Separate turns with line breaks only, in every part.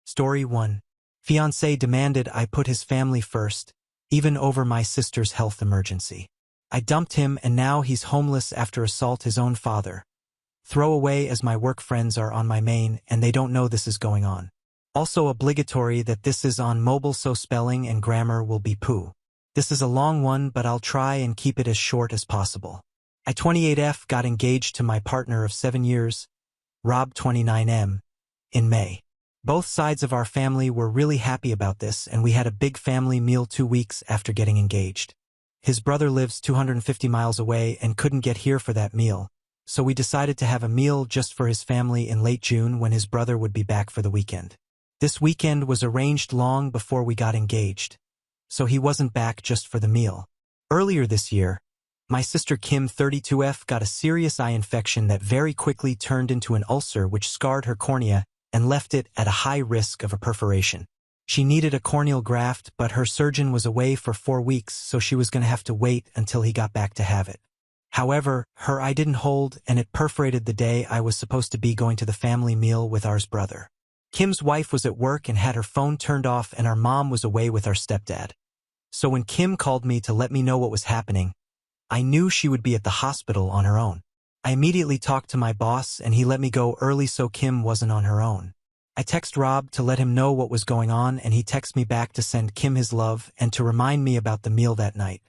Story 1. Fiancé demanded I put his family first, even over my sister's health emergency. I dumped him and now he's homeless after assault his own father. Throw away as my work friends are on my main and they don't know this is going on. Also obligatory that this is on mobile so spelling and grammar will be poo. This is a long one but I'll try and keep it as short as possible. I 28F got engaged to my partner of 7 years, Rob 29M, in May. Both sides of our family were really happy about this and we had a big family meal 2 weeks after getting engaged. His brother lives 250 miles away and couldn't get here for that meal, so we decided to have a meal just for his family in late June when his brother would be back for the weekend. This weekend was arranged long before we got engaged, so he wasn't back just for the meal. Earlier this year, my sister Kim 32F got a serious eye infection that very quickly turned into an ulcer which scarred her cornea and left it at a high risk of a perforation. She needed a corneal graft, but her surgeon was away for 4 weeks, so she was going to have to wait until he got back to have it. However, her eye didn't hold and it perforated the day I was supposed to be going to the family meal with our brother. Kim's wife was at work and had her phone turned off and our mom was away with our stepdad. So when Kim called me to let me know what was happening, I knew she would be at the hospital on her own. I immediately talked to my boss and he let me go early so Kim wasn't on her own. I text Rob to let him know what was going on and he texted me back to send Kim his love and to remind me about the meal that night.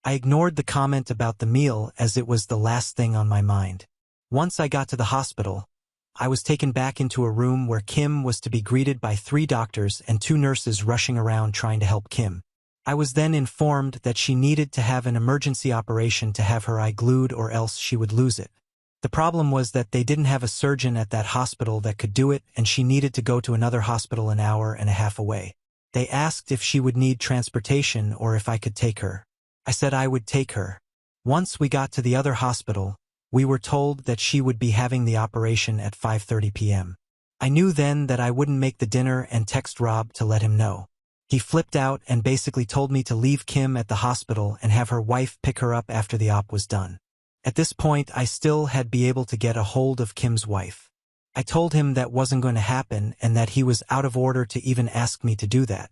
I ignored the comment about the meal as it was the last thing on my mind. Once I got to the hospital, I was taken back into a room where Kim was to be greeted by 3 doctors and 2 nurses rushing around trying to help Kim. I was then informed that she needed to have an emergency operation to have her eye glued or else she would lose it. The problem was that they didn't have a surgeon at that hospital that could do it and she needed to go to another hospital an hour and a half away. They asked if she would need transportation or if I could take her. I said I would take her. Once we got to the other hospital, we were told that she would be having the operation at 5:30 p.m. I knew then that I wouldn't make the dinner and text Rob to let him know. He flipped out and basically told me to leave Kim at the hospital and have her wife pick her up after the op was done. At this point, I still had be able to get a hold of Kim's wife. I told him that wasn't going to happen and that he was out of order to even ask me to do that.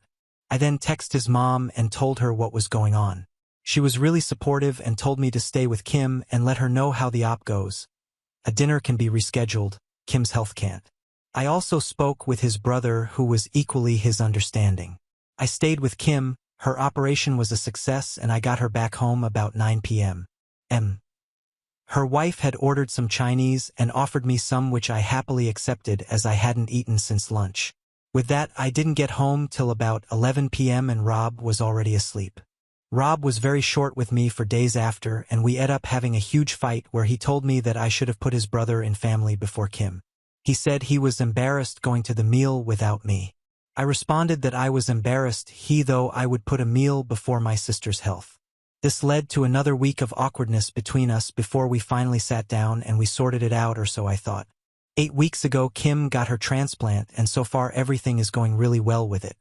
I then texted his mom and told her what was going on. She was really supportive and told me to stay with Kim and let her know how the op goes. A dinner can be rescheduled, Kim's health can't. I also spoke with his brother who was equally his understanding. I stayed with Kim, her operation was a success and I got her back home about 9 p.m. Her wife had ordered some Chinese and offered me some which I happily accepted as I hadn't eaten since lunch. With that, I didn't get home till about 11 p.m. and Rob was already asleep. Rob was very short with me for days after and we ended up having a huge fight where he told me that I should have put his brother in family before Kim. He said he was embarrassed going to the meal without me. I responded that I was embarrassed though I would put a meal before my sister's health. This led to another week of awkwardness between us before we finally sat down and we sorted it out, or so I thought. 8 weeks ago Kim got her transplant and so far everything is going really well with it.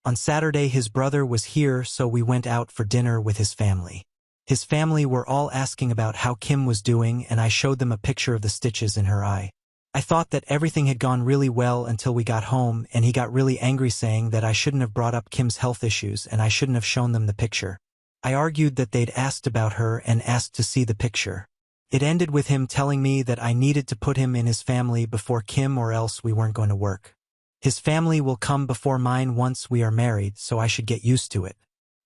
On Saturday his brother was here so we went out for dinner with his family. His family were all asking about how Kim was doing and I showed them a picture of the stitches in her eye. I thought that everything had gone really well until we got home and he got really angry saying that I shouldn't have brought up Kim's health issues and I shouldn't have shown them the picture. I argued that they'd asked about her and asked to see the picture. It ended with him telling me that I needed to put him in his family before Kim or else we weren't going to work. His family will come before mine once we are married, so I should get used to it.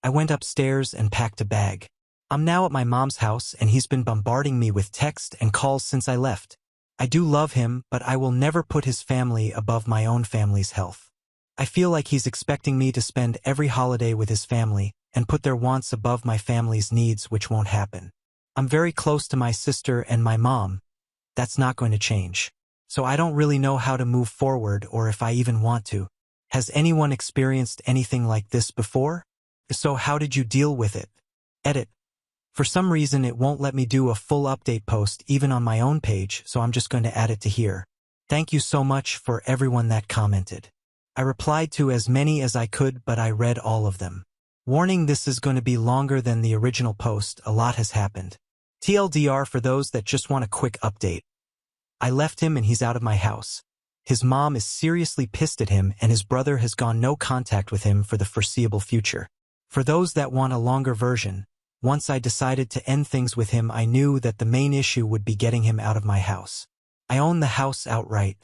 I went upstairs and packed a bag. I'm now at my mom's house and he's been bombarding me with text and calls since I left. I do love him, but I will never put his family above my own family's health. I feel like he's expecting me to spend every holiday with his family and put their wants above my family's needs, which won't happen. I'm very close to my sister and my mom. That's not going to change. So I don't really know how to move forward or if I even want to. Has anyone experienced anything like this before? So how did you deal with it? Edit. For some reason it won't let me do a full update post even on my own page, so I'm just going to add it to here. Thank you so much for everyone that commented. I replied to as many as I could, but I read all of them. Warning, this is going to be longer than the original post, a lot has happened. TLDR for those that just want a quick update. I left him and he's out of my house. His mom is seriously pissed at him and his brother has gone no contact with him for the foreseeable future. For those that want a longer version, once I decided to end things with him, I knew that the main issue would be getting him out of my house. I own the house outright.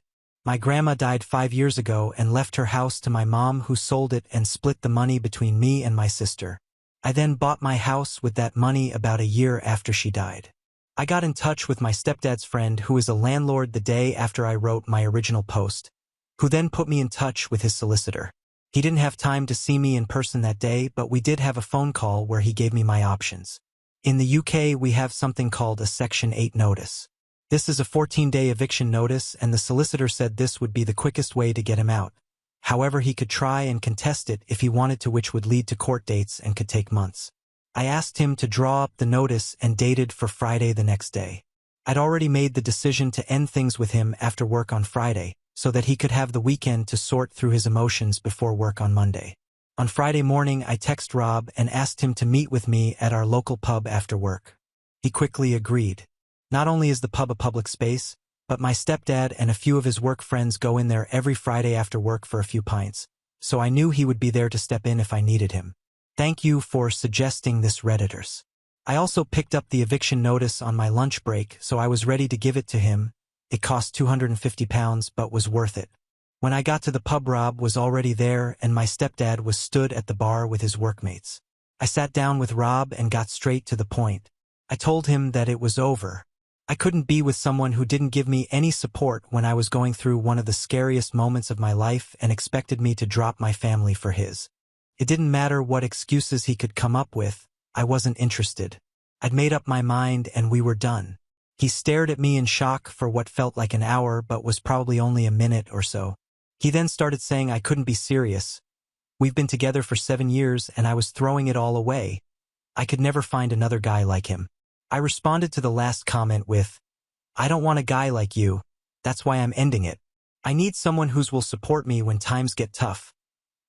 My grandma died 5 years ago and left her house to my mom, who sold it and split the money between me and my sister. I then bought my house with that money about a year after she died. I got in touch with my stepdad's friend, who is a landlord, the day after I wrote my original post, who then put me in touch with his solicitor. He didn't have time to see me in person that day, but we did have a phone call where he gave me my options. In the UK, we have something called a Section 8 notice. This is a 14-day eviction notice, and the solicitor said this would be the quickest way to get him out. However, he could try and contest it if he wanted to, which would lead to court dates and could take months. I asked him to draw up the notice and dated for Friday the next day. I'd already made the decision to end things with him after work on Friday, so that he could have the weekend to sort through his emotions before work on Monday. On Friday morning, I texted Rob and asked him to meet with me at our local pub after work. He quickly agreed. Not only is the pub a public space, but my stepdad and a few of his work friends go in there every Friday after work for a few pints, so I knew he would be there to step in if I needed him. Thank you for suggesting this, Redditors. I also picked up the eviction notice on my lunch break, so I was ready to give it to him. It cost £250 but was worth it. When I got to the pub, Rob was already there and my stepdad was stood at the bar with his workmates. I sat down with Rob and got straight to the point. I told him that it was over. I couldn't be with someone who didn't give me any support when I was going through one of the scariest moments of my life and expected me to drop my family for his. It didn't matter what excuses he could come up with, I wasn't interested. I'd made up my mind and we were done. He stared at me in shock for what felt like an hour but was probably only a minute or so. He then started saying I couldn't be serious. We've been together for 7 years and I was throwing it all away. I could never find another guy like him. I responded to the last comment with, I don't want a guy like you. That's why I'm ending it. I need someone who will support me when times get tough.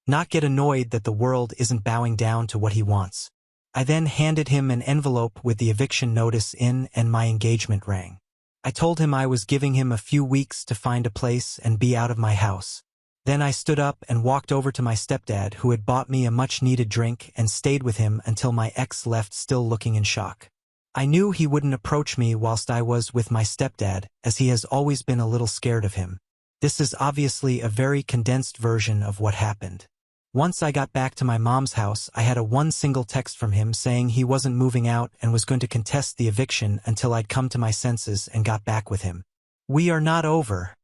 Not get annoyed that the world isn't bowing down to what he wants. I then handed him an envelope with the eviction notice in and my engagement ring. I told him I was giving him a few weeks to find a place and be out of my house. Then I stood up and walked over to my stepdad, who had bought me a much-needed drink, and stayed with him until my ex left, still looking in shock. I knew he wouldn't approach me whilst I was with my stepdad, as he has always been a little scared of him. This is obviously a very condensed version of what happened. Once I got back to my mom's house, I had one single text from him saying he wasn't moving out and was going to contest the eviction until I'd come to my senses and got back with him. "We are not over,"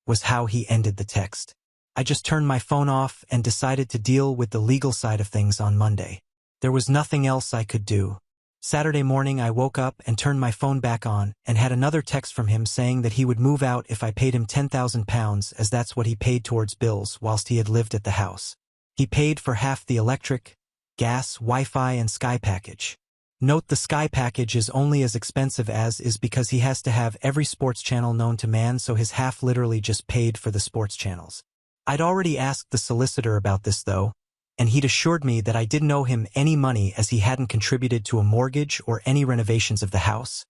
was how he ended the text. I just turned my phone off and decided to deal with the legal side of things on Monday. There was nothing else I could do. Saturday morning I woke up and turned my phone back on and had another text from him saying that he would move out if I paid him £10,000, as that's what he paid towards bills whilst he had lived at the house. He paid for half the electric, gas, Wi-Fi and Sky package. Note the Sky package is only as expensive as is because he has to have every sports channel known to man, so his half literally just paid for the sports channels. I'd already asked the solicitor about this though, and he'd assured me that I didn't owe him any money as he hadn't contributed to a mortgage or any renovations of the house.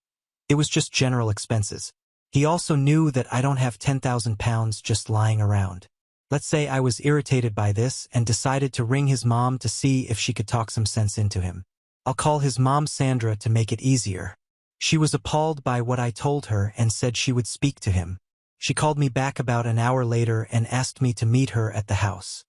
It was just general expenses. He also knew that I don't have £10,000 just lying around. Let's say I was irritated by this and decided to ring his mom to see if she could talk some sense into him. I'll call his mom Sandra to make it easier. She was appalled by what I told her and said she would speak to him. She called me back about an hour later and asked me to meet her at the house.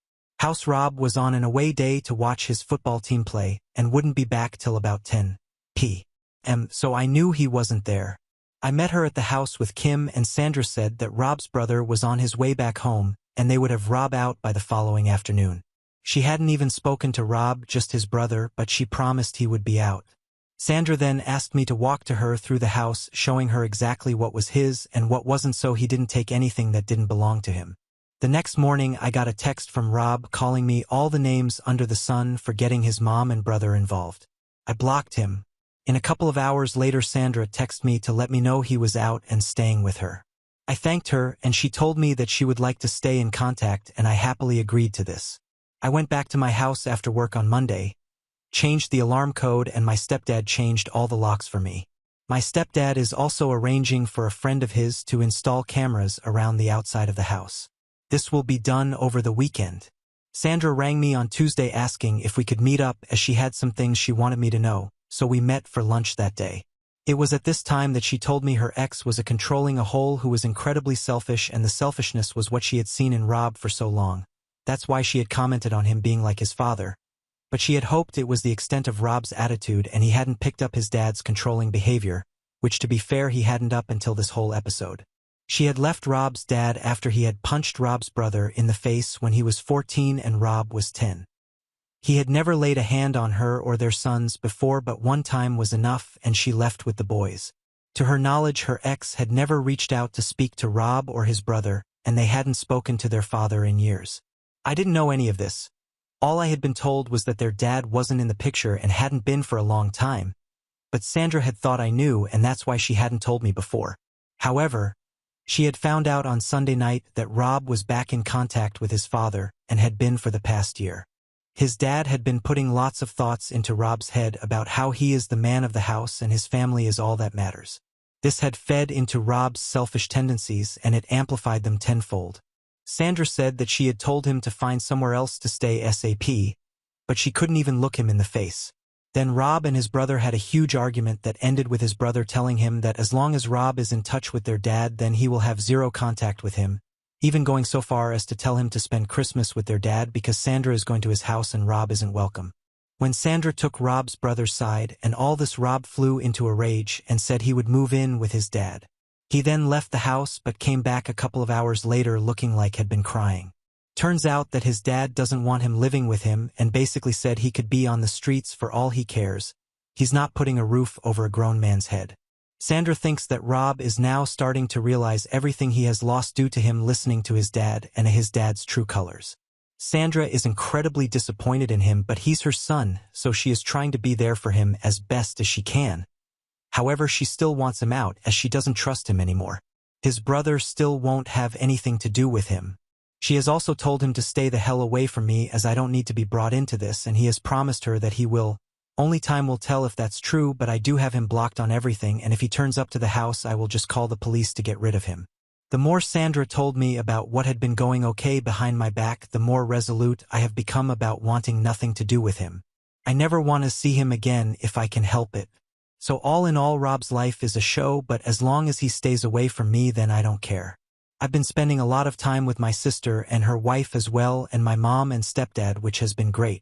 Rob was on an away day to watch his football team play and wouldn't be back till about 10 p.m., so I knew he wasn't there. I met her at the house with Kim, and Sandra said that Rob's brother was on his way back home and they would have Rob out by the following afternoon. She hadn't even spoken to Rob, just his brother, but she promised he would be out. Sandra then asked me to walk to her through the house, showing her exactly what was his and what wasn't, so he didn't take anything that didn't belong to him. The next morning I got a text from Rob calling me all the names under the sun for getting his mom and brother involved. I blocked him. In a couple of hours later, Sandra texted me to let me know he was out and staying with her. I thanked her and she told me that she would like to stay in contact, and I happily agreed to this. I went back to my house after work on Monday, changed the alarm code, and my stepdad changed all the locks for me. My stepdad is also arranging for a friend of his to install cameras around the outside of the house. This will be done over the weekend. Sandra rang me on Tuesday asking if we could meet up as she had some things she wanted me to know, so we met for lunch that day. It was at this time that she told me her ex was a controlling a-hole who was incredibly selfish, and the selfishness was what she had seen in Rob for so long. That's why she had commented on him being like his father. But she had hoped it was the extent of Rob's attitude and he hadn't picked up his dad's controlling behavior, which to be fair he hadn't up until this whole episode. She had left Rob's dad after he had punched Rob's brother in the face when he was 14 and Rob was 10. He had never laid a hand on her or their sons before, but one time was enough and she left with the boys. To her knowledge, her ex had never reached out to speak to Rob or his brother, and they hadn't spoken to their father in years. I didn't know any of this. All I had been told was that their dad wasn't in the picture and hadn't been for a long time. But Sandra had thought I knew, and that's why she hadn't told me before. However, she had found out on Sunday night that Rob was back in contact with his father and had been for the past year. His dad had been putting lots of thoughts into Rob's head about how he is the man of the house and his family is all that matters. This had fed into Rob's selfish tendencies and it amplified them tenfold. Sandra said that she had told him to find somewhere else to stay ASAP, but she couldn't even look him in the face. Then Rob and his brother had a huge argument that ended with his brother telling him that as long as Rob is in touch with their dad, then he will have zero contact with him, even going so far as to tell him to spend Christmas with their dad because Sandra is going to his house and Rob isn't welcome. When Sandra took Rob's brother's side and all this, Rob flew into a rage and said he would move in with his dad. He then left the house but came back a couple of hours later looking like had been crying. Turns out that his dad doesn't want him living with him and basically said he could be on the streets for all he cares. He's not putting a roof over a grown man's head. Sandra thinks that Rob is now starting to realize everything he has lost due to him listening to his dad and his dad's true colors. Sandra is incredibly disappointed in him, but he's her son, so she is trying to be there for him as best as she can. However, she still wants him out as she doesn't trust him anymore. His brother still won't have anything to do with him. She has also told him to stay the hell away from me as I don't need to be brought into this, and he has promised her that he will. Only time will tell if that's true, but I do have him blocked on everything, and if he turns up to the house I will just call the police to get rid of him. The more Sandra told me about what had been going okay behind my back, the more resolute I have become about wanting nothing to do with him. I never want to see him again if I can help it. So all in all, Rob's life is a show, but as long as he stays away from me, then I don't care. I've been spending a lot of time with my sister and her wife as well, and my mom and stepdad, which has been great.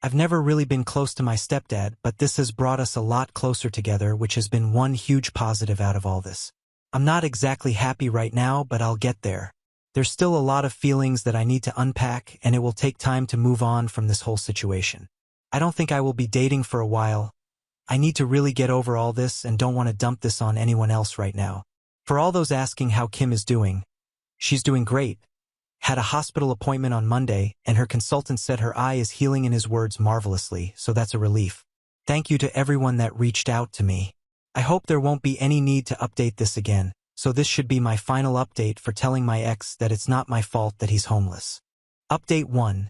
I've never really been close to my stepdad, but this has brought us a lot closer together, which has been one huge positive out of all this. I'm not exactly happy right now, but I'll get there. There's still a lot of feelings that I need to unpack, and it will take time to move on from this whole situation. I don't think I will be dating for a while. I need to really get over all this and don't want to dump this on anyone else right now. For all those asking how Kim is doing, she's doing great. Had a hospital appointment on Monday, and her consultant said her eye is healing, in his words, marvelously, so that's a relief. Thank you to everyone that reached out to me. I hope there won't be any need to update this again, so this should be my final update for telling my ex that it's not my fault that he's homeless. Update 1.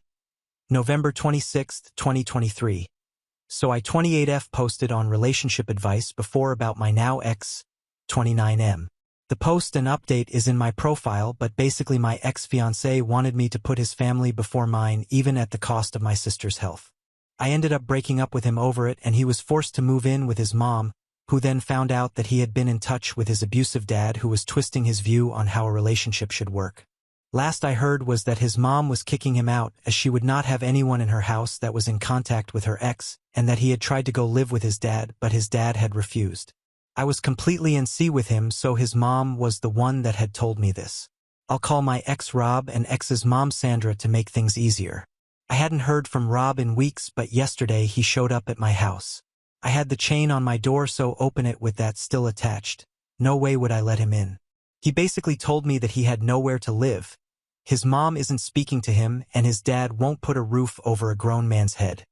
November 26, 2023. So I 28F posted on relationship advice before about my now ex, 29M. The post and update is in my profile, but basically my ex-fiancé wanted me to put his family before mine, even at the cost of my sister's health. I ended up breaking up with him over it, and he was forced to move in with his mom, who then found out that he had been in touch with his abusive dad, who was twisting his view on how a relationship should work. Last I heard was that his mom was kicking him out as she would not have anyone in her house that was in contact with her ex, and that he had tried to go live with his dad, but his dad had refused. I was completely in C with him, so his mom was the one that had told me this. I'll call my ex Rob and ex's mom Sandra to make things easier. I hadn't heard from Rob in weeks, but yesterday he showed up at my house. I had the chain on my door, so open it with that still attached. No way would I let him in. He basically told me that he had nowhere to live. His mom isn't speaking to him, and his dad won't put a roof over a grown man's head.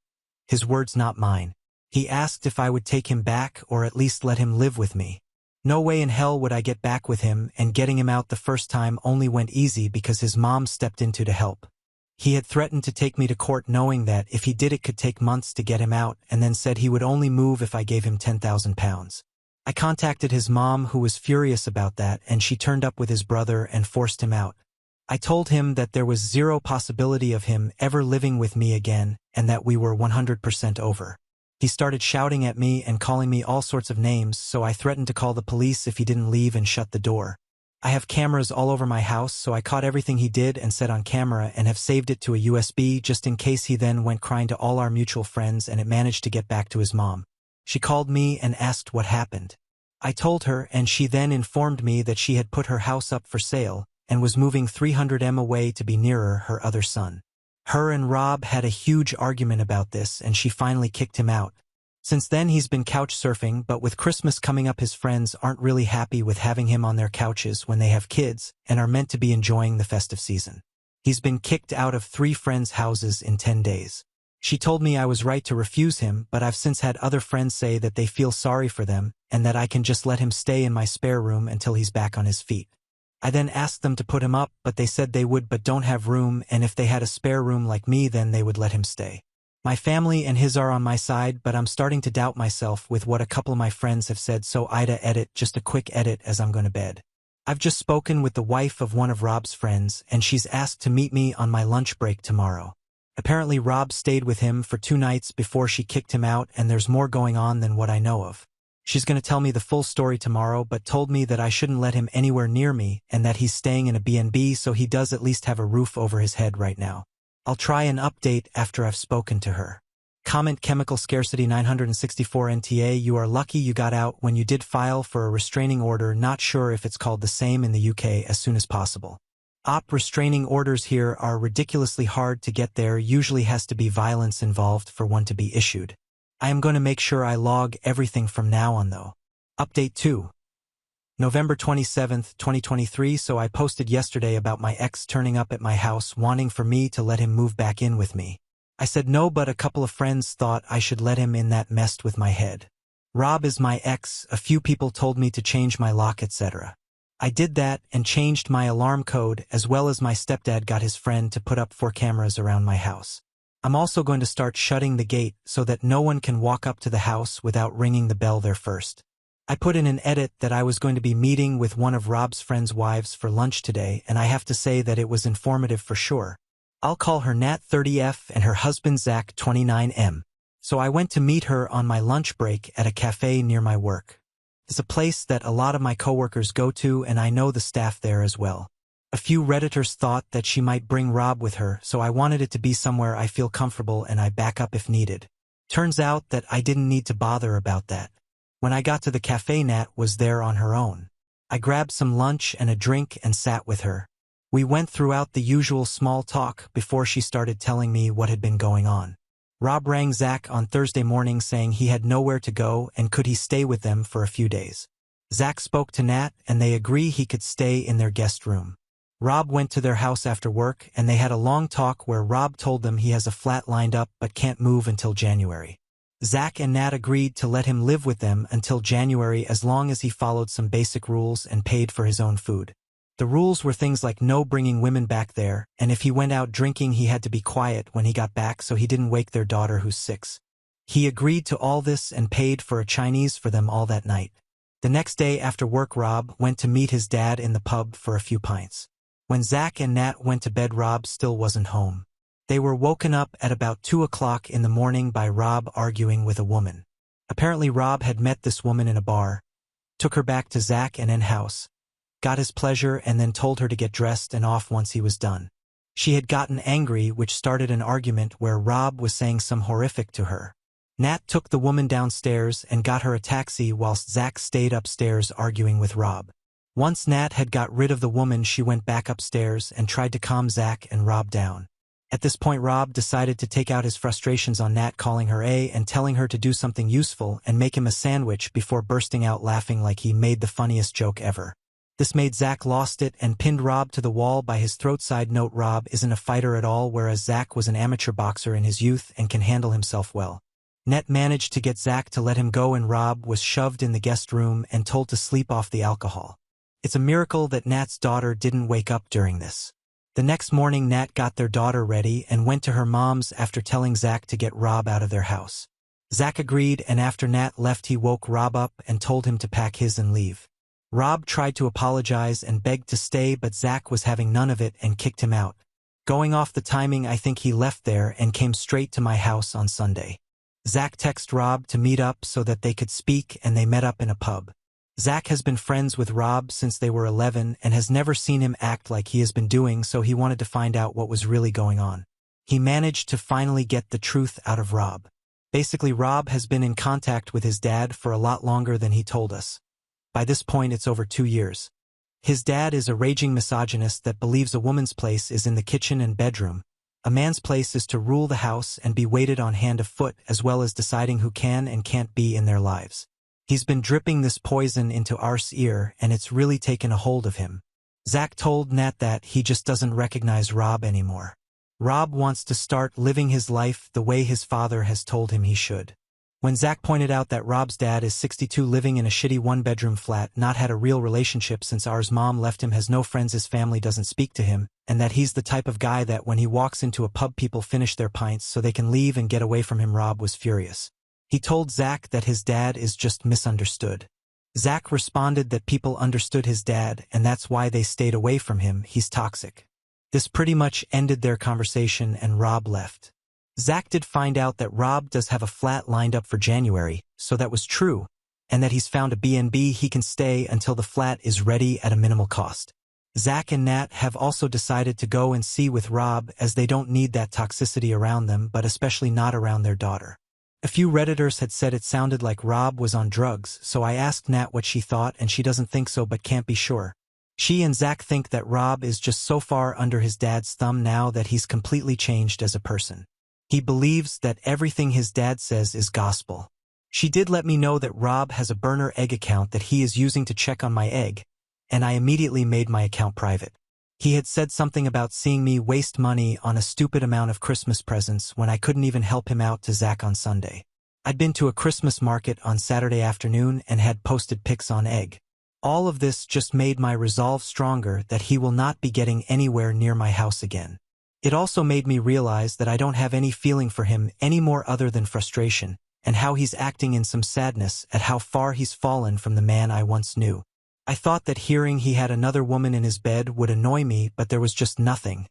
His words, not mine. He asked if I would take him back or at least let him live with me. No way in hell would I get back with him, and getting him out the first time only went easy because his mom stepped in to help. He had threatened to take me to court, knowing that if he did it could take months to get him out, and then said he would only move if I gave him £10,000. I contacted his mom, who was furious about that, and she turned up with his brother and forced him out. I told him that there was zero possibility of him ever living with me again and that we were 100% over. He started shouting at me and calling me all sorts of names, so I threatened to call the police if he didn't leave and shut the door. I have cameras all over my house, so I caught everything he did and said on camera and have saved it to a USB just in case he then went crying to all our mutual friends and it managed to get back to his mom. She called me and asked what happened. I told her, and she then informed me that she had put her house up for sale and was moving 300 m away to be nearer her other son. Her and Rob had a huge argument about this, and she finally kicked him out. Since then he's been couch surfing, but with Christmas coming up his friends aren't really happy with having him on their couches when they have kids and are meant to be enjoying the festive season. He's been kicked out of 3 friends' houses in 10 days. She told me I was right to refuse him, but I've since had other friends say that they feel sorry for them and that I can just let him stay in my spare room until he's back on his feet. I then asked them to put him up, but they said they would but don't have room, and if they had a spare room like me then they would let him stay. My family and his are on my side, but I'm starting to doubt myself with what a couple of my friends have said, so Ida, edit, just a quick edit as I'm going to bed. I've just spoken with the wife of one of Rob's friends, and she's asked to meet me on my lunch break tomorrow. Apparently Rob stayed with him for 2 nights before she kicked him out, and there's more going on than what I know of. She's going to tell me the full story tomorrow, but told me that I shouldn't let him anywhere near me and that he's staying in a B&B, so he does at least have a roof over his head right now. I'll try an update after I've spoken to her. Comment chemical scarcity 964 NTA. You are lucky you got out when you did. File for a restraining order. Not sure if it's called the same in the UK. As soon as possible. Restraining orders here are ridiculously hard to get. There usually has to be violence involved for one to be issued. I am going to make sure I log everything from now on though. Update 2. November 27th, 2023. So I posted yesterday about my ex turning up at my house wanting for me to let him move back in with me. I said no, but a couple of friends thought I should let him in. That messed with my head. Rob is my ex. A few people told me to change my lock, etc. I did that and changed my alarm code, as well as my stepdad got his friend to put up 4 cameras around my house. I'm also going to start shutting the gate so that no one can walk up to the house without ringing the bell there first. I put in an edit that I was going to be meeting with one of Rob's friends' wives for lunch today, and I have to say that it was informative for sure. I'll call her Nat 30F and her husband Zach 29M. So I went to meet her on my lunch break at a cafe near my work. It's a place that a lot of my coworkers go to, and I know the staff there as well. A few Redditors thought that she might bring Rob with her, so I wanted it to be somewhere I feel comfortable and I back up if needed. Turns out that I didn't need to bother about that. When I got to the cafe, Nat was there on her own. I grabbed some lunch and a drink and sat with her. We went throughout the usual small talk before she started telling me what had been going on. Rob rang Zach on Thursday morning saying he had nowhere to go and could he stay with them for a few days. Zach spoke to Nat and they agree he could stay in their guest room. Rob went to their house after work and they had a long talk where Rob told them he has a flat lined up but can't move until January. Zach and Nat agreed to let him live with them until January as long as he followed some basic rules and paid for his own food. The rules were things like no bringing women back there, and if he went out drinking he had to be quiet when he got back so he didn't wake their daughter who's 6. He agreed to all this and paid for a Chinese for them all that night. The next day after work Rob went to meet his dad in the pub for a few pints. When Zach and Nat went to bed Rob still wasn't home. They were woken up at about 2 o'clock in the morning by Rob arguing with a woman. Apparently Rob had met this woman in a bar, took her back to Zach and in-house, got his pleasure and then told her to get dressed and off once he was done. She had gotten angry, which started an argument where Rob was saying some horrific to her. Nat took the woman downstairs and got her a taxi whilst Zach stayed upstairs arguing with Rob. Once Nat had got rid of the woman she went back upstairs and tried to calm Zach and Rob down. At this point Rob decided to take out his frustrations on Nat, calling her and telling her to do something useful and make him a sandwich before bursting out laughing like he made the funniest joke ever. This made Zach lost it and pinned Rob to the wall by his throat. Side note, Rob isn't a fighter at all, whereas Zach was an amateur boxer in his youth and can handle himself well. Nat managed to get Zach to let him go and Rob was shoved in the guest room and told to sleep off the alcohol. It's a miracle that Nat's daughter didn't wake up during this. The next morning Nat got their daughter ready and went to her mom's after telling Zach to get Rob out of their house. Zach agreed, and after Nat left he woke Rob up and told him to pack his and leave. Rob tried to apologize and begged to stay, but Zach was having none of it and kicked him out. Going off the timing, I think he left there and came straight to my house on Sunday. Zach texted Rob to meet up so that they could speak, and they met up in a pub. Zach has been friends with Rob since they were 11 and has never seen him act like he has been doing, so he wanted to find out what was really going on. He managed to finally get the truth out of Rob. Basically, Rob has been in contact with his dad for a lot longer than he told us. By this point, it's over 2 years. His dad is a raging misogynist that believes a woman's place is in the kitchen and bedroom. A man's place is to rule the house and be waited on hand or foot, as well as deciding who can and can't be in their lives. He's been dripping this poison into Ar's ear, and it's really taken a hold of him. Zach told Nat that he just doesn't recognize Rob anymore. Rob wants to start living his life the way his father has told him he should. When Zach pointed out that Rob's dad is 62, living in a shitty one-bedroom flat, not had a real relationship since Ar's mom left him, has no friends, his family doesn't speak to him, and that he's the type of guy that when he walks into a pub people finish their pints so they can leave and get away from him, Rob was furious. He told Zach that his dad is just misunderstood. Zach responded that people understood his dad and that's why they stayed away from him, he's toxic. This pretty much ended their conversation and Rob left. Zach did find out that Rob does have a flat lined up for January, so that was true, and that he's found a B&B he can stay until the flat is ready at a minimal cost. Zach and Nat have also decided to go and see with Rob, as they don't need that toxicity around them, but especially not around their daughter. A few Redditors had said it sounded like Rob was on drugs, so I asked Nat what she thought, and she doesn't think so but can't be sure. She and Zach think that Rob is just so far under his dad's thumb now that he's completely changed as a person. He believes that everything his dad says is gospel. She did let me know that Rob has a burner egg account that he is using to check on my egg, and I immediately made my account private. He had said something about seeing me waste money on a stupid amount of Christmas presents when I couldn't even help him out to Zach on Sunday. I'd been to a Christmas market on Saturday afternoon and had posted pics on egg. All of this just made my resolve stronger that he will not be getting anywhere near my house again. It also made me realize that I don't have any feeling for him anymore other than frustration, and how he's acting in some sadness at how far he's fallen from the man I once knew. I thought that hearing he had another woman in his bed would annoy me, but there was just nothing.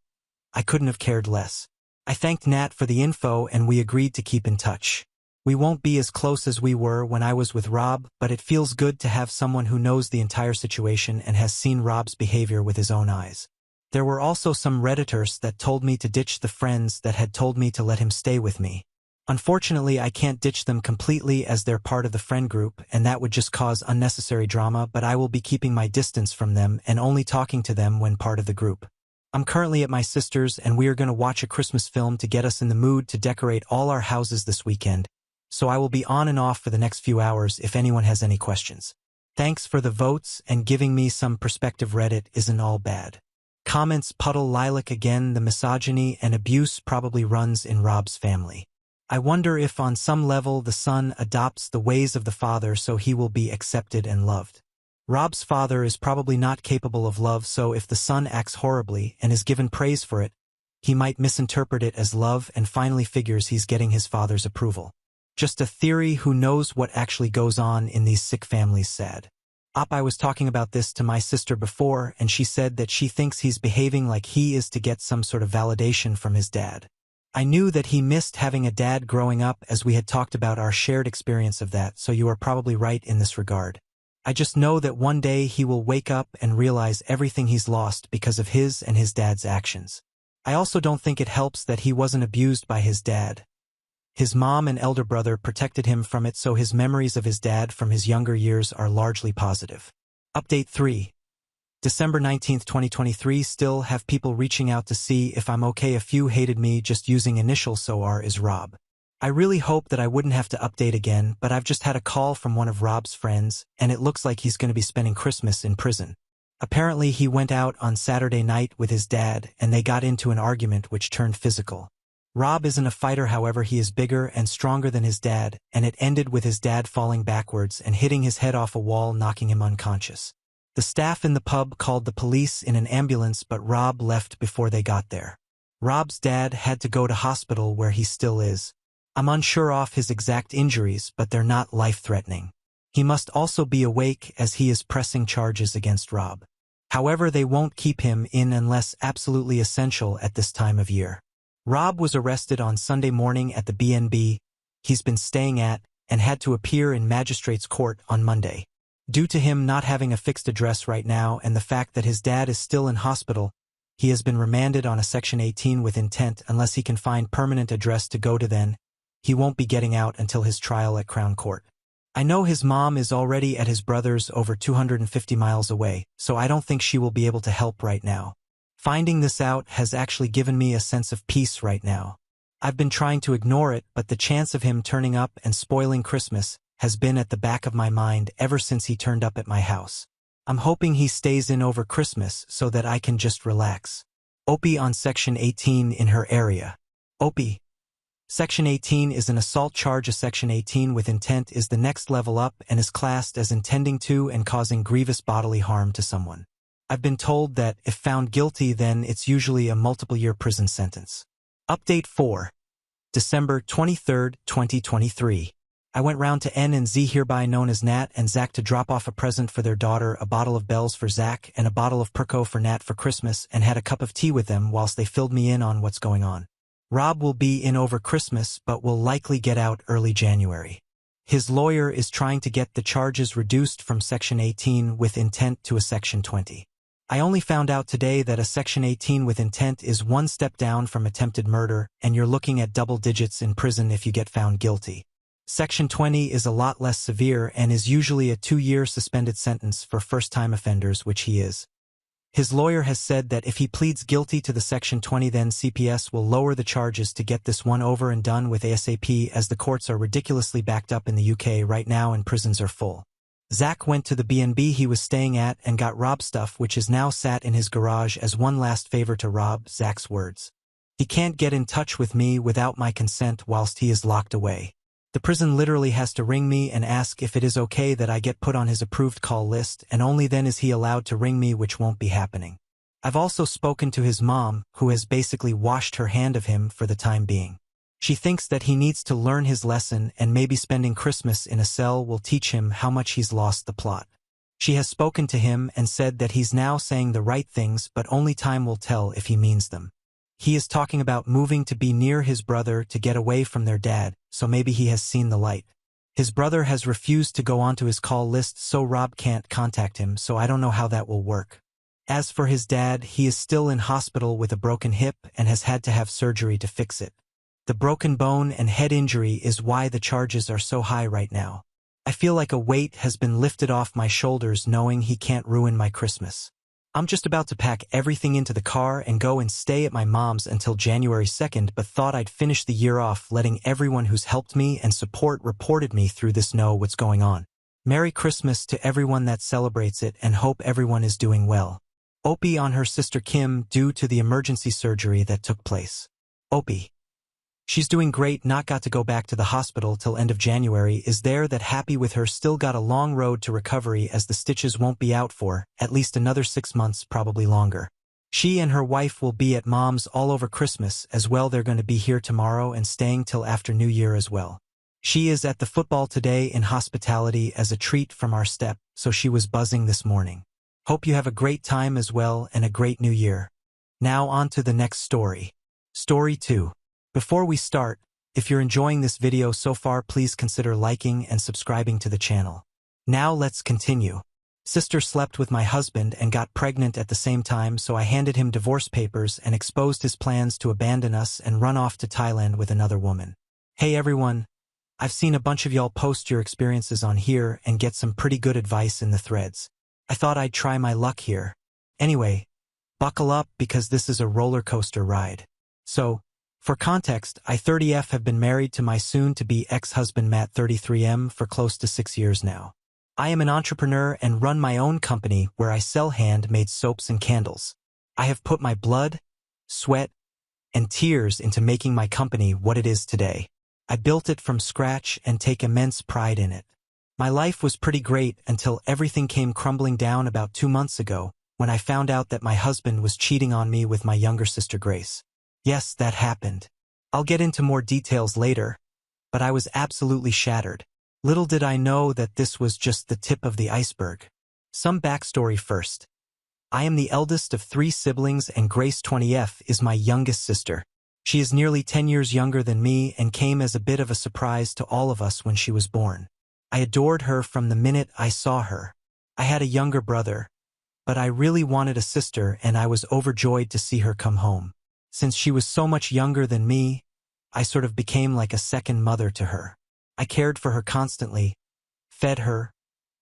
I couldn't have cared less. I thanked Nat for the info and we agreed to keep in touch. We won't be as close as we were when I was with Rob, but it feels good to have someone who knows the entire situation and has seen Rob's behavior with his own eyes. There were also some Redditors that told me to ditch the friends that had told me to let him stay with me. Unfortunately, I can't ditch them completely as they're part of the friend group, and that would just cause unnecessary drama, but I will be keeping my distance from them and only talking to them when part of the group. I'm currently at my sister's and we are going to watch a Christmas film to get us in the mood to decorate all our houses this weekend, so I will be on and off for the next few hours if anyone has any questions. Thanks for the votes and giving me some perspective. Reddit isn't all bad. Comments Puddle Lilac again, the misogyny and abuse probably runs in Rob's family. I wonder if on some level the son adopts the ways of the father so he will be accepted and loved. Rob's father is probably not capable of love, so if the son acts horribly and is given praise for it, he might misinterpret it as love and finally figures he's getting his father's approval. Just a theory, who knows what actually goes on in these sick families. Sad. I was talking about this to my sister before and she said that she thinks he's behaving like he is to get some sort of validation from his dad. I knew that he missed having a dad growing up, as we had talked about our shared experience of that, so you are probably right in this regard. I just know that one day he will wake up and realize everything he's lost because of his and his dad's actions. I also don't think it helps that he wasn't abused by his dad. His mom and elder brother protected him from it, so his memories of his dad from his younger years are largely positive. Update 3. December 19, 2023. Still have people reaching out to see if I'm okay. A few hated me just using initials, so R is Rob. I really hope that I wouldn't have to update again, but I've just had a call from one of Rob's friends, and it looks like he's going to be spending Christmas in prison. Apparently he went out on Saturday night with his dad, and they got into an argument which turned physical. Rob isn't a fighter, however he is bigger and stronger than his dad, and it ended with his dad falling backwards and hitting his head off a wall, knocking him unconscious. The staff in the pub called the police in an ambulance, but Rob left before they got there. Rob's dad had to go to hospital, where he still is. I'm unsure of his exact injuries, but they're not life-threatening. He must also be awake as he is pressing charges against Rob. However, they won't keep him in unless absolutely essential at this time of year. Rob was arrested on Sunday morning at the B&B he's been staying at and had to appear in magistrate's court on Monday. Due to him not having a fixed address right now and the fact that his dad is still in hospital, he has been remanded on a Section 18 with intent unless he can find permanent address to go to. Then he won't be getting out until his trial at Crown Court. I know his mom is already at his brother's over 250 miles away, so I don't think she will be able to help right now. Finding this out has actually given me a sense of peace right now. I've been trying to ignore it, but the chance of him turning up and spoiling Christmas has been at the back of my mind ever since he turned up at my house. I'm hoping he stays in over Christmas so that I can just relax. Opie on Section 18 in her area. Opie. Section 18 is an assault charge. A Section 18 with intent is the next level up and is classed as intending to and causing grievous bodily harm to someone. I've been told that if found guilty, then it's usually a multiple-year prison sentence. Update 4. December 23, 2023. I went round to N and Z, hereby known as Nat and Zach, to drop off a present for their daughter, a bottle of Bells for Zach and a bottle of Perco for Nat for Christmas, and had a cup of tea with them whilst they filled me in on what's going on. Rob will be in over Christmas but will likely get out early January. His lawyer is trying to get the charges reduced from Section 18 with intent to a Section 20. I only found out today that a Section 18 with intent is one step down from attempted murder, and you're looking at double digits in prison if you get found guilty. Section 20 is a lot less severe and is usually a 2-year suspended sentence for first-time offenders, which he is. His lawyer has said that if he pleads guilty to the Section 20, then CPS will lower the charges to get this one over and done with ASAP, as the courts are ridiculously backed up in the UK right now and prisons are full. Zach went to the B&B he was staying at and got Rob stuff, which is now sat in his garage as one last favor to Rob. Zach's words. He can't get in touch with me without my consent whilst he is locked away. The prison literally has to ring me and ask if it is okay that I get put on his approved call list, and only then is he allowed to ring me, which won't be happening. I've also spoken to his mom, who has basically washed her hand of him for the time being. She thinks that he needs to learn his lesson, and maybe spending Christmas in a cell will teach him how much he's lost the plot. She has spoken to him and said that he's now saying the right things, but only time will tell if he means them. He is talking about moving to be near his brother to get away from their dad, so maybe he has seen the light. His brother has refused to go onto his call list, so Rob can't contact him, so I don't know how that will work. As for his dad, he is still in hospital with a broken hip and has had to have surgery to fix it. The broken bone and head injury is why the charges are so high right now. I feel like a weight has been lifted off my shoulders knowing he can't ruin my Christmas. I'm just about to pack everything into the car and go and stay at my mom's until January 2nd, but thought I'd finish the year off letting everyone who's helped me and reported me through this know what's going on. Merry Christmas to everyone that celebrates it, and hope everyone is doing well. Opie on her sister Kim due to the emergency surgery that took place. Opie. She's doing great, not got to go back to the hospital till end of January, is there that happy with her, still got a long road to recovery as the stitches won't be out for at least another 6 months, probably longer. She and her wife will be at mom's all over Christmas as well. They're going to be here tomorrow and staying till after New Year as well. She is at the football today in hospitality as a treat from our step, so she was buzzing this morning. Hope you have a great time as well and a great new year. Now on to the next story. Story 2. Before we start, if you're enjoying this video so far, please consider liking and subscribing to the channel. Now let's continue. Sister slept with my husband and got pregnant at the same time, so I handed him divorce papers and exposed his plans to abandon us and run off to Thailand with another woman. Hey everyone, I've seen a bunch of y'all post your experiences on here and get some pretty good advice in the threads. I thought I'd try my luck here. Anyway, buckle up because this is a roller coaster ride. So, for context, I 30F have been married to my soon-to-be ex-husband Matt 33M for close to 6 years now. I am an entrepreneur and run my own company where I sell handmade soaps and candles. I have put my blood, sweat, and tears into making my company what it is today. I built it from scratch and take immense pride in it. My life was pretty great until everything came crumbling down about 2 months ago when I found out that my husband was cheating on me with my younger sister Grace. Yes, that happened. I'll get into more details later, but I was absolutely shattered. Little did I know that this was just the tip of the iceberg. Some backstory first. I am the eldest of 3 siblings and Grace 20F is my youngest sister. She is nearly 10 years younger than me and came as a bit of a surprise to all of us when she was born. I adored her from the minute I saw her. I had a younger brother, but I really wanted a sister and I was overjoyed to see her come home. Since she was so much younger than me, I sort of became like a second mother to her. I cared for her constantly, fed her,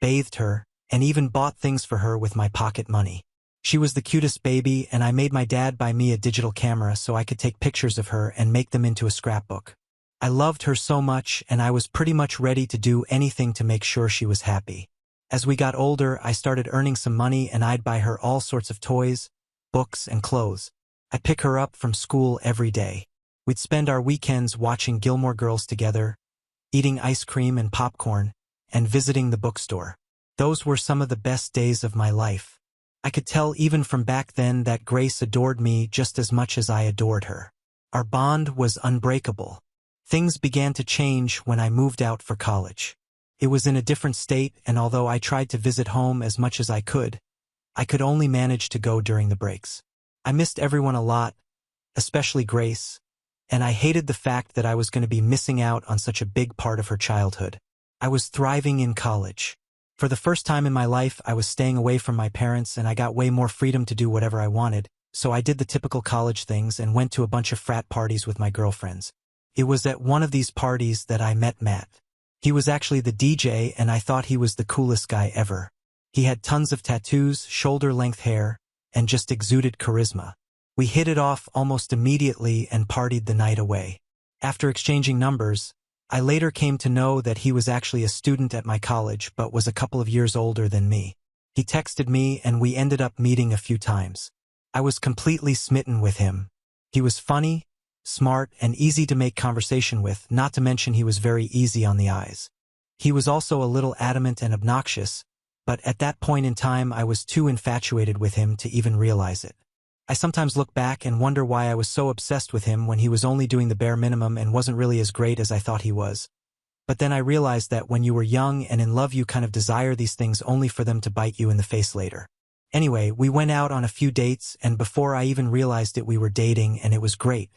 bathed her, and even bought things for her with my pocket money. She was the cutest baby, and I made my dad buy me a digital camera so I could take pictures of her and make them into a scrapbook. I loved her so much, and I was pretty much ready to do anything to make sure she was happy. As we got older, I started earning some money and I'd buy her all sorts of toys, books, and clothes. I'd pick her up from school every day. We'd spend our weekends watching Gilmore Girls together, eating ice cream and popcorn, and visiting the bookstore. Those were some of the best days of my life. I could tell even from back then that Grace adored me just as much as I adored her. Our bond was unbreakable. Things began to change when I moved out for college. It was in a different state, and although I tried to visit home as much as I could only manage to go during the breaks. I missed everyone a lot, especially Grace, and I hated the fact that I was going to be missing out on such a big part of her childhood. I was thriving in college. For the first time in my life, I was staying away from my parents and I got way more freedom to do whatever I wanted, so I did the typical college things and went to a bunch of frat parties with my girlfriends. It was at one of these parties that I met Matt. He was actually the DJ and I thought he was the coolest guy ever. He had tons of tattoos, shoulder-length hair, and just exuded charisma. We hit it off almost immediately and partied the night away. After exchanging numbers, I later came to know that he was actually a student at my college but was a couple of years older than me. He texted me and we ended up meeting a few times. I was completely smitten with him. He was funny, smart, and easy to make conversation with, not to mention he was very easy on the eyes. He was also a little adamant and obnoxious, but at that point in time I was too infatuated with him to even realize it. I sometimes look back and wonder why I was so obsessed with him when he was only doing the bare minimum and wasn't really as great as I thought he was. But then I realized that when you were young and in love you kind of desire these things only for them to bite you in the face later. Anyway, we went out on a few dates and before I even realized it we were dating and it was great.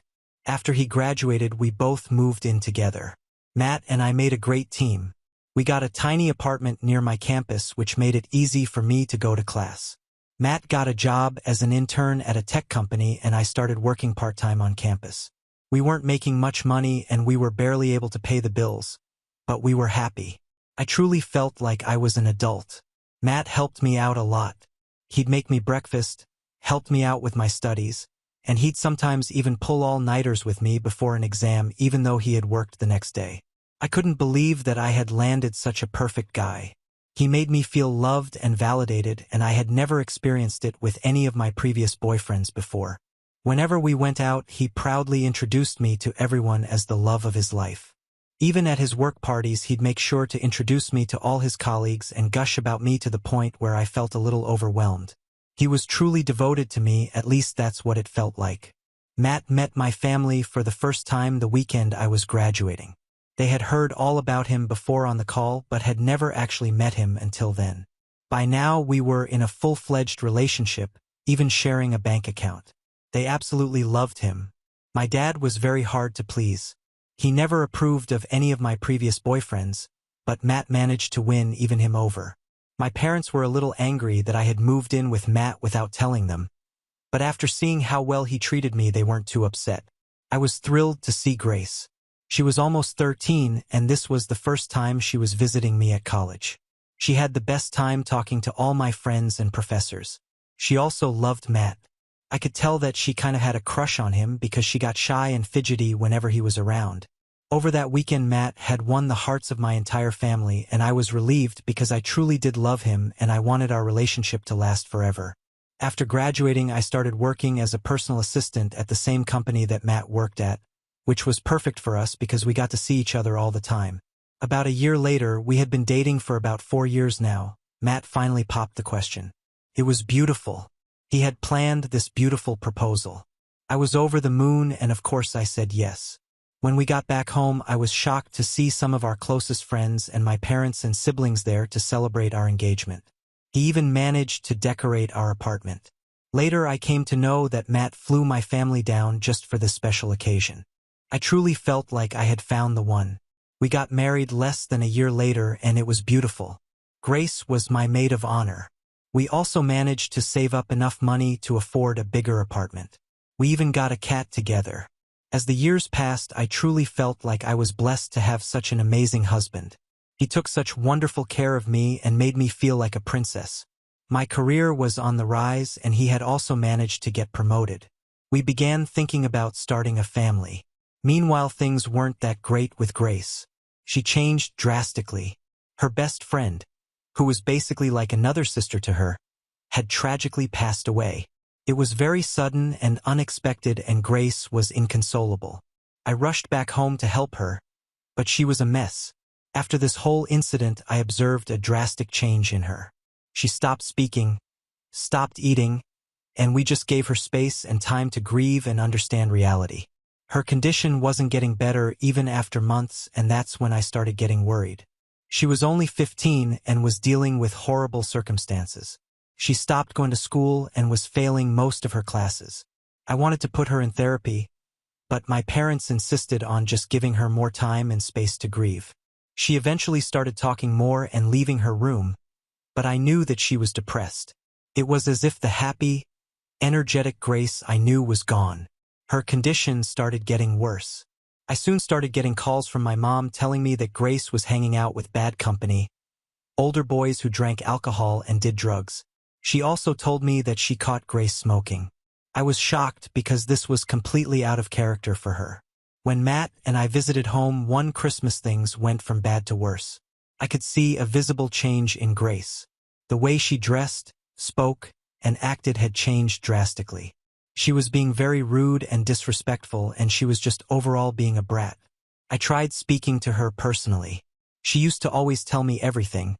After he graduated we both moved in together. Matt and I made a great team. We got a tiny apartment near my campus which made it easy for me to go to class. Matt got a job as an intern at a tech company and I started working part-time on campus. We weren't making much money and we were barely able to pay the bills, but we were happy. I truly felt like I was an adult. Matt helped me out a lot. He'd make me breakfast, helped me out with my studies, and he'd sometimes even pull all-nighters with me before an exam even though he had worked the next day. I couldn't believe that I had landed such a perfect guy. He made me feel loved and validated, and I had never experienced it with any of my previous boyfriends before. Whenever we went out, he proudly introduced me to everyone as the love of his life. Even at his work parties, he'd make sure to introduce me to all his colleagues and gush about me to the point where I felt a little overwhelmed. He was truly devoted to me, at least that's what it felt like. Matt met my family for the first time the weekend I was graduating. They had heard all about him before on the call but had never actually met him until then. By now we were in a full-fledged relationship, even sharing a bank account. They absolutely loved him. My dad was very hard to please. He never approved of any of my previous boyfriends, but Matt managed to win even him over. My parents were a little angry that I had moved in with Matt without telling them, but after seeing how well he treated me they weren't too upset. I was thrilled to see Grace. She was almost 13, and this was the first time she was visiting me at college. She had the best time talking to all my friends and professors. She also loved Matt. I could tell that she kind of had a crush on him because she got shy and fidgety whenever he was around. Over that weekend Matt had won the hearts of my entire family, and I was relieved because I truly did love him and I wanted our relationship to last forever. After graduating I started working as a personal assistant at the same company that Matt worked at, which was perfect for us because we got to see each other all the time. About a year later, we had been dating for about 4 years now, Matt finally popped the question. It was beautiful. He had planned this beautiful proposal. I was over the moon and of course I said yes. When we got back home, I was shocked to see some of our closest friends and my parents and siblings there to celebrate our engagement. He even managed to decorate our apartment. Later, I came to know that Matt flew my family down just for this special occasion. I truly felt like I had found the one. We got married less than a year later, and it was beautiful. Grace was my maid of honor. We also managed to save up enough money to afford a bigger apartment. We even got a cat together. As the years passed, I truly felt like I was blessed to have such an amazing husband. He took such wonderful care of me and made me feel like a princess. My career was on the rise, and he had also managed to get promoted. We began thinking about starting a family. Meanwhile, things weren't that great with Grace. She changed drastically. Her best friend, who was basically like another sister to her, had tragically passed away. It was very sudden and unexpected, and Grace was inconsolable. I rushed back home to help her, but she was a mess. After this whole incident, I observed a drastic change in her. She stopped speaking, stopped eating, and we just gave her space and time to grieve and understand reality. Her condition wasn't getting better even after months, and that's when I started getting worried. She was only 15 and was dealing with horrible circumstances. She stopped going to school and was failing most of her classes. I wanted to put her in therapy, but my parents insisted on just giving her more time and space to grieve. She eventually started talking more and leaving her room, but I knew that she was depressed. It was as if the happy, energetic Grace I knew was gone. Her condition started getting worse. I soon started getting calls from my mom telling me that Grace was hanging out with bad company, older boys who drank alcohol and did drugs. She also told me that she caught Grace smoking. I was shocked because this was completely out of character for her. When Matt and I visited home one Christmas, things went from bad to worse. I could see a visible change in Grace. The way she dressed, spoke, and acted had changed drastically. She was being very rude and disrespectful, and she was just overall being a brat. I tried speaking to her personally. She used to always tell me everything,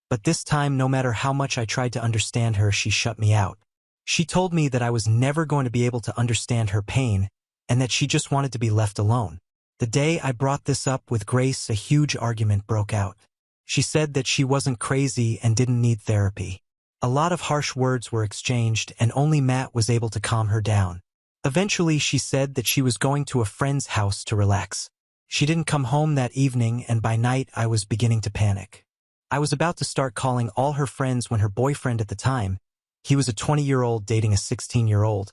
but this time, no matter how much I tried to understand her, she shut me out. She told me that I was never going to be able to understand her pain, and that she just wanted to be left alone. The day I brought this up with Grace, a huge argument broke out. She said that she wasn't crazy and didn't need therapy. A lot of harsh words were exchanged, and only Matt was able to calm her down. Eventually, she said that she was going to a friend's house to relax. She didn't come home that evening, and by night I was beginning to panic. I was about to start calling all her friends when her boyfriend at the time, he was a 20-year-old dating a 16-year-old,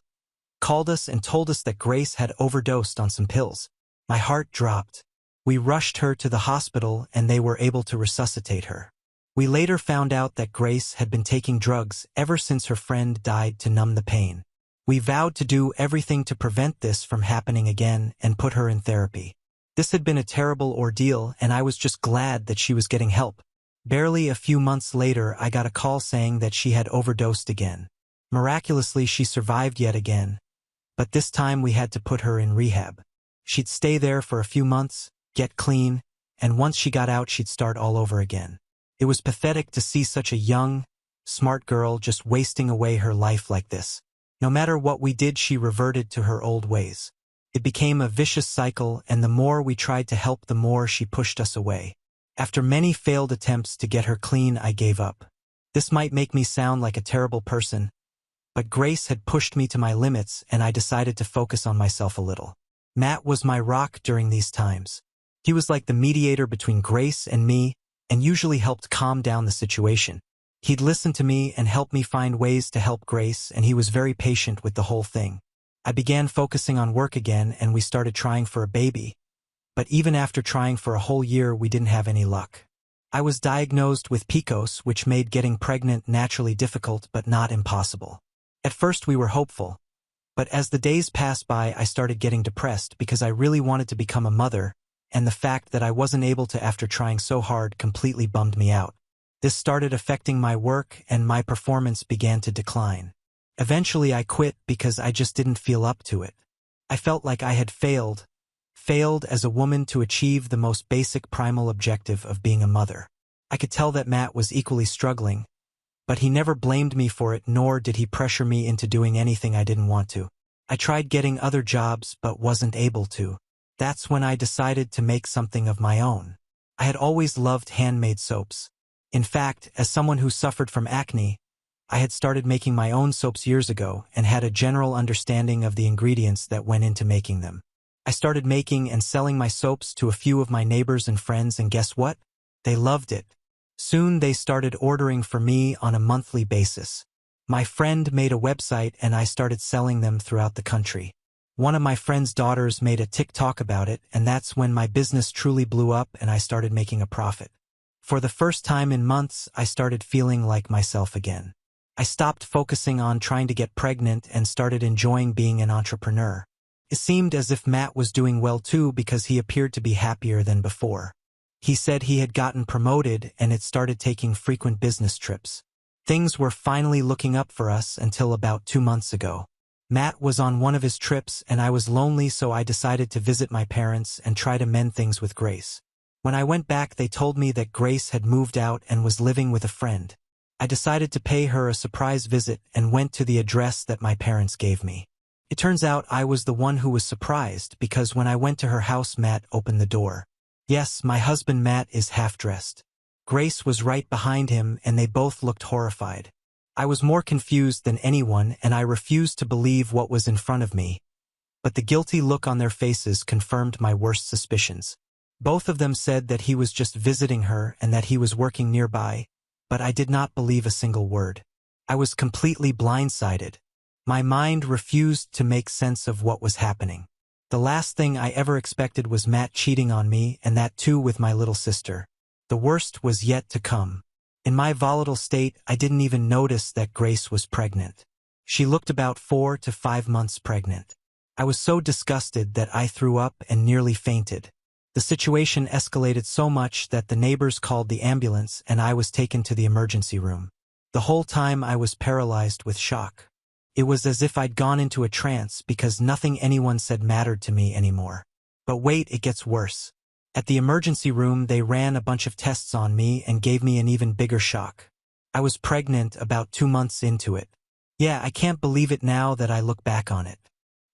called us and told us that Grace had overdosed on some pills. My heart dropped. We rushed her to the hospital, and they were able to resuscitate her. We later found out that Grace had been taking drugs ever since her friend died to numb the pain. We vowed to do everything to prevent this from happening again and put her in therapy. This had been a terrible ordeal, and I was just glad that she was getting help. Barely a few months later, I got a call saying that she had overdosed again. Miraculously, she survived yet again, but this time we had to put her in rehab. She'd stay there for a few months, get clean, and once she got out, she'd start all over again. It was pathetic to see such a young, smart girl just wasting away her life like this. No matter what we did, she reverted to her old ways. It became a vicious cycle, and the more we tried to help, the more she pushed us away. After many failed attempts to get her clean, I gave up. This might make me sound like a terrible person, but Grace had pushed me to my limits, and I decided to focus on myself a little. Matt was my rock during these times. He was like the mediator between Grace and me, and usually helped calm down the situation. He'd listen to me and help me find ways to help Grace, and he was very patient with the whole thing. I began focusing on work again, and we started trying for a baby. But even after trying for a whole year, we didn't have any luck. I was diagnosed with PCOS, which made getting pregnant naturally difficult but not impossible. At first we were hopeful, but as the days passed by, I started getting depressed because I really wanted to become a mother, and the fact that I wasn't able to after trying so hard completely bummed me out. This started affecting my work, and my performance began to decline. Eventually I quit because I just didn't feel up to it. I felt like I had failed as a woman to achieve the most basic primal objective of being a mother. I could tell that Matt was equally struggling, but he never blamed me for it, nor did he pressure me into doing anything I didn't want to. I tried getting other jobs but wasn't able to. That's when I decided to make something of my own. I had always loved handmade soaps. In fact, as someone who suffered from acne, I had started making my own soaps years ago and had a general understanding of the ingredients that went into making them. I started making and selling my soaps to a few of my neighbors and friends, and guess what? They loved it. Soon they started ordering for me on a monthly basis. My friend made a website and I started selling them throughout the country. One of my friend's daughters made a TikTok about it, and that's when my business truly blew up and I started making a profit. For the first time in months, I started feeling like myself again. I stopped focusing on trying to get pregnant and started enjoying being an entrepreneur. It seemed as if Matt was doing well too because he appeared to be happier than before. He said he had gotten promoted and had started taking frequent business trips. Things were finally looking up for us until about 2 months ago. Matt was on one of his trips and I was lonely, so I decided to visit my parents and try to mend things with Grace. When I went back, they told me that Grace had moved out and was living with a friend. I decided to pay her a surprise visit and went to the address that my parents gave me. It turns out I was the one who was surprised because when I went to her house, Matt opened the door. Yes, my husband Matt is half-dressed. Grace was right behind him and they both looked horrified. I was more confused than anyone and I refused to believe what was in front of me. But the guilty look on their faces confirmed my worst suspicions. Both of them said that he was just visiting her and that he was working nearby, but I did not believe a single word. I was completely blindsided. My mind refused to make sense of what was happening. The last thing I ever expected was Matt cheating on me, and that too with my little sister. The worst was yet to come. In my volatile state, I didn't even notice that Grace was pregnant. She looked about 4 to 5 months pregnant. I was so disgusted that I threw up and nearly fainted. The situation escalated so much that the neighbors called the ambulance and I was taken to the emergency room. The whole time I was paralyzed with shock. It was as if I'd gone into a trance because nothing anyone said mattered to me anymore. But wait, it gets worse. At the emergency room, they ran a bunch of tests on me and gave me an even bigger shock. I was pregnant about 2 months into it. Yeah, I can't believe it now that I look back on it.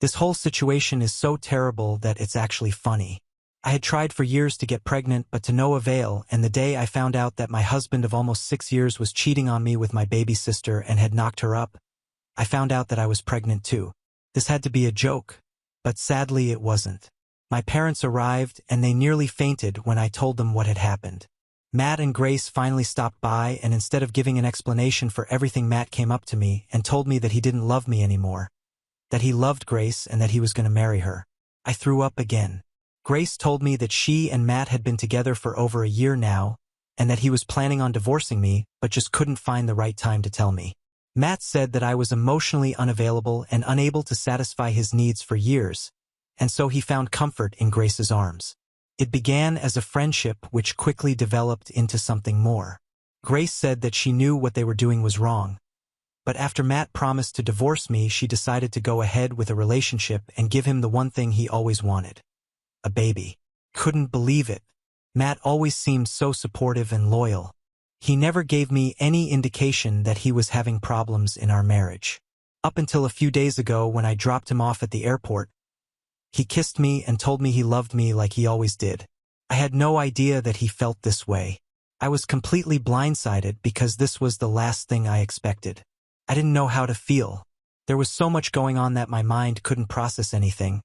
This whole situation is so terrible that it's actually funny. I had tried for years to get pregnant, but to no avail, and the day I found out that my husband of almost 6 years was cheating on me with my baby sister and had knocked her up, I found out that I was pregnant too. This had to be a joke, but sadly it wasn't. My parents arrived and they nearly fainted when I told them what had happened. Matt and Grace finally stopped by, and instead of giving an explanation for everything, Matt came up to me and told me that he didn't love me anymore, that he loved Grace and that he was going to marry her. I threw up again. Grace told me that she and Matt had been together for over a year now and that he was planning on divorcing me but just couldn't find the right time to tell me. Matt said that I was emotionally unavailable and unable to satisfy his needs for years, and so he found comfort in Grace's arms. It began as a friendship which quickly developed into something more. Grace said that she knew what they were doing was wrong, but after Matt promised to divorce me, she decided to go ahead with a relationship and give him the one thing he always wanted. A baby. Couldn't believe it. Matt always seemed so supportive and loyal. He never gave me any indication that he was having problems in our marriage. Up until a few days ago when I dropped him off at the airport, he kissed me and told me he loved me like he always did. I had no idea that he felt this way. I was completely blindsided because this was the last thing I expected. I didn't know how to feel. There was so much going on that my mind couldn't process anything.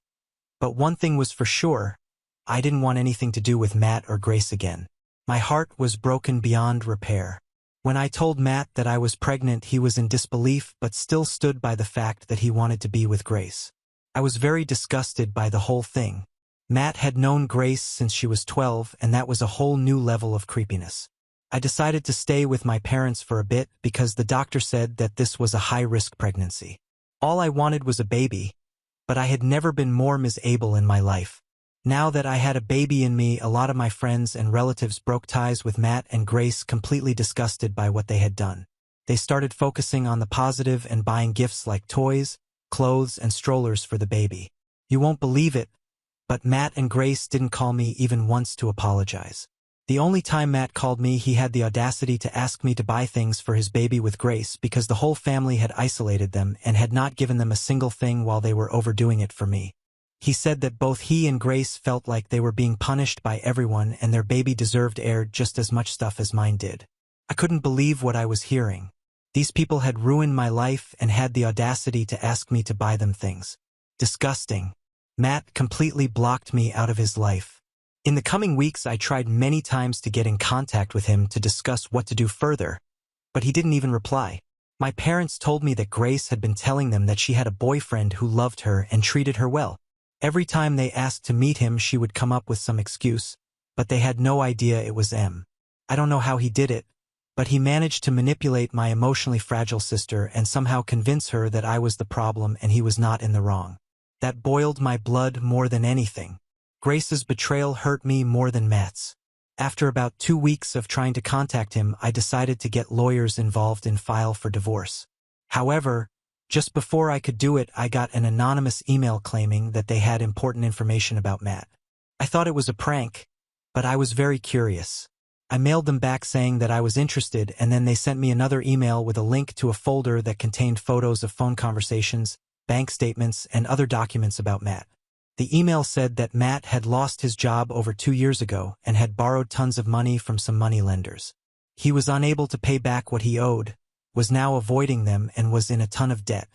But one thing was for sure, I didn't want anything to do with Matt or Grace again. My heart was broken beyond repair. When I told Matt that I was pregnant, he was in disbelief but still stood by the fact that he wanted to be with Grace. I was very disgusted by the whole thing. Matt had known Grace since she was 12, and that was a whole new level of creepiness. I decided to stay with my parents for a bit because the doctor said that this was a high-risk pregnancy. All I wanted was a baby, but I had never been more miserable in my life. Now that I had a baby in me, a lot of my friends and relatives broke ties with Matt and Grace, completely disgusted by what they had done. They started focusing on the positive and buying gifts like toys, clothes, and strollers for the baby. You won't believe it, but Matt and Grace didn't call me even once to apologize. The only time Matt called me, he had the audacity to ask me to buy things for his baby with Grace because the whole family had isolated them and had not given them a single thing while they were overdoing it for me. He said that both he and Grace felt like they were being punished by everyone and their baby deserved aired just as much stuff as mine did. I couldn't believe what I was hearing. These people had ruined my life and had the audacity to ask me to buy them things. Disgusting. Matt completely blocked me out of his life. In the coming weeks, I tried many times to get in contact with him to discuss what to do further, but he didn't even reply. My parents told me that Grace had been telling them that she had a boyfriend who loved her and treated her well. Every time they asked to meet him, she would come up with some excuse, but they had no idea it was M. I don't know how he did it, but he managed to manipulate my emotionally fragile sister and somehow convince her that I was the problem and he was not in the wrong. That boiled my blood more than anything. Grace's betrayal hurt me more than Matt's. After about 2 weeks of trying to contact him, I decided to get lawyers involved and file for divorce. However, just before I could do it, I got an anonymous email claiming that they had important information about Matt. I thought it was a prank, but I was very curious. I mailed them back saying that I was interested, and then they sent me another email with a link to a folder that contained photos of phone conversations, bank statements, and other documents about Matt. The email said that Matt had lost his job over 2 years ago and had borrowed tons of money from some money lenders. He was unable to pay back what he owed, was now avoiding them, and was in a ton of debt.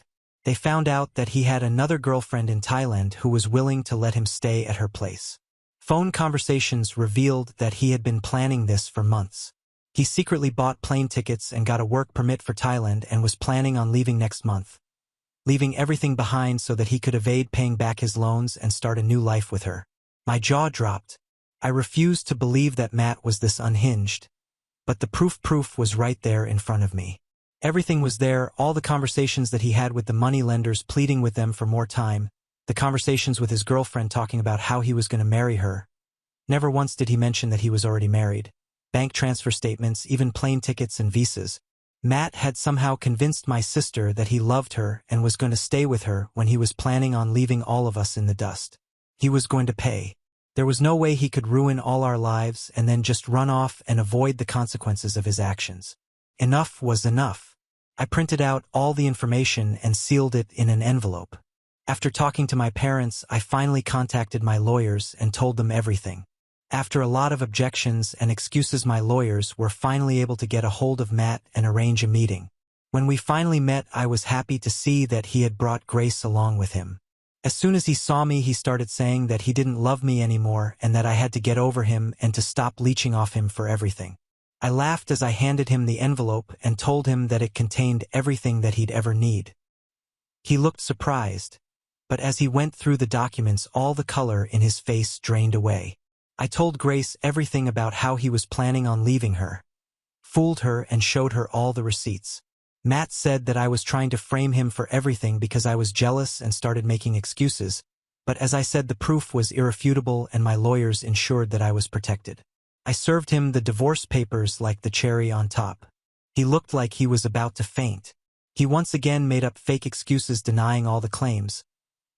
They found out that he had another girlfriend in Thailand who was willing to let him stay at her place. Phone conversations revealed that he had been planning this for months. He secretly bought plane tickets and got a work permit for Thailand and was planning on leaving next month, leaving everything behind so that he could evade paying back his loans and start a new life with her. My jaw dropped. I refused to believe that Matt was this unhinged, but the proof was right there in front of me. Everything was there, all the conversations that he had with the money lenders pleading with them for more time, the conversations with his girlfriend talking about how he was going to marry her. Never once did he mention that he was already married. Bank transfer statements, even plane tickets and visas. Matt had somehow convinced my sister that he loved her and was going to stay with her when he was planning on leaving all of us in the dust. He was going to pay. There was no way he could ruin all our lives and then just run off and avoid the consequences of his actions. Enough was enough. I printed out all the information and sealed it in an envelope. After talking to my parents, I finally contacted my lawyers and told them everything. After a lot of objections and excuses, my lawyers were finally able to get a hold of Matt and arrange a meeting. When we finally met, I was happy to see that he had brought Grace along with him. As soon as he saw me, he started saying that he didn't love me anymore and that I had to get over him and to stop leeching off him for everything. I laughed as I handed him the envelope and told him that it contained everything that he'd ever need. He looked surprised, but as he went through the documents, all the color in his face drained away. I told Grace everything about how he was planning on leaving her, fooled her, and showed her all the receipts. Matt said that I was trying to frame him for everything because I was jealous and started making excuses, but as I said, the proof was irrefutable and my lawyers ensured that I was protected. I served him the divorce papers like the cherry on top. He looked like he was about to faint. He once again made up fake excuses denying all the claims.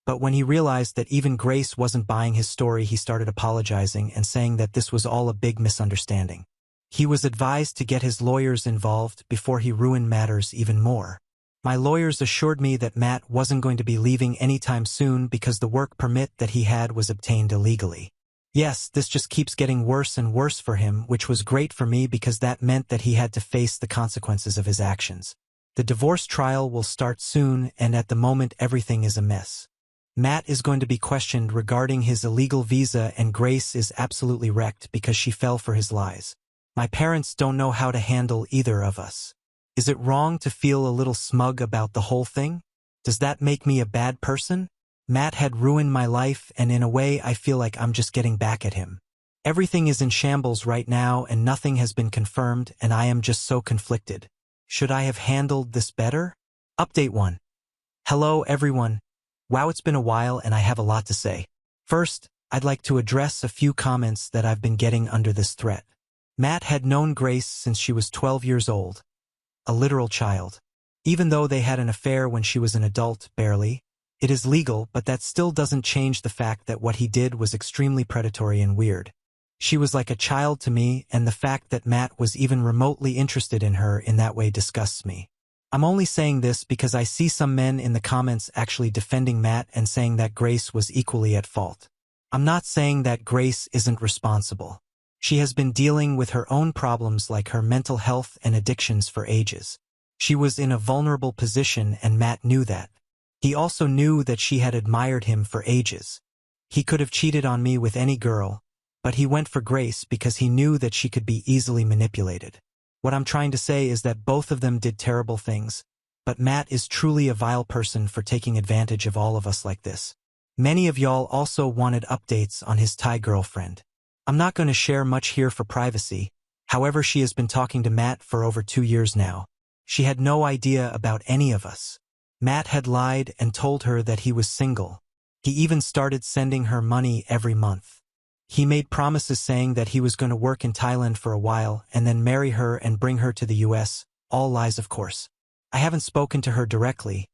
But when he realized that even Grace wasn't buying his story, he started apologizing and saying that this was all a big misunderstanding. He was advised to get his lawyers involved before he ruined matters even more. My lawyers assured me that Matt wasn't going to be leaving anytime soon because the work permit that he had was obtained illegally. Yes, this just keeps getting worse and worse for him, which was great for me because that meant that he had to face the consequences of his actions. The divorce trial will start soon, and at the moment everything is a mess. Matt is going to be questioned regarding his illegal visa, and Grace is absolutely wrecked because she fell for his lies. My parents don't know how to handle either of us. Is it wrong to feel a little smug about the whole thing? Does that make me a bad person? Matt had ruined my life, and in a way I feel like I'm just getting back at him. Everything is in shambles right now and nothing has been confirmed, and I am just so conflicted. Should I have handled this better? Update 1. Hello everyone. Wow, it's been a while and I have a lot to say. First, I'd like to address a few comments that I've been getting under this threat. Matt had known Grace since she was 12 years old. A literal child. Even though they had an affair when she was an adult, barely. It is legal, but that still doesn't change the fact that what he did was extremely predatory and weird. She was like a child to me, and the fact that Matt was even remotely interested in her in that way disgusts me. I'm only saying this because I see some men in the comments actually defending Matt and saying that Grace was equally at fault. I'm not saying that Grace isn't responsible. She has been dealing with her own problems like her mental health and addictions for ages. She was in a vulnerable position and Matt knew that. He also knew that she had admired him for ages. He could have cheated on me with any girl, but he went for Grace because he knew that she could be easily manipulated. What I'm trying to say is that both of them did terrible things, but Matt is truly a vile person for taking advantage of all of us like this. Many of y'all also wanted updates on his Thai girlfriend. I'm not going to share much here for privacy, however she has been talking to Matt for over 2 years now. She had no idea about any of us. Matt had lied and told her that he was single. He even started sending her money every month. He made promises saying that he was going to work in Thailand for a while and then marry her and bring her to the US, all lies of course. I haven't spoken to her directly,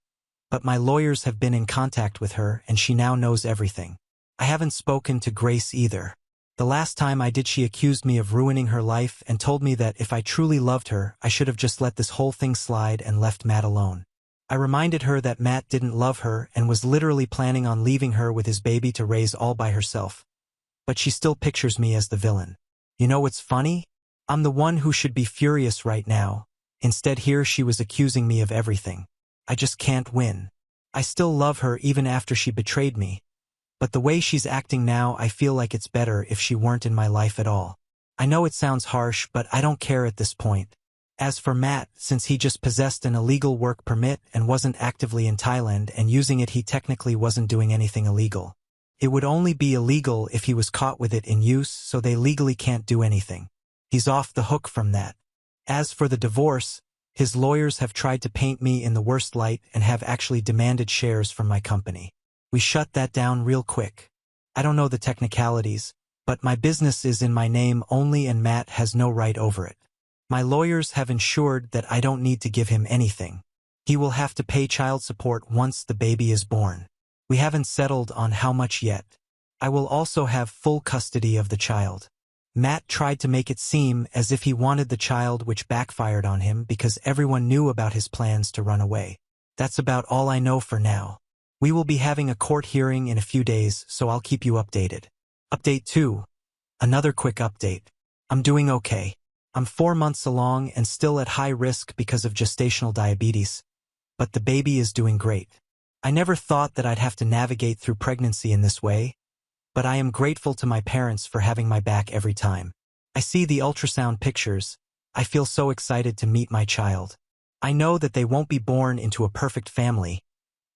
but my lawyers have been in contact with her and she now knows everything. I haven't spoken to Grace either. The last time I did, she accused me of ruining her life and told me that if I truly loved her, I should have just let this whole thing slide and left Matt alone. I reminded her that Matt didn't love her and was literally planning on leaving her with his baby to raise all by herself. But she still pictures me as the villain. You know what's funny? I'm the one who should be furious right now. Instead here she was accusing me of everything. I just can't win. I still love her even after she betrayed me. But the way she's acting now, I feel like it's better if she weren't in my life at all. I know it sounds harsh, but I don't care at this point. As for Matt, since he just possessed an illegal work permit and wasn't actively in Thailand and using it, he technically wasn't doing anything illegal. It would only be illegal if he was caught with it in use, so they legally can't do anything. He's off the hook from that. As for the divorce, his lawyers have tried to paint me in the worst light and have actually demanded shares from my company. We shut that down real quick. I don't know the technicalities, but my business is in my name only and Matt has no right over it. My lawyers have ensured that I don't need to give him anything. He will have to pay child support once the baby is born. We haven't settled on how much yet. I will also have full custody of the child. Matt tried to make it seem as if he wanted the child, which backfired on him because everyone knew about his plans to run away. That's about all I know for now. We will be having a court hearing in a few days, so I'll keep you updated. Update 2. Another quick update. I'm doing okay. I'm 4 months along and still at high risk because of gestational diabetes, but the baby is doing great. I never thought that I'd have to navigate through pregnancy in this way, but I am grateful to my parents for having my back every time. I see the ultrasound pictures. I feel so excited to meet my child. I know that they won't be born into a perfect family,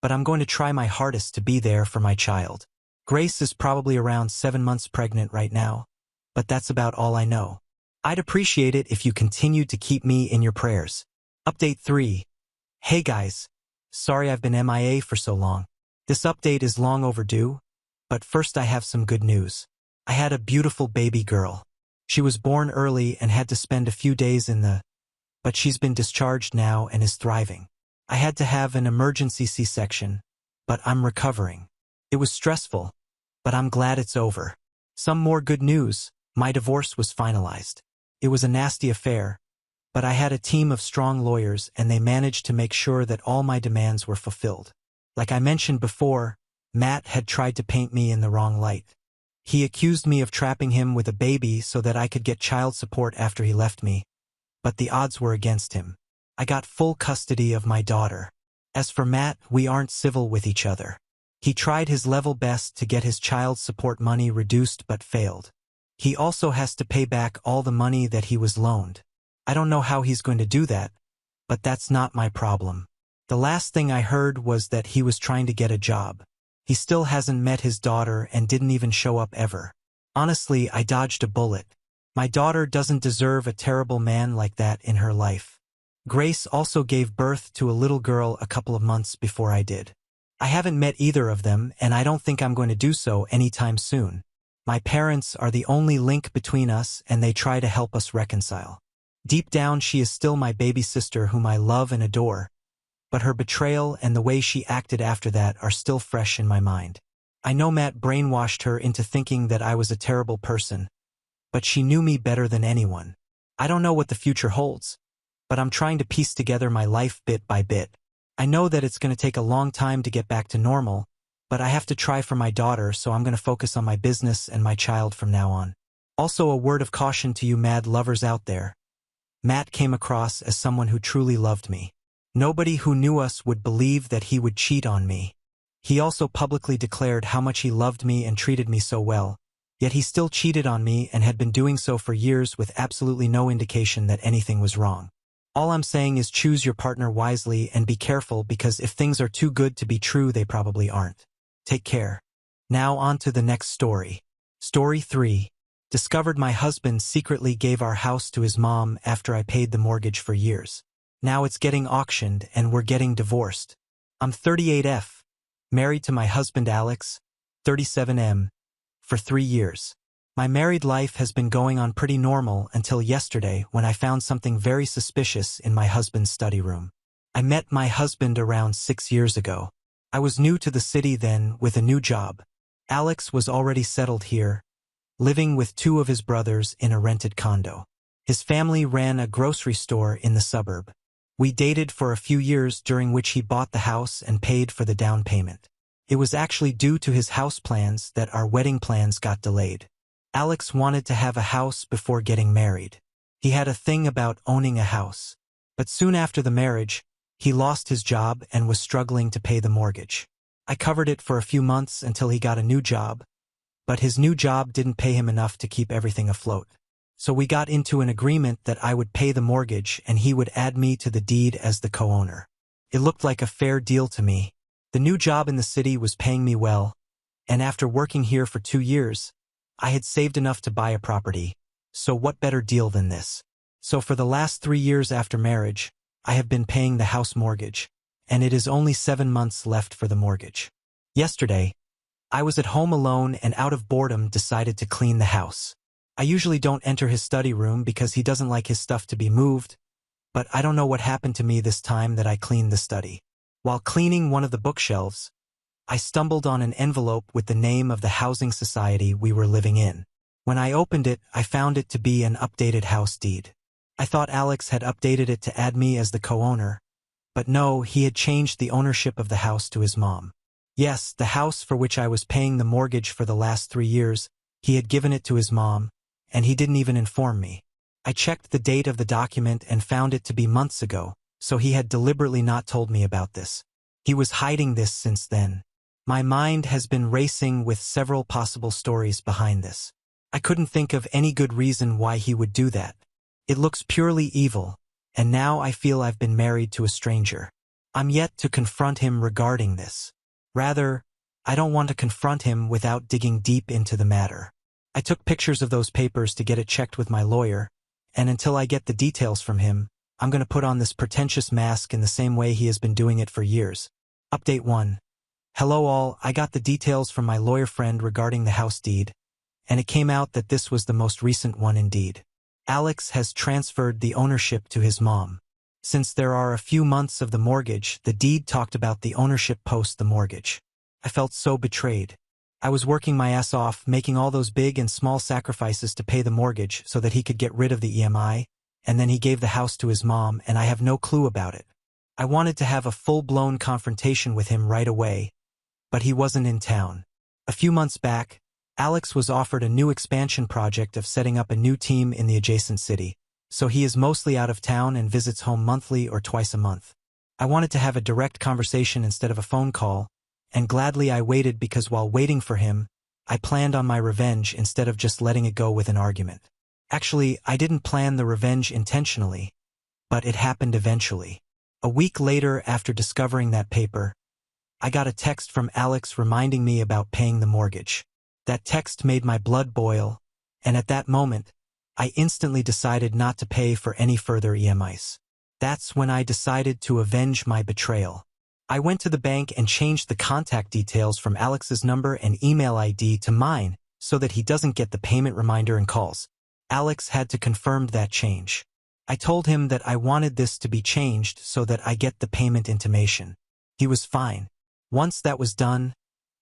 but I'm going to try my hardest to be there for my child. Grace is probably around 7 months pregnant right now, but that's about all I know. I'd appreciate it if you continued to keep me in your prayers. Update 3. Hey guys. Sorry I've been MIA for so long. This update is long overdue, but first I have some good news. I had a beautiful baby girl. She was born early and had to spend a few days but she's been discharged now and is thriving. I had to have an emergency C-section, but I'm recovering. It was stressful, but I'm glad it's over. Some more good news. My divorce was finalized. It was a nasty affair, but I had a team of strong lawyers and they managed to make sure that all my demands were fulfilled. Like I mentioned before, Matt had tried to paint me in the wrong light. He accused me of trapping him with a baby so that I could get child support after he left me, but the odds were against him. I got full custody of my daughter. As for Matt, we aren't civil with each other. He tried his level best to get his child support money reduced but failed. He also has to pay back all the money that he was loaned. I don't know how he's going to do that, but that's not my problem. The last thing I heard was that he was trying to get a job. He still hasn't met his daughter and didn't even show up ever. Honestly, I dodged a bullet. My daughter doesn't deserve a terrible man like that in her life. Grace also gave birth to a little girl a couple of months before I did. I haven't met either of them, and I don't think I'm going to do so anytime soon. My parents are the only link between us, and they try to help us reconcile. Deep down, she is still my baby sister whom I love and adore, but her betrayal and the way she acted after that are still fresh in my mind. I know Matt brainwashed her into thinking that I was a terrible person, but she knew me better than anyone. I don't know what the future holds, but I'm trying to piece together my life bit by bit. I know that it's going to take a long time to get back to normal, but I have to try for my daughter, so I'm going to focus on my business and my child from now on. Also, a word of caution to you mad lovers out there. Matt came across as someone who truly loved me. Nobody who knew us would believe that he would cheat on me. He also publicly declared how much he loved me and treated me so well, yet he still cheated on me and had been doing so for years with absolutely no indication that anything was wrong. All I'm saying is choose your partner wisely and be careful, because if things are too good to be true, they probably aren't. Take care. Now on to the next story. Story 3. Discovered my husband secretly gave our house to his mom after I paid the mortgage for years. Now it's getting auctioned and we're getting divorced. I'm 38F, married to my husband Alex, 37M, for 3 years. My married life has been going on pretty normal until yesterday, when I found something very suspicious in my husband's study room. I met my husband around 6 years ago. I was new to the city then, with a new job. Alex was already settled here, living with 2 of his brothers in a rented condo. His family ran a grocery store in the suburb. We dated for a few years, during which he bought the house and paid for the down payment. It was actually due to his house plans that our wedding plans got delayed. Alex wanted to have a house before getting married. He had a thing about owning a house. But soon after the marriage, he lost his job and was struggling to pay the mortgage. I covered it for a few months until he got a new job, but his new job didn't pay him enough to keep everything afloat. So we got into an agreement that I would pay the mortgage and he would add me to the deed as the co-owner. It looked like a fair deal to me. The new job in the city was paying me well, and after working here for 2 years, I had saved enough to buy a property. So what better deal than this? So for the last 3 years after marriage, I have been paying the house mortgage, and it is only 7 months left for the mortgage. Yesterday, I was at home alone and out of boredom decided to clean the house. I usually don't enter his study room because he doesn't like his stuff to be moved, but I don't know what happened to me this time that I cleaned the study. While cleaning one of the bookshelves, I stumbled on an envelope with the name of the housing society we were living in. When I opened it, I found it to be an updated house deed. I thought Alex had updated it to add me as the co-owner, but no, he had changed the ownership of the house to his mom. Yes, the house for which I was paying the mortgage for the last 3 years, he had given it to his mom, and he didn't even inform me. I checked the date of the document and found it to be months ago, so he had deliberately not told me about this. He was hiding this since then. My mind has been racing with several possible stories behind this. I couldn't think of any good reason why he would do that. It looks purely evil, and now I feel I've been married to a stranger. I'm yet to confront him regarding this. Rather, I don't want to confront him without digging deep into the matter. I took pictures of those papers to get it checked with my lawyer, and until I get the details from him, I'm going to put on this pretentious mask in the same way he has been doing it for years. Update 1. Hello all, I got the details from my lawyer friend regarding the house deed, and it came out that this was the most recent one indeed. Alex has transferred the ownership to his mom. Since there are a few months of the mortgage, the deed talked about the ownership post the mortgage. I felt so betrayed. I was working my ass off, making all those big and small sacrifices to pay the mortgage so that he could get rid of the EMI, and then he gave the house to his mom and I have no clue about it. I wanted to have a full-blown confrontation with him right away, but he wasn't in town. A few months back, Alex was offered a new expansion project of setting up a new team in the adjacent city, so he is mostly out of town and visits home monthly or twice a month. I wanted to have a direct conversation instead of a phone call, and gladly I waited because while waiting for him, I planned on my revenge instead of just letting it go with an argument. Actually, I didn't plan the revenge intentionally, but it happened eventually. A week later, after discovering that paper, I got a text from Alex reminding me about paying the mortgage. That text made my blood boil, and at that moment, I instantly decided not to pay for any further EMIs. That's when I decided to avenge my betrayal. I went to the bank and changed the contact details from Alex's number and email ID to mine so that he doesn't get the payment reminder and calls. Alex had to confirm that change. I told him that I wanted this to be changed so that I get the payment intimation. He was fine. Once that was done,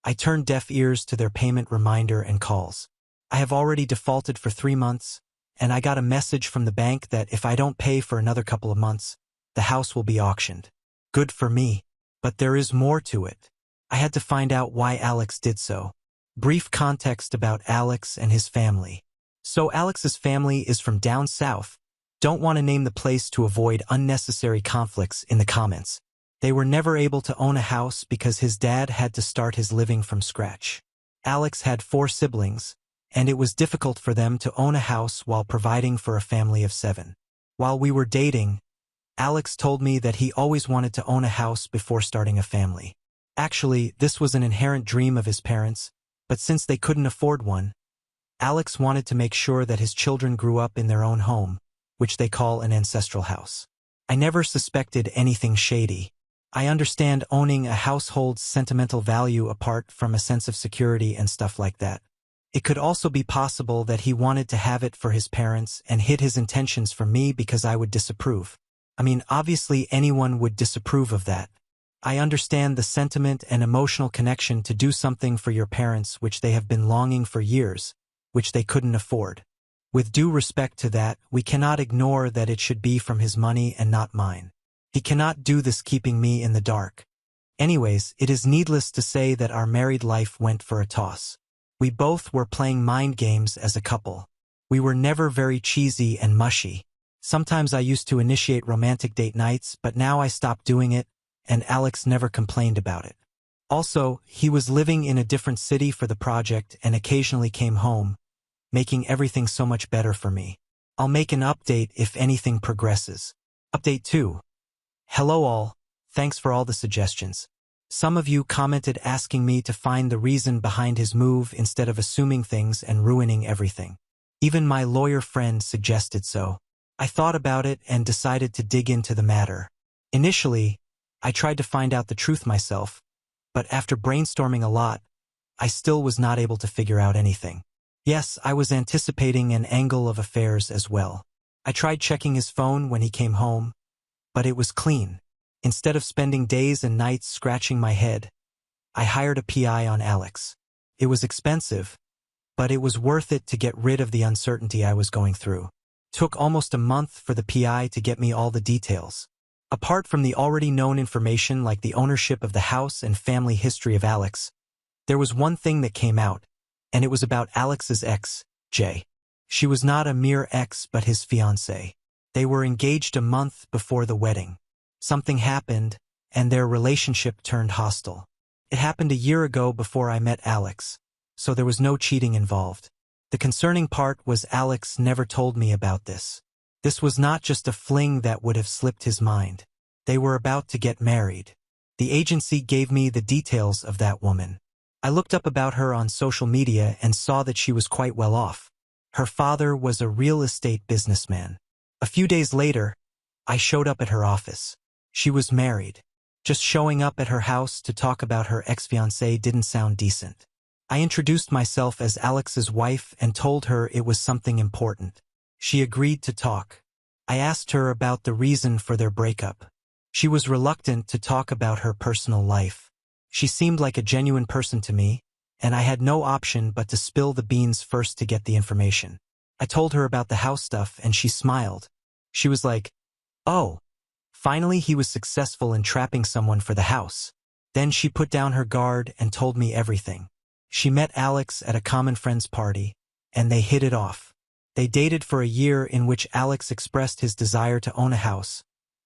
I turned deaf ears to their payment reminder and calls. I have already defaulted for 3 months, and I got a message from the bank that if I don't pay for another couple of months, the house will be auctioned. Good for me. But there is more to it. I had to find out why Alex did so. Brief context about Alex and his family. So Alex's family is from down south. Don't want to name the place to avoid unnecessary conflicts in the comments. They were never able to own a house because his dad had to start his living from scratch. Alex had 4 siblings, and it was difficult for them to own a house while providing for a family of 7. While we were dating, Alex told me that he always wanted to own a house before starting a family. Actually, this was an inherent dream of his parents, but since they couldn't afford one, Alex wanted to make sure that his children grew up in their own home, which they call an ancestral house. I never suspected anything shady. I understand owning a house holds sentimental value apart from a sense of security and stuff like that. It could also be possible that he wanted to have it for his parents and hid his intentions from me because I would disapprove. I mean, obviously anyone would disapprove of that. I understand the sentiment and emotional connection to do something for your parents which they have been longing for years, which they couldn't afford. With due respect to that, we cannot ignore that it should be from his money and not mine. He cannot do this keeping me in the dark. Anyways, it is needless to say that our married life went for a toss. We both were playing mind games as a couple. We were never very cheesy and mushy. Sometimes I used to initiate romantic date nights, but now I stopped doing it, and Alex never complained about it. Also, he was living in a different city for the project and occasionally came home, making everything so much better for me. I'll make an update if anything progresses. Update 2. Hello all, thanks for all the suggestions. Some of you commented asking me to find the reason behind his move instead of assuming things and ruining everything. Even my lawyer friend suggested so. I thought about it and decided to dig into the matter. Initially, I tried to find out the truth myself, but after brainstorming a lot, I still was not able to figure out anything. Yes, I was anticipating an angle of affairs as well. I tried checking his phone when he came home, but it was clean. Instead of spending days and nights scratching my head, I hired a PI on Alex. It was expensive, but it was worth it to get rid of the uncertainty I was going through. Took almost a month for the PI to get me all the details. Apart from the already known information like the ownership of the house and family history of Alex, there was one thing that came out, and it was about Alex's ex, Jay. She was not a mere ex but his fiancée. They were engaged a month before the wedding. Something happened, and their relationship turned hostile. It happened a year ago before I met Alex, so there was no cheating involved. The concerning part was Alex never told me about this. This was not just a fling that would have slipped his mind. They were about to get married. The agency gave me the details of that woman. I looked up about her on social media and saw that she was quite well off. Her father was a real estate businessman. A few days later, I showed up at her office. She was married. Just showing up at her house to talk about her ex-fiancé didn't sound decent. I introduced myself as Alex's wife and told her it was something important. She agreed to talk. I asked her about the reason for their breakup. She was reluctant to talk about her personal life. She seemed like a genuine person to me, and I had no option but to spill the beans first to get the information. I told her about the house stuff and she smiled. She was like, "Oh, finally he was successful in trapping someone for the house." Then she put down her guard and told me everything. She met Alex at a common friend's party, and they hit it off. They dated for a year in which Alex expressed his desire to own a house.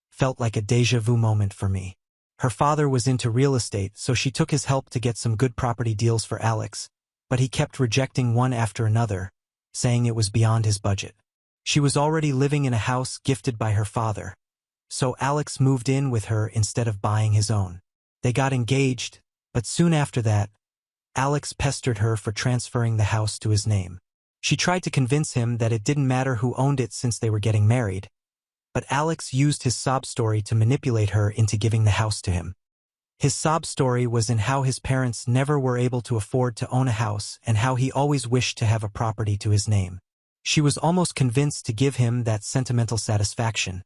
Felt like a déjà vu moment for me. Her father was into real estate, so she took his help to get some good property deals for Alex, but he kept rejecting one after another, saying it was beyond his budget. She was already living in a house gifted by her father, so Alex moved in with her instead of buying his own. They got engaged, but soon after that, Alex pestered her for transferring the house to his name. She tried to convince him that it didn't matter who owned it since they were getting married, but Alex used his sob story to manipulate her into giving the house to him. His sob story was in how his parents never were able to afford to own a house and how he always wished to have a property to his name. She was almost convinced to give him that sentimental satisfaction,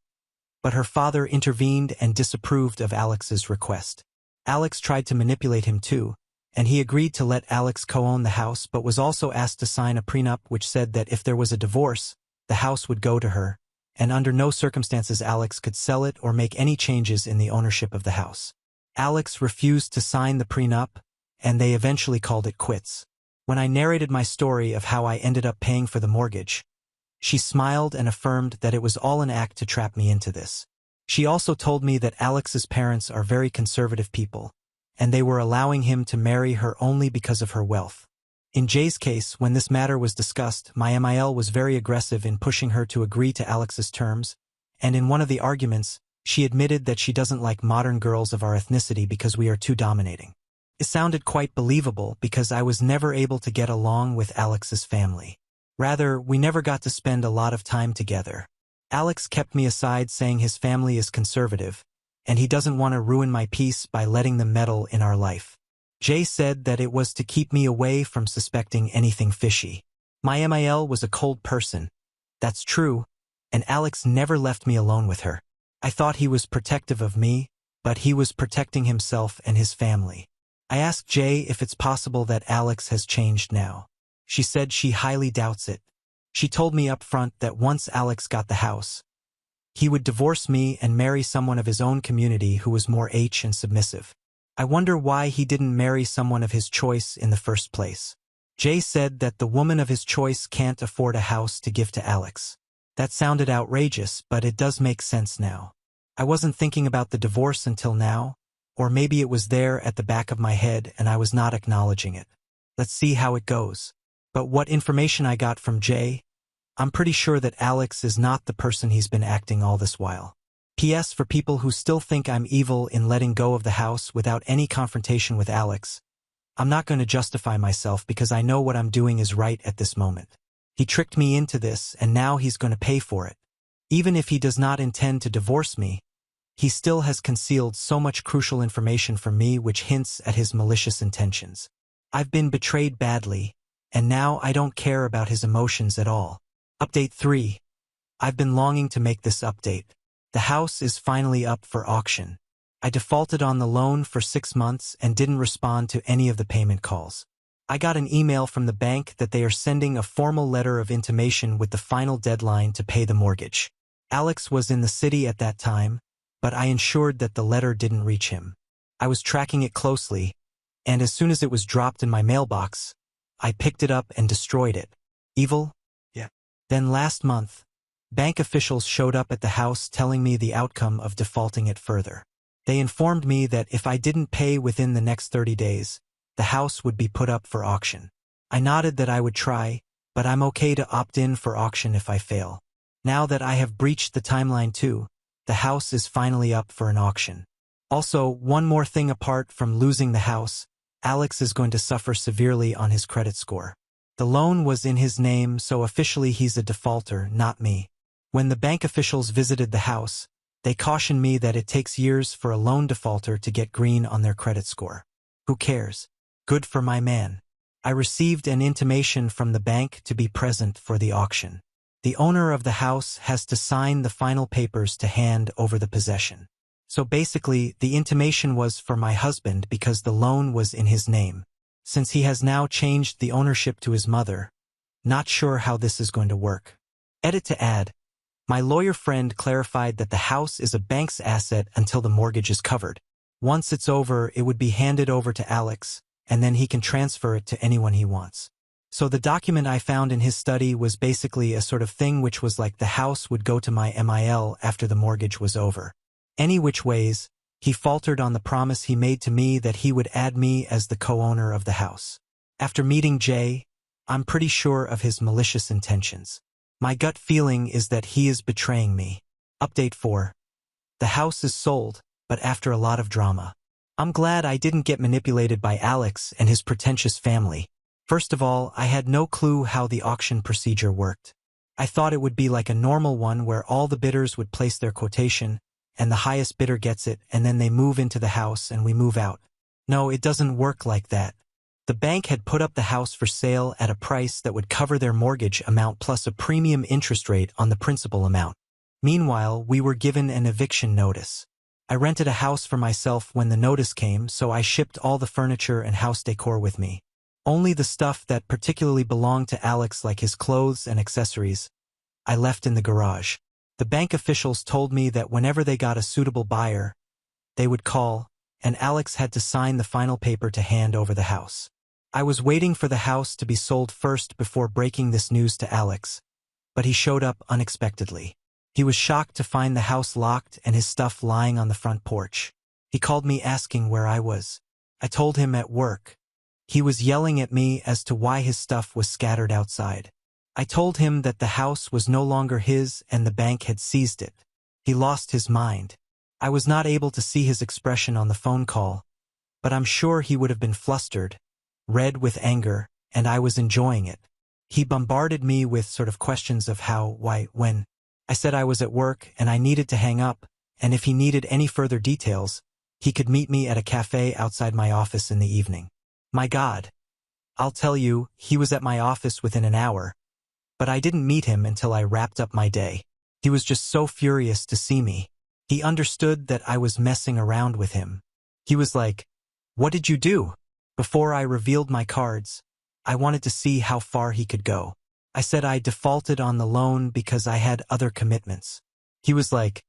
but her father intervened and disapproved of Alex's request. Alex tried to manipulate him too, and he agreed to let Alex co-own the house but was also asked to sign a prenup which said that if there was a divorce, the house would go to her, and under no circumstances Alex could sell it or make any changes in the ownership of the house. Alex refused to sign the prenup, and they eventually called it quits. When I narrated my story of how I ended up paying for the mortgage, she smiled and affirmed that it was all an act to trap me into this. She also told me that Alex's parents are very conservative people, and they were allowing him to marry her only because of her wealth. In Jay's case, when this matter was discussed, my MIL was very aggressive in pushing her to agree to Alex's terms, and in one of the arguments, she admitted that she doesn't like modern girls of our ethnicity because we are too dominating. It sounded quite believable because I was never able to get along with Alex's family. Rather, we never got to spend a lot of time together. Alex kept me aside saying his family is conservative, and he doesn't want to ruin my peace by letting them meddle in our life. Jay said that it was to keep me away from suspecting anything fishy. My MIL was a cold person. That's true, and Alex never left me alone with her. I thought he was protective of me, but he was protecting himself and his family. I asked Jay if it's possible that Alex has changed now. She said she highly doubts it. She told me up front that once Alex got the house, he would divorce me and marry someone of his own community who was more H and submissive. I wonder why he didn't marry someone of his choice in the first place. Jay said that the woman of his choice can't afford a house to give to Alex. That sounded outrageous, but it does make sense now. I wasn't thinking about the divorce until now, or maybe it was there at the back of my head and I was not acknowledging it. Let's see how it goes. But what information I got from Jay, I'm pretty sure that Alex is not the person he's been acting all this while. P.S. For people who still think I'm evil in letting go of the house without any confrontation with Alex, I'm not going to justify myself because I know what I'm doing is right at this moment. He tricked me into this and now he's going to pay for it. Even if he does not intend to divorce me, he still has concealed so much crucial information from me which hints at his malicious intentions. I've been betrayed badly, and now I don't care about his emotions at all. Update 3. I've been longing to make this update. The house is finally up for auction. I defaulted on the loan for 6 months and didn't respond to any of the payment calls. I got an email from the bank that they are sending a formal letter of intimation with the final deadline to pay the mortgage. Alex was in the city at that time, but I ensured that the letter didn't reach him. I was tracking it closely, and as soon as it was dropped in my mailbox, I picked it up and destroyed it. Evil? Yeah. Then last month, bank officials showed up at the house telling me the outcome of defaulting it further. They informed me that if I didn't pay within the next 30 days, the house would be put up for auction. I nodded that I would try, but I'm okay to opt in for auction if I fail. Now that I have breached the timeline too, the house is finally up for an auction. Also, one more thing apart from losing the house, Alex is going to suffer severely on his credit score. The loan was in his name, so officially he's a defaulter, not me. When the bank officials visited the house, they cautioned me that it takes years for a loan defaulter to get green on their credit score. Who cares? Good for my man. I received an intimation from the bank to be present for the auction. The owner of the house has to sign the final papers to hand over the possession. So basically, the intimation was for my husband because the loan was in his name. Since he has now changed the ownership to his mother, not sure how this is going to work. Edit to add. My lawyer friend clarified that the house is a bank's asset until the mortgage is covered. Once it's over, it would be handed over to Alex, and then he can transfer it to anyone he wants. So the document I found in his study was basically a sort of thing which was like the house would go to my MIL after the mortgage was over. Any which ways, he faltered on the promise he made to me that he would add me as the co-owner of the house. After meeting Jay, I'm pretty sure of his malicious intentions. My gut feeling is that he is betraying me. Update 4. The house is sold, but after a lot of drama. I'm glad I didn't get manipulated by Alex and his pretentious family. First of all, I had no clue how the auction procedure worked. I thought it would be like a normal one where all the bidders would place their quotation, and the highest bidder gets it, and then they move into the house and we move out. No, it doesn't work like that. The bank had put up the house for sale at a price that would cover their mortgage amount plus a premium interest rate on the principal amount. Meanwhile, we were given an eviction notice. I rented a house for myself when the notice came, so I shipped all the furniture and house decor with me. Only the stuff that particularly belonged to Alex, like his clothes and accessories, I left in the garage. The bank officials told me that whenever they got a suitable buyer, they would call, and Alex had to sign the final paper to hand over the house. I was waiting for the house to be sold first before breaking this news to Alex, but he showed up unexpectedly. He was shocked to find the house locked and his stuff lying on the front porch. He called me asking where I was. I told him at work. He was yelling at me as to why his stuff was scattered outside. I told him that the house was no longer his and the bank had seized it. He lost his mind. I was not able to see his expression on the phone call, but I'm sure he would have been flustered, red with anger, and I was enjoying it. He bombarded me with sort of questions of how, why, when. I said I was at work and I needed to hang up, and if he needed any further details, he could meet me at a cafe outside my office in the evening. My God. I'll tell you, he was at my office within an hour, but I didn't meet him until I wrapped up my day. He was just so furious to see me. He understood that I was messing around with him. He was like, "What did you do?" Before I revealed my cards, I wanted to see how far he could go. I said I defaulted on the loan because I had other commitments. He was like,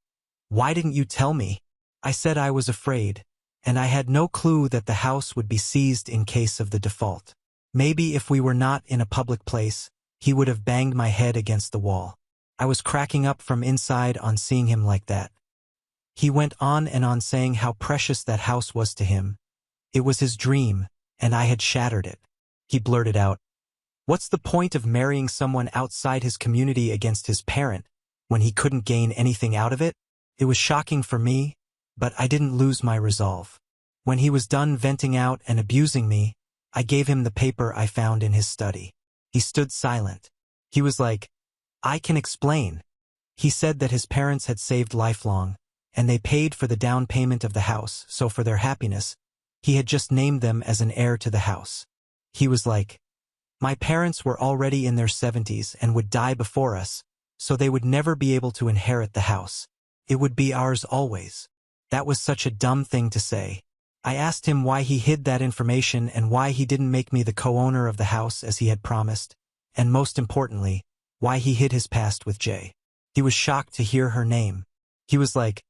"Why didn't you tell me?" I said I was afraid, and I had no clue that the house would be seized in case of the default. Maybe if we were not in a public place, he would have banged my head against the wall. I was cracking up from inside on seeing him like that. He went on and on saying how precious that house was to him. It was his dream, and I had shattered it. He blurted out, "What's the point of marrying someone outside his community against his parent when he couldn't gain anything out of it?" It was shocking for me, but I didn't lose my resolve. When he was done venting out and abusing me, I gave him the paper I found in his study. He stood silent. He was like, "I can explain." He said that his parents had saved lifelong, and they paid for the down payment of the house, so for their happiness, he had just named them as an heir to the house. He was like, "My parents were already in their 70s and would die before us, so they would never be able to inherit the house. It would be ours always." That was such a dumb thing to say. I asked him why he hid that information and why he didn't make me the co-owner of the house as he had promised, and most importantly, why he hid his past with Jay. He was shocked to hear her name. He was like,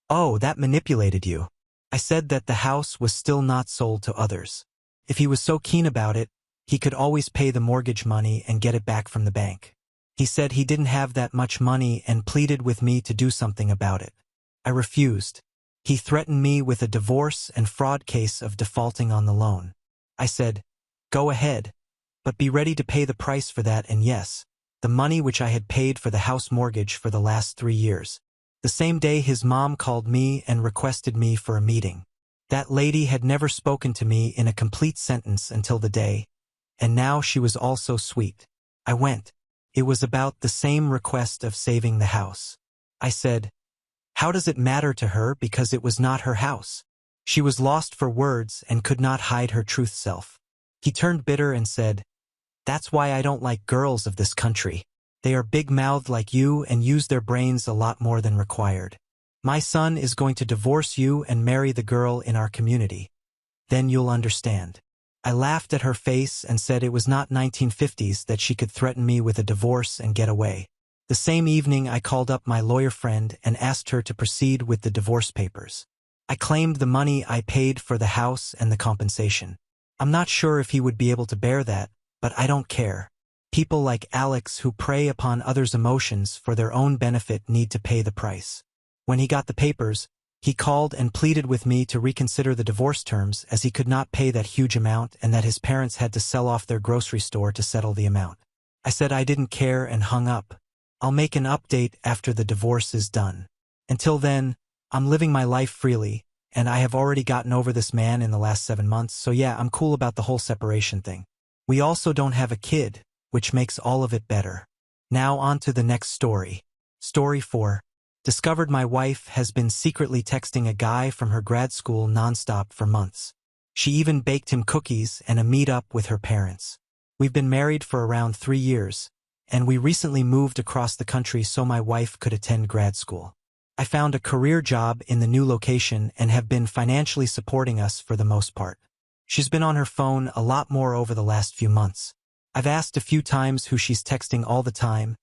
"Oh, that manipulated you." I said that the house was still not sold to others. If he was so keen about it, he could always pay the mortgage money and get it back from the bank. He said he didn't have that much money and pleaded with me to do something about it. I refused. He threatened me with a divorce and fraud case of defaulting on the loan. I said, "Go ahead, but be ready to pay the price for that, and yes, the money which I had paid for the house mortgage for the last 3 years. The same day his mom called me and requested me for a meeting. That lady had never spoken to me in a complete sentence until the day, and now she was all so sweet. I went. It was about the same request of saving the house. I said, "How does it matter to her because it was not her house?" She was lost for words and could not hide her truth self. He turned bitter and said, "That's why I don't like girls of this country. They are big-mouthed like you and use their brains a lot more than required. My son is going to divorce you and marry the girl in our community. Then you'll understand." I laughed at her face and said it was not 1950s that she could threaten me with a divorce and get away. The same evening I called up my lawyer friend and asked her to proceed with the divorce papers. I claimed the money I paid for the house and the compensation. I'm not sure if he would be able to bear that, but I don't care. People like Alex who prey upon others' emotions for their own benefit need to pay the price. When he got the papers, he called and pleaded with me to reconsider the divorce terms as he could not pay that huge amount and that his parents had to sell off their grocery store to settle the amount. I said I didn't care and hung up. I'll make an update after the divorce is done. Until then, I'm living my life freely, and I have already gotten over this man in the last 7 months, so yeah, I'm cool about the whole separation thing. We also don't have a kid, which makes all of it better. Now on to the next story. Story 4. Discovered my wife has been secretly texting a guy from her grad school nonstop for months. She even baked him cookies and a meet-up with her parents. We've been married for around 3 years, and we recently moved across the country so my wife could attend grad school. I found a career job in the new location and have been financially supporting us for the most part. She's been on her phone a lot more over the last few months. I've asked a few times who she's texting all the time,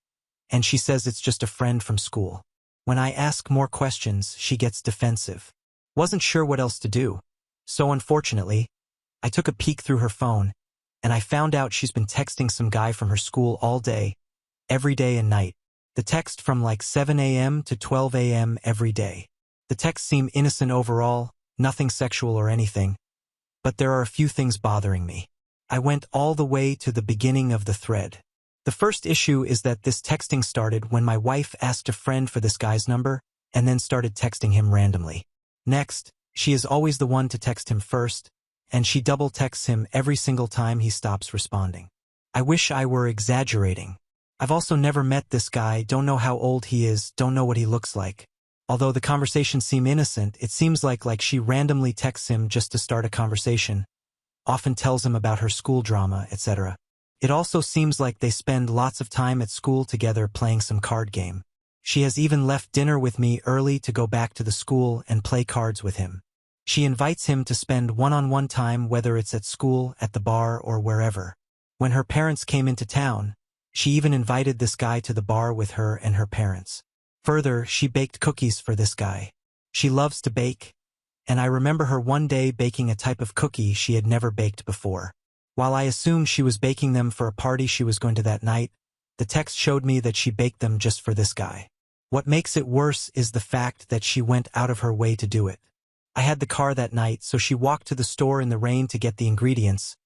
and she says it's just a friend from school. When I ask more questions, she gets defensive. Wasn't sure what else to do. So unfortunately, I took a peek through her phone, and I found out she's been texting some guy from her school all day, every day and night. The text from like 7 a.m. to 12 a.m. every day. The texts seem innocent overall, nothing sexual or anything, but there are a few things bothering me. I went all the way to the beginning of the thread. The first issue is that this texting started when my wife asked a friend for this guy's number and then started texting him randomly. Next, she is always the one to text him first, and she double texts him every single time he stops responding. I wish I were exaggerating. I've also never met this guy, don't know how old he is, don't know what he looks like. Although the conversations seem innocent, it seems like she randomly texts him just to start a conversation, often tells him about her school drama, etc. It also seems like they spend lots of time at school together playing some card game. She has even left dinner with me early to go back to the school and play cards with him. She invites him to spend one-on-one time, whether it's at school, at the bar, or wherever. When her parents came into town, she even invited this guy to the bar with her and her parents. Further, she baked cookies for this guy. She loves to bake, and I remember her one day baking a type of cookie she had never baked before. While I assumed she was baking them for a party she was going to that night, the text showed me that she baked them just for this guy. What makes it worse is the fact that she went out of her way to do it. I had the car that night, so she walked to the store in the rain to get the ingredients,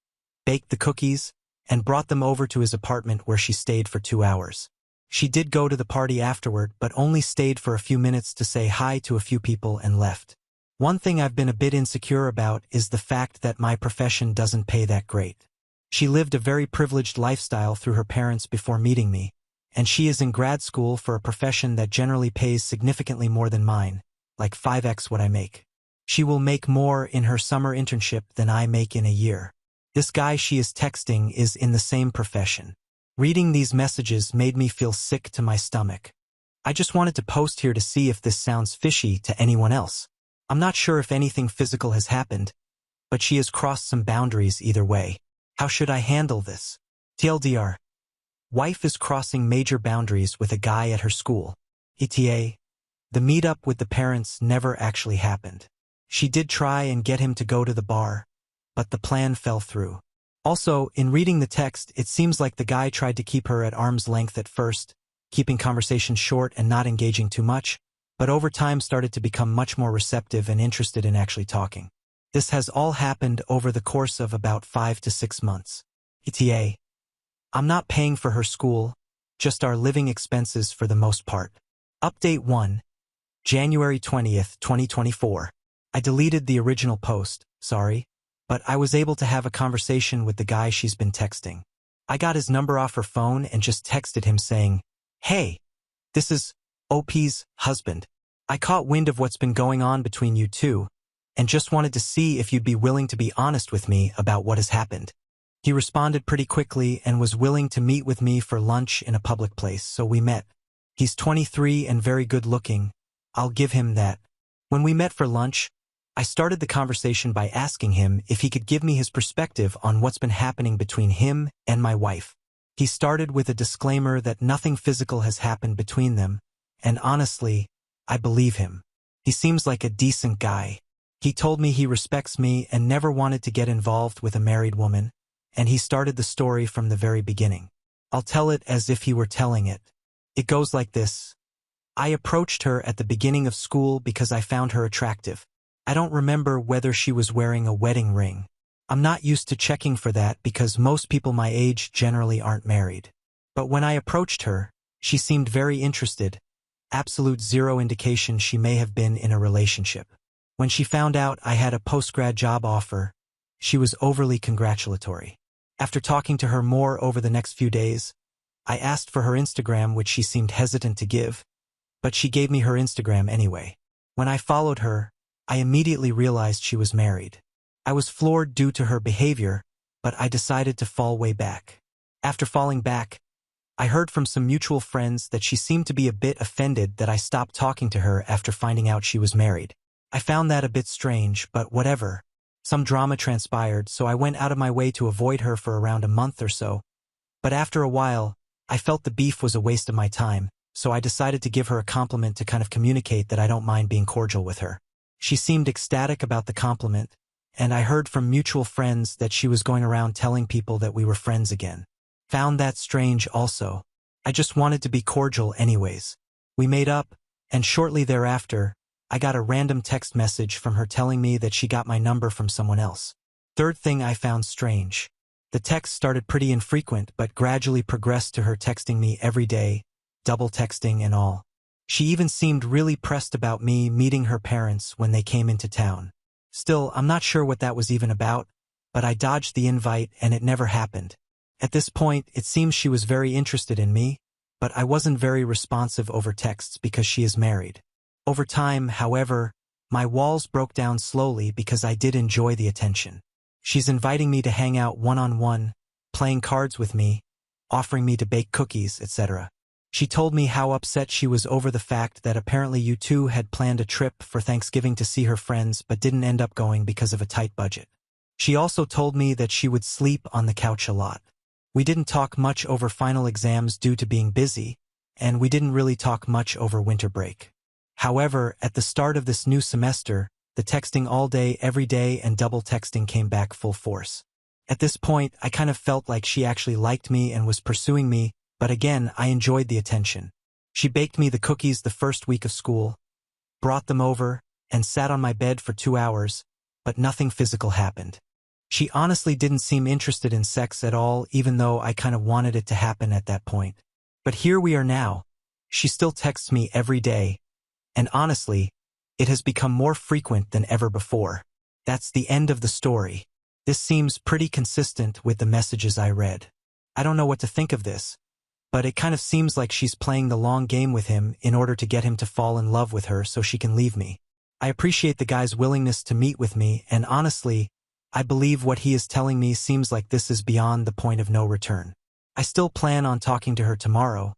baked the cookies, and brought them over to his apartment where she stayed for 2 hours. She did go to the party afterward, but only stayed for a few minutes to say hi to a few people and left. One thing I've been a bit insecure about is the fact that my profession doesn't pay that great. She lived a very privileged lifestyle through her parents before meeting me, and she is in grad school for a profession that generally pays significantly more than mine, like 5x what I make. She will make more in her summer internship than I make in a year. This guy she is texting is in the same profession. Reading these messages made me feel sick to my stomach. I just wanted to post here to see if this sounds fishy to anyone else. I'm not sure if anything physical has happened, but she has crossed some boundaries either way. How should I handle this? TLDR. Wife is crossing major boundaries with a guy at her school. ETA. The meetup with the parents never actually happened. She did try and get him to go to the bar, but the plan fell through. Also, in reading the text, it seems like the guy tried to keep her at arm's length at first, keeping conversation short and not engaging too much, but over time started to become much more receptive and interested in actually talking. This has all happened over the course of about 5 to 6 months. ETA. I'm not paying for her school, just our living expenses for the most part. Update 1. January 20th, 2024. I deleted the original post, sorry, but I was able to have a conversation with the guy she's been texting. I got his number off her phone and just texted him saying, "Hey, this is OP's husband. I caught wind of what's been going on between you two, and just wanted to see if you'd be willing to be honest with me about what has happened." He responded pretty quickly and was willing to meet with me for lunch in a public place, so we met. He's 23 and very good looking. I'll give him that. When we met for lunch, I started the conversation by asking him if he could give me his perspective on what's been happening between him and my wife. He started with a disclaimer that nothing physical has happened between them, and honestly, I believe him. He seems like a decent guy. He told me he respects me and never wanted to get involved with a married woman, and he started the story from the very beginning. I'll tell it as if he were telling it. It goes like this. I approached her at the beginning of school because I found her attractive. I don't remember whether she was wearing a wedding ring. I'm not used to checking for that because most people my age generally aren't married. But when I approached her, she seemed very interested. Absolute zero indication she may have been in a relationship. When she found out I had a post-grad job offer, she was overly congratulatory. After talking to her more over the next few days, I asked for her Instagram, which she seemed hesitant to give, but she gave me her Instagram anyway. When I followed her, I immediately realized she was married. I was floored due to her behavior, but I decided to fall way back. After falling back, I heard from some mutual friends that she seemed to be a bit offended that I stopped talking to her after finding out she was married. I found that a bit strange, but whatever. Some drama transpired, so I went out of my way to avoid her for around a month or so. But after a while, I felt the beef was a waste of my time, so I decided to give her a compliment to kind of communicate that I don't mind being cordial with her. She seemed ecstatic about the compliment, and I heard from mutual friends that she was going around telling people that we were friends again. Found that strange also. I just wanted to be cordial anyways. We made up, and shortly thereafter, I got a random text message from her telling me that she got my number from someone else. Third thing I found strange. The text started pretty infrequent but gradually progressed to her texting me every day, double texting and all. She even seemed really pressed about me meeting her parents when they came into town. Still, I'm not sure what that was even about, but I dodged the invite and it never happened. At this point, it seems she was very interested in me, but I wasn't very responsive over texts because she is married. Over time, however, my walls broke down slowly because I did enjoy the attention. She's inviting me to hang out one-on-one, playing cards with me, offering me to bake cookies, etc. She told me how upset she was over the fact that apparently you two had planned a trip for Thanksgiving to see her friends but didn't end up going because of a tight budget. She also told me that she would sleep on the couch a lot. We didn't talk much over final exams due to being busy, and we didn't really talk much over winter break. However, at the start of this new semester, the texting all day, every day, and double texting came back full force. At this point, I kind of felt like she actually liked me and was pursuing me, but again, I enjoyed the attention. She baked me the cookies the first week of school, brought them over, and sat on my bed for 2 hours, but nothing physical happened. She honestly didn't seem interested in sex at all, even though I kind of wanted it to happen at that point. But here we are now. She still texts me every day, and honestly, it has become more frequent than ever before. That's the end of the story. This seems pretty consistent with the messages I read. I don't know what to think of this, but it kind of seems like she's playing the long game with him in order to get him to fall in love with her so she can leave me. I appreciate the guy's willingness to meet with me, and honestly, I believe what he is telling me seems like this is beyond the point of no return. I still plan on talking to her tomorrow,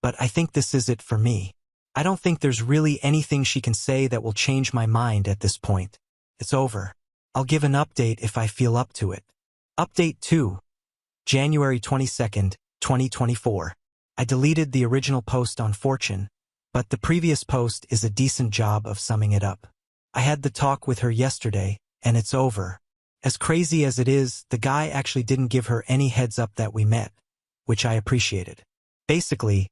but I think this is it for me. I don't think there's really anything she can say that will change my mind at this point. It's over. I'll give an update if I feel up to it. Update 2. January 22nd, 2024. I deleted the original post on Fortune, but the previous post is a decent job of summing it up. I had the talk with her yesterday, and it's over. As crazy as it is, the guy actually didn't give her any heads up that we met, which I appreciated. Basically,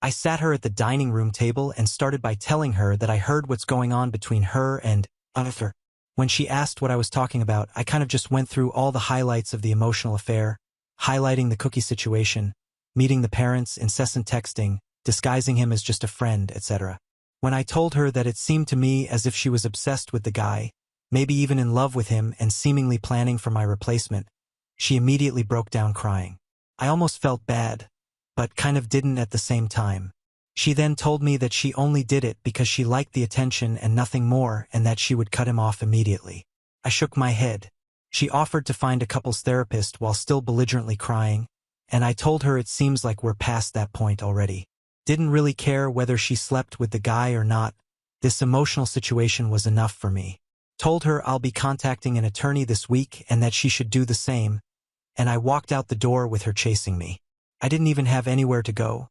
I sat her at the dining room table and started by telling her that I heard what's going on between her and Arthur. When she asked what I was talking about, I kind of just went through all the highlights of the emotional affair, highlighting the cookie situation, meeting the parents, incessant texting, disguising him as just a friend, etc. When I told her that it seemed to me as if she was obsessed with the guy, maybe even in love with him and seemingly planning for my replacement, she immediately broke down crying. I almost felt bad, but kind of didn't at the same time. She then told me that she only did it because she liked the attention and nothing more, and that she would cut him off immediately. I shook my head. She offered to find a couples therapist while still belligerently crying, and I told her it seems like we're past that point already. Didn't really care whether she slept with the guy or not. This emotional situation was enough for me. Told her I'll be contacting an attorney this week and that she should do the same, and I walked out the door with her chasing me. I didn't even have anywhere to go,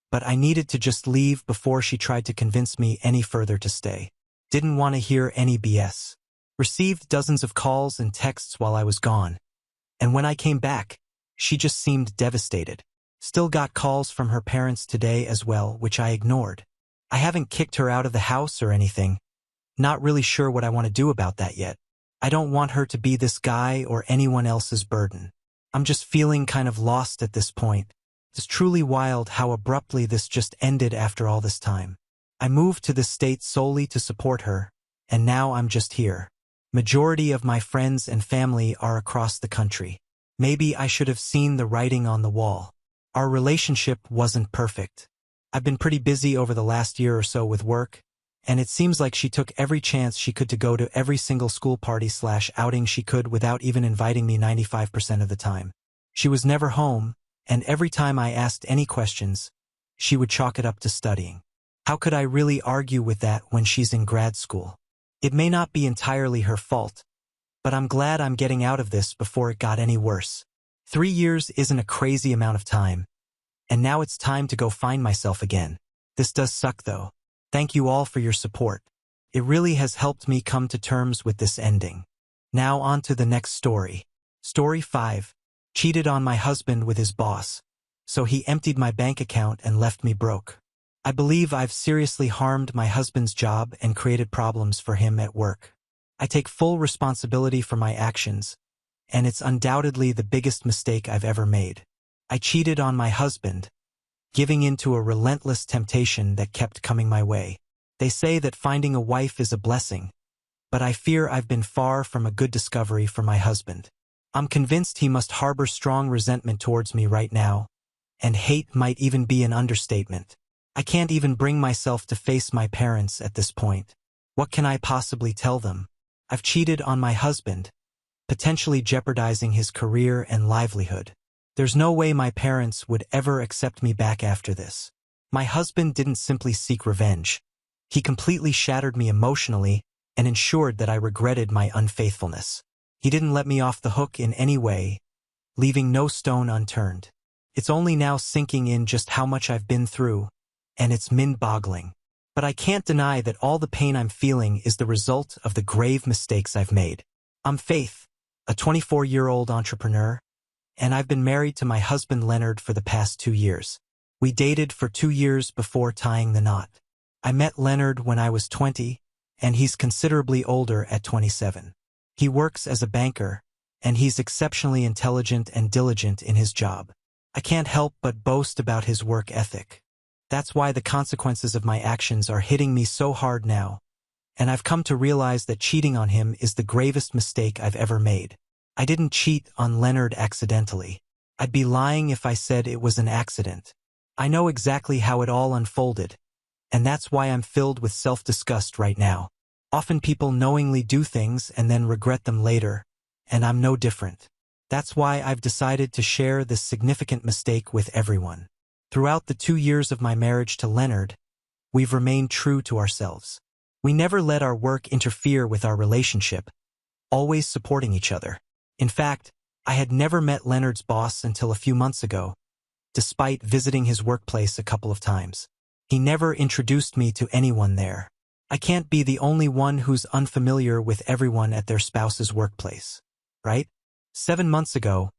but I needed to just leave before she tried to convince me any further to stay. Didn't want to hear any BS. Received dozens of calls and texts while I was gone, and when I came back, she just seemed devastated. Still got calls from her parents today as well, which I ignored. I haven't kicked her out of the house or anything. Not really sure what I want to do about that yet. I don't want her to be this guy or anyone else's burden. I'm just feeling kind of lost at this point. It's truly wild how abruptly this just ended after all this time. I moved to this state solely to support her, and now I'm just here. Majority of my friends and family are across the country. Maybe I should have seen the writing on the wall. Our relationship wasn't perfect. I've been pretty busy over the last year or so with work, and it seems like she took every chance she could to go to every single school party/outing she could without even inviting me 95% of the time. She was never home, and every time I asked any questions, she would chalk it up to studying. How could I really argue with that when she's in grad school? It may not be entirely her fault, but I'm glad I'm getting out of this before it got any worse. 3 years isn't a crazy amount of time, and now it's time to go find myself again. This does suck though. Thank you all for your support. It really has helped me come to terms with this ending. Now on to the next story. Story 5. Cheated on my husband with his boss, so he emptied my bank account and left me broke. I believe I've seriously harmed my husband's job and created problems for him at work. I take full responsibility for my actions, and it's undoubtedly the biggest mistake I've ever made. I cheated on my husband, giving in to a relentless temptation that kept coming my way. They say that finding a wife is a blessing, but I fear I've been far from a good discovery for my husband. I'm convinced he must harbor strong resentment towards me right now, and hate might even be an understatement. I can't even bring myself to face my parents at this point. What can I possibly tell them? I've cheated on my husband, potentially jeopardizing his career and livelihood. There's no way my parents would ever accept me back after this. My husband didn't simply seek revenge. He completely shattered me emotionally and ensured that I regretted my unfaithfulness. He didn't let me off the hook in any way, leaving no stone unturned. It's only now sinking in just how much I've been through, and it's mind-boggling. But I can't deny that all the pain I'm feeling is the result of the grave mistakes I've made. I'm Faith, a 24-year-old entrepreneur, and I've been married to my husband Leonard for the past 2 years. We dated for 2 years before tying the knot. I met Leonard when I was 20, and he's considerably older at 27. He works as a banker, and he's exceptionally intelligent and diligent in his job. I can't help but boast about his work ethic. That's why the consequences of my actions are hitting me so hard now, and I've come to realize that cheating on him is the gravest mistake I've ever made. I didn't cheat on Leonard accidentally. I'd be lying if I said it was an accident. I know exactly how it all unfolded, and that's why I'm filled with self-disgust right now. Often people knowingly do things and then regret them later, and I'm no different. That's why I've decided to share this significant mistake with everyone. Throughout the 2 years of my marriage to Leonard, we've remained true to ourselves. We never let our work interfere with our relationship, always supporting each other. In fact, I had never met Leonard's boss until a few months ago, despite visiting his workplace a couple of times. He never introduced me to anyone there. I can't be the only one who's unfamiliar with everyone at their spouse's workplace, right? 7 months ago,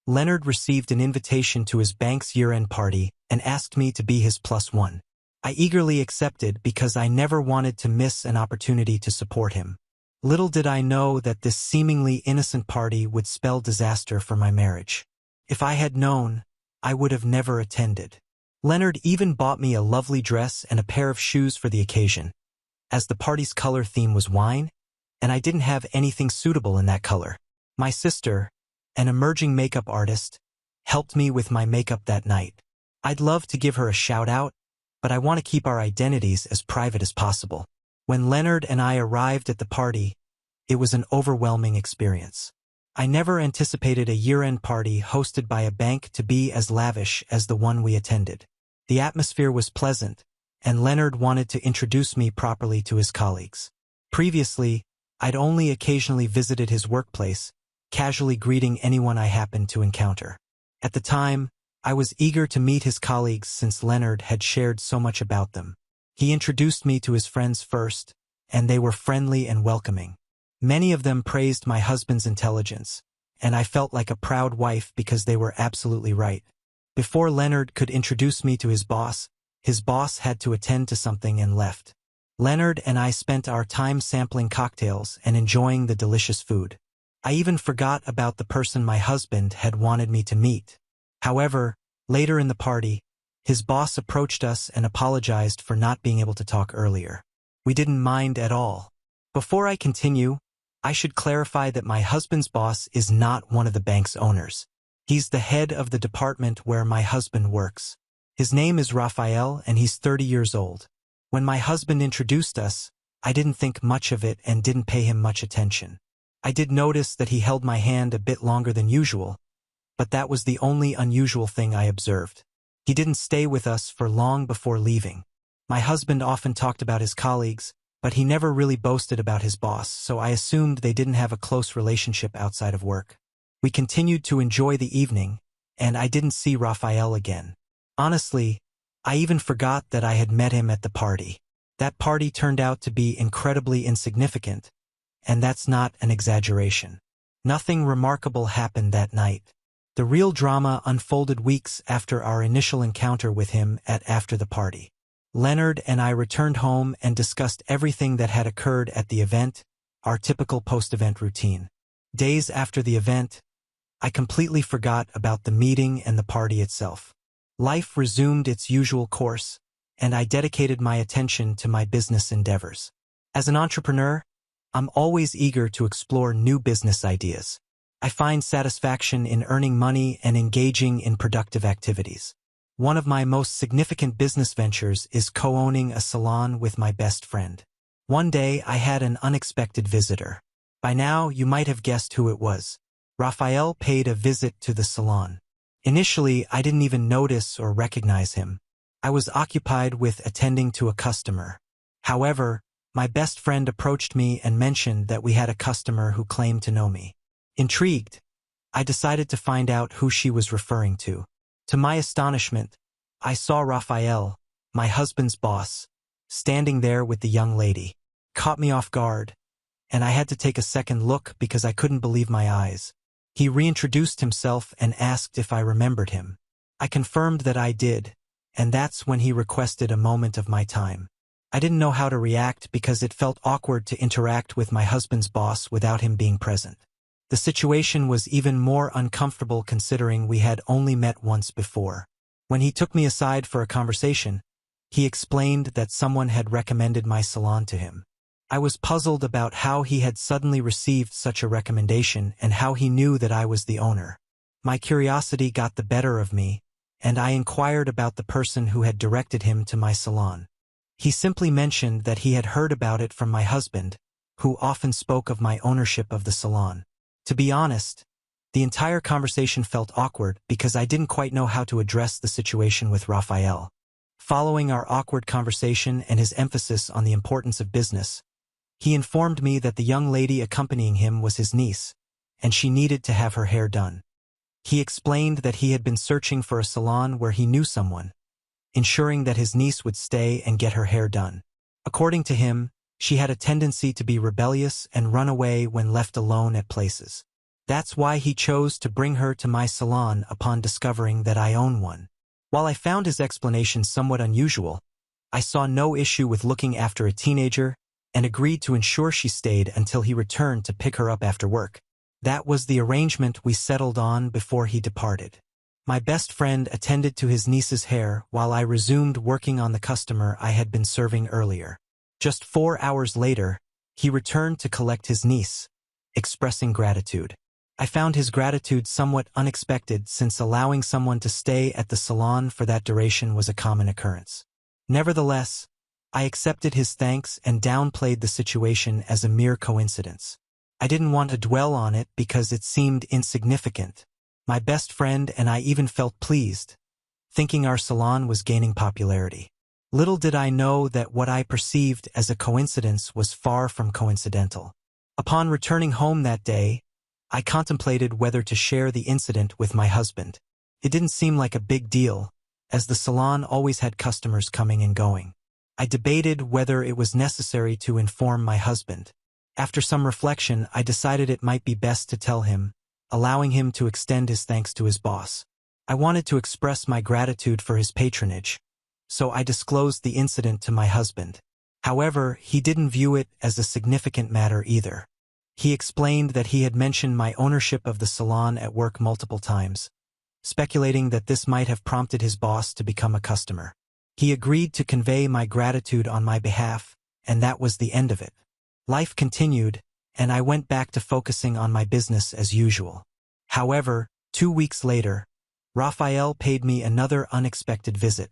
Leonard received an invitation to his bank's year-end party and asked me to be his +1. I eagerly accepted because I never wanted to miss an opportunity to support him. Little did I know that this seemingly innocent party would spell disaster for my marriage. If I had known, I would have never attended. Leonard even bought me a lovely dress and a pair of shoes for the occasion, as the party's color theme was wine, and I didn't have anything suitable in that color. My sister, an emerging makeup artist, helped me with my makeup that night. I'd love to give her a shout-out, but I want to keep our identities as private as possible. When Leonard and I arrived at the party, it was an overwhelming experience. I never anticipated a year-end party hosted by a bank to be as lavish as the one we attended. The atmosphere was pleasant, and Leonard wanted to introduce me properly to his colleagues. Previously, I'd only occasionally visited his workplace, casually greeting anyone I happened to encounter. At the time, I was eager to meet his colleagues since Leonard had shared so much about them. He introduced me to his friends first, and they were friendly and welcoming. Many of them praised my husband's intelligence, and I felt like a proud wife because they were absolutely right. Before Leonard could introduce me to his boss had to attend to something and left. Leonard and I spent our time sampling cocktails and enjoying the delicious food. I even forgot about the person my husband had wanted me to meet. However, later in the party, his boss approached us and apologized for not being able to talk earlier. We didn't mind at all. Before I continue, I should clarify that my husband's boss is not one of the bank's owners. He's the head of the department where my husband works. His name is Raphael, and he's 30 years old. When my husband introduced us, I didn't think much of it and didn't pay him much attention. I did notice that he held my hand a bit longer than usual, but that was the only unusual thing I observed. He didn't stay with us for long before leaving. My husband often talked about his colleagues, but he never really boasted about his boss, so I assumed they didn't have a close relationship outside of work. We continued to enjoy the evening, and I didn't see Raphael again. Honestly, I even forgot that I had met him at the party. That party turned out to be incredibly insignificant, and that's not an exaggeration. Nothing remarkable happened that night. The real drama unfolded weeks after our initial encounter with him after the party. Leonard and I returned home and discussed everything that had occurred at the event, our typical post-event routine. Days after the event, I completely forgot about the meeting and the party itself. Life resumed its usual course, and I dedicated my attention to my business endeavors. As an entrepreneur, I'm always eager to explore new business ideas. I find satisfaction in earning money and engaging in productive activities. One of my most significant business ventures is co-owning a salon with my best friend. One day, I had an unexpected visitor. By now, you might have guessed who it was. Raphael paid a visit to the salon. Initially, I didn't even notice or recognize him. I was occupied with attending to a customer. However, my best friend approached me and mentioned that we had a customer who claimed to know me. Intrigued, I decided to find out who she was referring to. To my astonishment, I saw Raphael, my husband's boss, standing there with the young lady. Caught me off guard, and I had to take a second look because I couldn't believe my eyes. He reintroduced himself and asked if I remembered him. I confirmed that I did, and that's when he requested a moment of my time. I didn't know how to react because it felt awkward to interact with my husband's boss without him being present. The situation was even more uncomfortable considering we had only met once before. When he took me aside for a conversation, he explained that someone had recommended my salon to him. I was puzzled about how he had suddenly received such a recommendation and how he knew that I was the owner. My curiosity got the better of me, and I inquired about the person who had directed him to my salon. He simply mentioned that he had heard about it from my husband, who often spoke of my ownership of the salon. To be honest, the entire conversation felt awkward because I didn't quite know how to address the situation with Raphael. Following our awkward conversation and his emphasis on the importance of business, he informed me that the young lady accompanying him was his niece, and she needed to have her hair done. He explained that he had been searching for a salon where he knew someone, ensuring that his niece would stay and get her hair done. According to him, she had a tendency to be rebellious and run away when left alone at places. That's why he chose to bring her to my salon upon discovering that I own one. While I found his explanation somewhat unusual, I saw no issue with looking after a teenager and agreed to ensure she stayed until he returned to pick her up after work. That was the arrangement we settled on before he departed. My best friend attended to his niece's hair while I resumed working on the customer I had been serving earlier. Just 4 hours later, he returned to collect his niece, expressing gratitude. I found his gratitude somewhat unexpected since allowing someone to stay at the salon for that duration was a common occurrence. Nevertheless, I accepted his thanks and downplayed the situation as a mere coincidence. I didn't want to dwell on it because it seemed insignificant. My best friend and I even felt pleased, thinking our salon was gaining popularity. Little did I know that what I perceived as a coincidence was far from coincidental. Upon returning home that day, I contemplated whether to share the incident with my husband. It didn't seem like a big deal, as the salon always had customers coming and going. I debated whether it was necessary to inform my husband. After some reflection, I decided it might be best to tell him, allowing him to extend his thanks to his boss. I wanted to express my gratitude for his patronage, so I disclosed the incident to my husband. However, he didn't view it as a significant matter either. He explained that he had mentioned my ownership of the salon at work multiple times, speculating that this might have prompted his boss to become a customer. He agreed to convey my gratitude on my behalf, and that was the end of it. Life continued, and I went back to focusing on my business as usual. However, 2 weeks later, Raphael paid me another unexpected visit,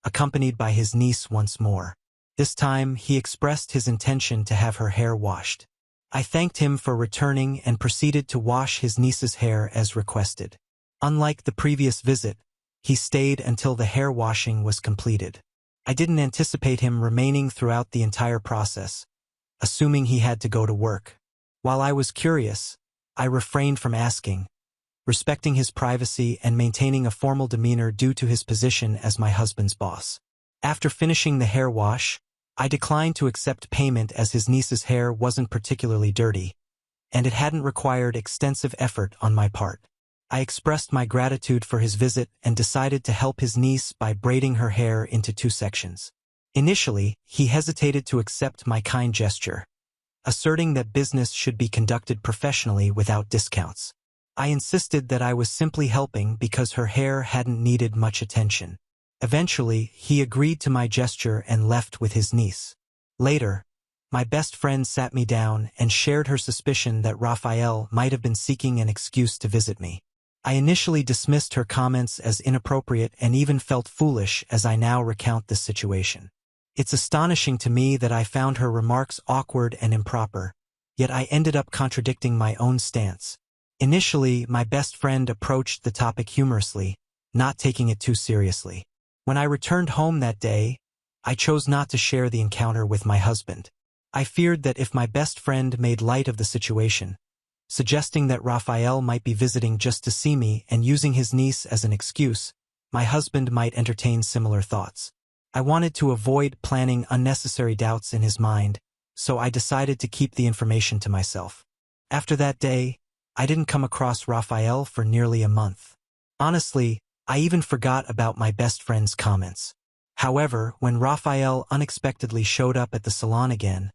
accompanied by his niece once more. This time, he expressed his intention to have her hair washed. I thanked him for returning and proceeded to wash his niece's hair as requested. Unlike the previous visit, he stayed until the hair washing was completed. I didn't anticipate him remaining throughout the entire process, assuming he had to go to work. While I was curious, I refrained from asking, respecting his privacy and maintaining a formal demeanor due to his position as my husband's boss. After finishing the hair wash, I declined to accept payment as his niece's hair wasn't particularly dirty, and it hadn't required extensive effort on my part. I expressed my gratitude for his visit and decided to help his niece by braiding her hair into 2 sections. Initially, he hesitated to accept my kind gesture, asserting that business should be conducted professionally without discounts. I insisted that I was simply helping because her hair hadn't needed much attention. Eventually, he agreed to my gesture and left with his niece. Later, my best friend sat me down and shared her suspicion that Raphael might have been seeking an excuse to visit me. I initially dismissed her comments as inappropriate and even felt foolish as I now recount this situation. It's astonishing to me that I found her remarks awkward and improper, yet I ended up contradicting my own stance. Initially, my best friend approached the topic humorously, not taking it too seriously. When I returned home that day, I chose not to share the encounter with my husband. I feared that if my best friend made light of the situation, suggesting that Raphael might be visiting just to see me and using his niece as an excuse, my husband might entertain similar thoughts. I wanted to avoid planting unnecessary doubts in his mind, so I decided to keep the information to myself. After that day, I didn't come across Raphael for nearly a month. Honestly, I even forgot about my best friend's comments. However, when Raphael unexpectedly showed up at the salon again,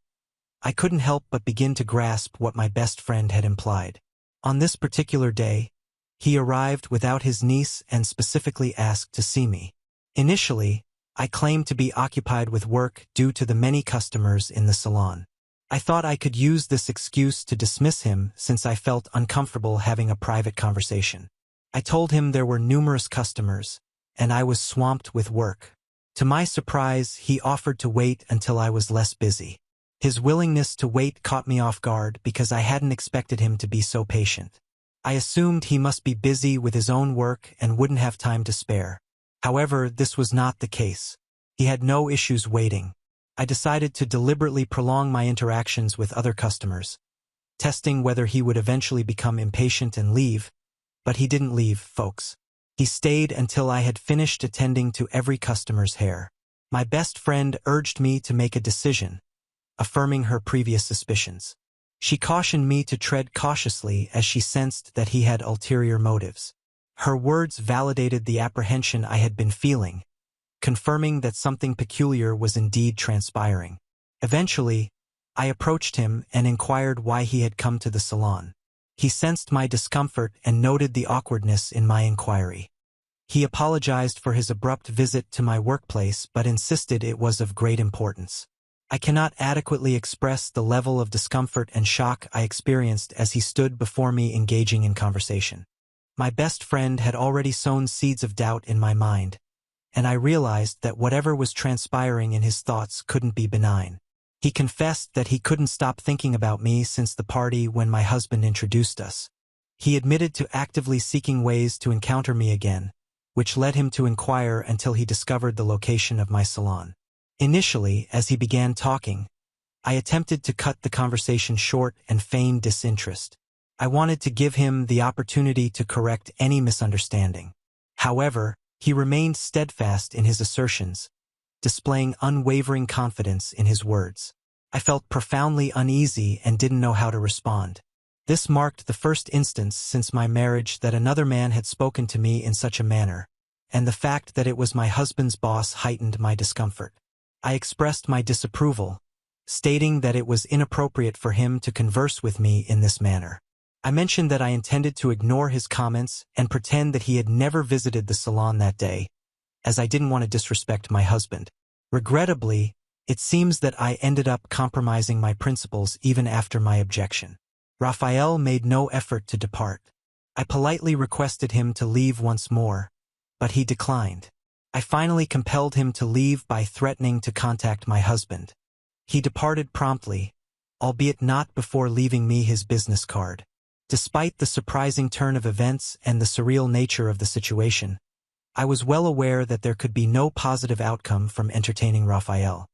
I couldn't help but begin to grasp what my best friend had implied. On this particular day, he arrived without his niece and specifically asked to see me. Initially, I claimed to be occupied with work due to the many customers in the salon. I thought I could use this excuse to dismiss him since I felt uncomfortable having a private conversation. I told him there were numerous customers, and I was swamped with work. To my surprise, he offered to wait until I was less busy. His willingness to wait caught me off guard because I hadn't expected him to be so patient. I assumed he must be busy with his own work and wouldn't have time to spare. However, this was not the case. He had no issues waiting. I decided to deliberately prolong my interactions with other customers, testing whether he would eventually become impatient and leave, but he didn't leave, folks. He stayed until I had finished attending to every customer's hair. My best friend urged me to make a decision, affirming her previous suspicions. She cautioned me to tread cautiously as she sensed that he had ulterior motives. Her words validated the apprehension I had been feeling, confirming that something peculiar was indeed transpiring. Eventually, I approached him and inquired why he had come to the salon. He sensed my discomfort and noted the awkwardness in my inquiry. He apologized for his abrupt visit to my workplace but insisted it was of great importance. I cannot adequately express the level of discomfort and shock I experienced as he stood before me engaging in conversation. My best friend had already sown seeds of doubt in my mind, and I realized that whatever was transpiring in his thoughts couldn't be benign. He confessed that he couldn't stop thinking about me since the party when my husband introduced us. He admitted to actively seeking ways to encounter me again, which led him to inquire until he discovered the location of my salon. Initially, as he began talking, I attempted to cut the conversation short and feign disinterest. I wanted to give him the opportunity to correct any misunderstanding. However, he remained steadfast in his assertions, displaying unwavering confidence in his words. I felt profoundly uneasy and didn't know how to respond. This marked the first instance since my marriage that another man had spoken to me in such a manner, and the fact that it was my husband's boss heightened my discomfort. I expressed my disapproval, stating that it was inappropriate for him to converse with me in this manner. I mentioned that I intended to ignore his comments and pretend that he had never visited the salon that day, as I didn't want to disrespect my husband. Regrettably, it seems that I ended up compromising my principles even after my objection. Raphael made no effort to depart. I politely requested him to leave once more, but he declined. I finally compelled him to leave by threatening to contact my husband. He departed promptly, albeit not before leaving me his business card. Despite the surprising turn of events and the surreal nature of the situation, I was well aware that there could be no positive outcome from entertaining Raphael.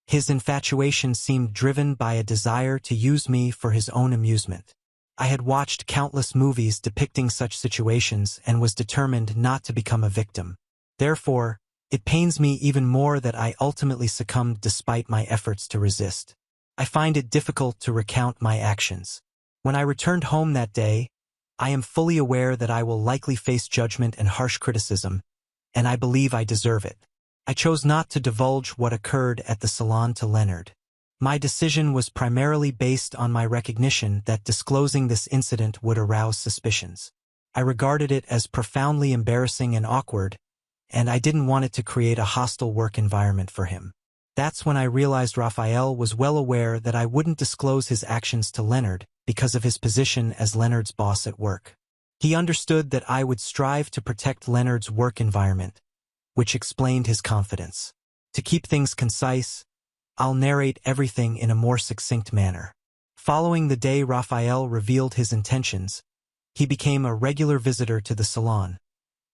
His infatuation seemed driven by a desire to use me for his own amusement. I had watched countless movies depicting such situations and was determined not to become a victim. Therefore, it pains me even more that I ultimately succumbed despite my efforts to resist. I find it difficult to recount my actions. When I returned home that day, I am fully aware that I will likely face judgment and harsh criticism, and I believe I deserve it. I chose not to divulge what occurred at the salon to Leonard. My decision was primarily based on my recognition that disclosing this incident would arouse suspicions. I regarded it as profoundly embarrassing and awkward, and I didn't want it to create a hostile work environment for him. That's when I realized Raphael was well aware that I wouldn't disclose his actions to Leonard because of his position as Leonard's boss at work. He understood that I would strive to protect Leonard's work environment, which explained his confidence. To keep things concise, I'll narrate everything in a more succinct manner. Following the day Raphael revealed his intentions, he became a regular visitor to the salon,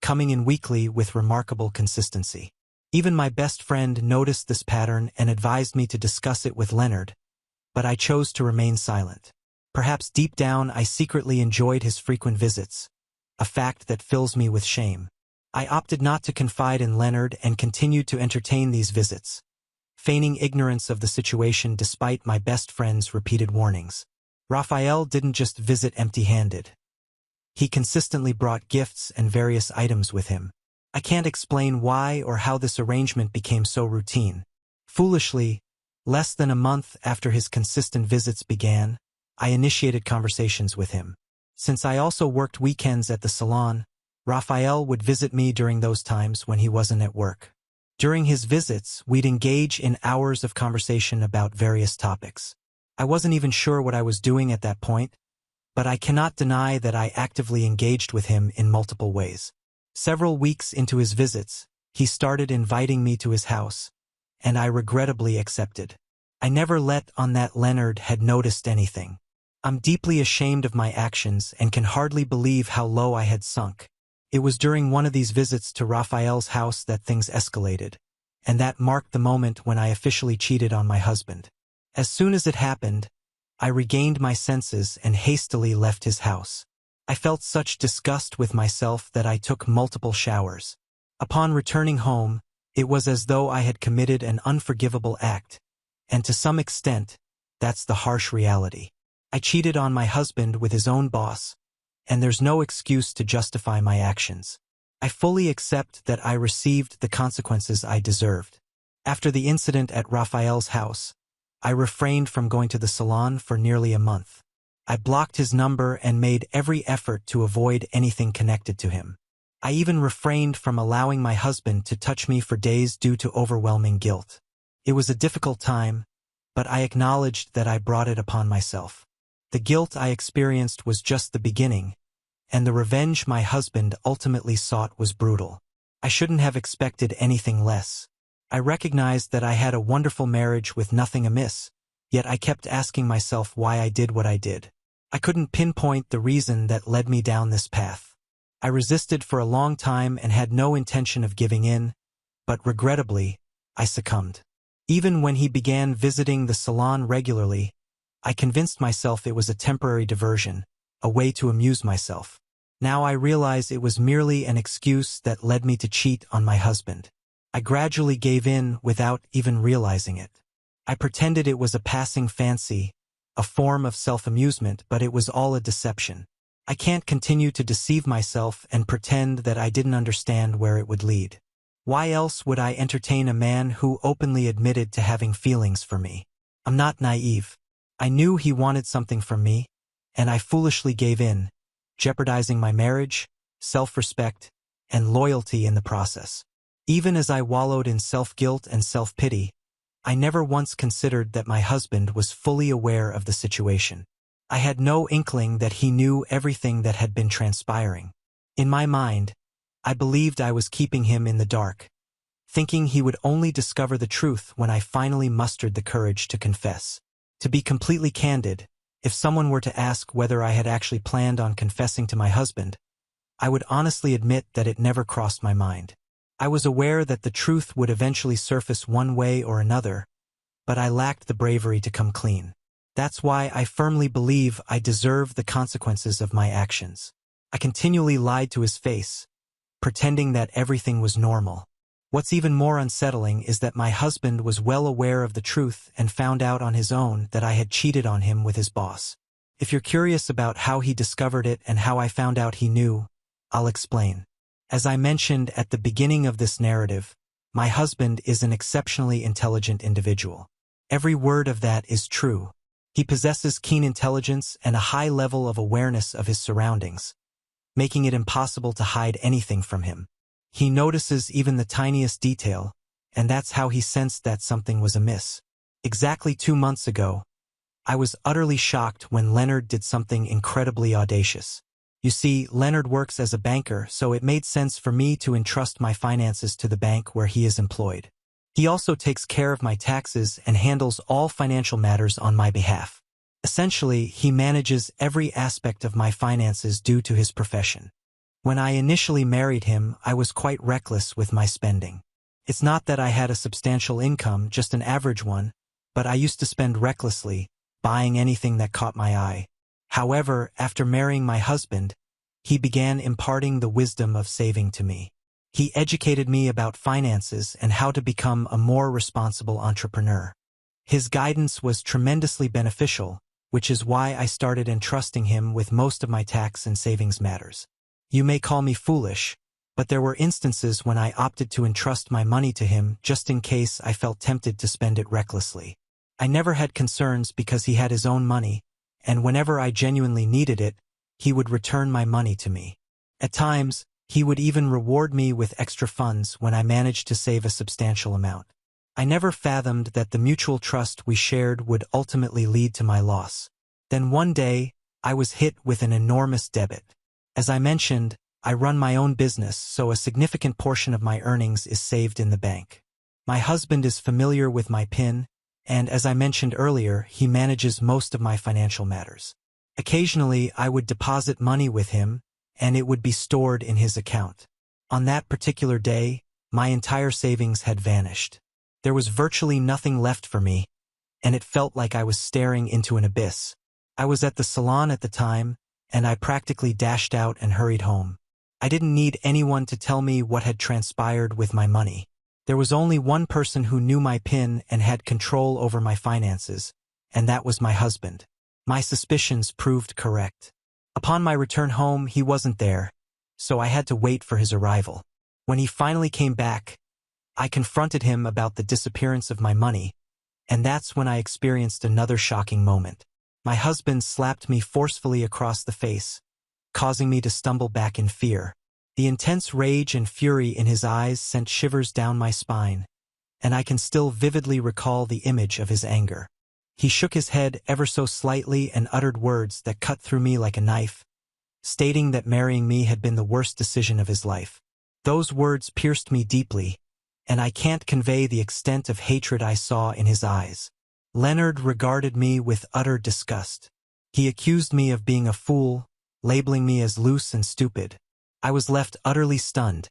coming in weekly with remarkable consistency. Even my best friend noticed this pattern and advised me to discuss it with Leonard, but I chose to remain silent. Perhaps deep down I secretly enjoyed his frequent visits, a fact that fills me with shame. I opted not to confide in Leonard and continued to entertain these visits, feigning ignorance of the situation despite my best friend's repeated warnings. Raphael didn't just visit empty-handed. He consistently brought gifts and various items with him. I can't explain why or how this arrangement became so routine. Foolishly, less than a month after his consistent visits began, I initiated conversations with him. Since I also worked weekends at the salon, Raphael would visit me during those times when he wasn't at work. During his visits, we'd engage in hours of conversation about various topics. I wasn't even sure what I was doing at that point, but I cannot deny that I actively engaged with him in multiple ways. Several weeks into his visits, he started inviting me to his house, and I regrettably accepted. I never let on that Leonard had noticed anything. I'm deeply ashamed of my actions and can hardly believe how low I had sunk. It was during one of these visits to Raphael's house that things escalated, and that marked the moment when I officially cheated on my husband. As soon as it happened, I regained my senses and hastily left his house. I felt such disgust with myself that I took multiple showers. Upon returning home, it was as though I had committed an unforgivable act, and to some extent, that's the harsh reality. I cheated on my husband with his own boss, and there's no excuse to justify my actions. I fully accept that I received the consequences I deserved. After the incident at Raphael's house, I refrained from going to the salon for nearly a month. I blocked his number and made every effort to avoid anything connected to him. I even refrained from allowing my husband to touch me for days due to overwhelming guilt. It was a difficult time, but I acknowledged that I brought it upon myself. The guilt I experienced was just the beginning, and the revenge my husband ultimately sought was brutal. I shouldn't have expected anything less. I recognized that I had a wonderful marriage with nothing amiss, yet I kept asking myself why I did what I did. I couldn't pinpoint the reason that led me down this path. I resisted for a long time and had no intention of giving in, but regrettably, I succumbed. Even when he began visiting the salon regularly, I convinced myself it was a temporary diversion, a way to amuse myself. Now I realize it was merely an excuse that led me to cheat on my husband. I gradually gave in without even realizing it. I pretended it was a passing fancy, a form of self-amusement, but it was all a deception. I can't continue to deceive myself and pretend that I didn't understand where it would lead. Why else would I entertain a man who openly admitted to having feelings for me? I'm not naive. I knew he wanted something from me, and I foolishly gave in, jeopardizing my marriage, self-respect, and loyalty in the process. Even as I wallowed in self-guilt and self-pity, I never once considered that my husband was fully aware of the situation. I had no inkling that he knew everything that had been transpiring. In my mind, I believed I was keeping him in the dark, thinking he would only discover the truth when I finally mustered the courage to confess. To be completely candid, if someone were to ask whether I had actually planned on confessing to my husband, I would honestly admit that it never crossed my mind. I was aware that the truth would eventually surface one way or another, but I lacked the bravery to come clean. That's why I firmly believe I deserve the consequences of my actions. I continually lied to his face, pretending that everything was normal. What's even more unsettling is that my husband was well aware of the truth and found out on his own that I had cheated on him with his boss. If you're curious about how he discovered it and how I found out he knew, I'll explain. As I mentioned at the beginning of this narrative, my husband is an exceptionally intelligent individual. Every word of that is true. He possesses keen intelligence and a high level of awareness of his surroundings, making it impossible to hide anything from him. He notices even the tiniest detail, and that's how he sensed that something was amiss. Exactly 2 months ago, I was utterly shocked when Leonard did something incredibly audacious. You see, Leonard works as a banker, so it made sense for me to entrust my finances to the bank where he is employed. He also takes care of my taxes and handles all financial matters on my behalf. Essentially, he manages every aspect of my finances due to his profession. When I initially married him, I was quite reckless with my spending. It's not that I had a substantial income, just an average one, but I used to spend recklessly, buying anything that caught my eye. However, after marrying my husband, he began imparting the wisdom of saving to me. He educated me about finances and how to become a more responsible entrepreneur. His guidance was tremendously beneficial, which is why I started entrusting him with most of my tax and savings matters. You may call me foolish, but there were instances when I opted to entrust my money to him just in case I felt tempted to spend it recklessly. I never had concerns because he had his own money, and whenever I genuinely needed it, he would return my money to me. At times, he would even reward me with extra funds when I managed to save a substantial amount. I never fathomed that the mutual trust we shared would ultimately lead to my loss. Then one day, I was hit with an enormous debit. As I mentioned, I run my own business, so a significant portion of my earnings is saved in the bank. My husband is familiar with my PIN, and as I mentioned earlier, he manages most of my financial matters. Occasionally, I would deposit money with him, and it would be stored in his account. On that particular day, my entire savings had vanished. There was virtually nothing left for me, and it felt like I was staring into an abyss. I was at the salon at the time, and I practically dashed out and hurried home. I didn't need anyone to tell me what had transpired with my money. There was only one person who knew my PIN and had control over my finances, and that was my husband. My suspicions proved correct. Upon my return home, he wasn't there, so I had to wait for his arrival. When he finally came back, I confronted him about the disappearance of my money, and that's when I experienced another shocking moment. My husband slapped me forcefully across the face, causing me to stumble back in fear. The intense rage and fury in his eyes sent shivers down my spine, and I can still vividly recall the image of his anger. He shook his head ever so slightly and uttered words that cut through me like a knife, stating that marrying me had been the worst decision of his life. Those words pierced me deeply, and I can't convey the extent of hatred I saw in his eyes. Leonard regarded me with utter disgust. He accused me of being a fool, labeling me as loose and stupid. I was left utterly stunned,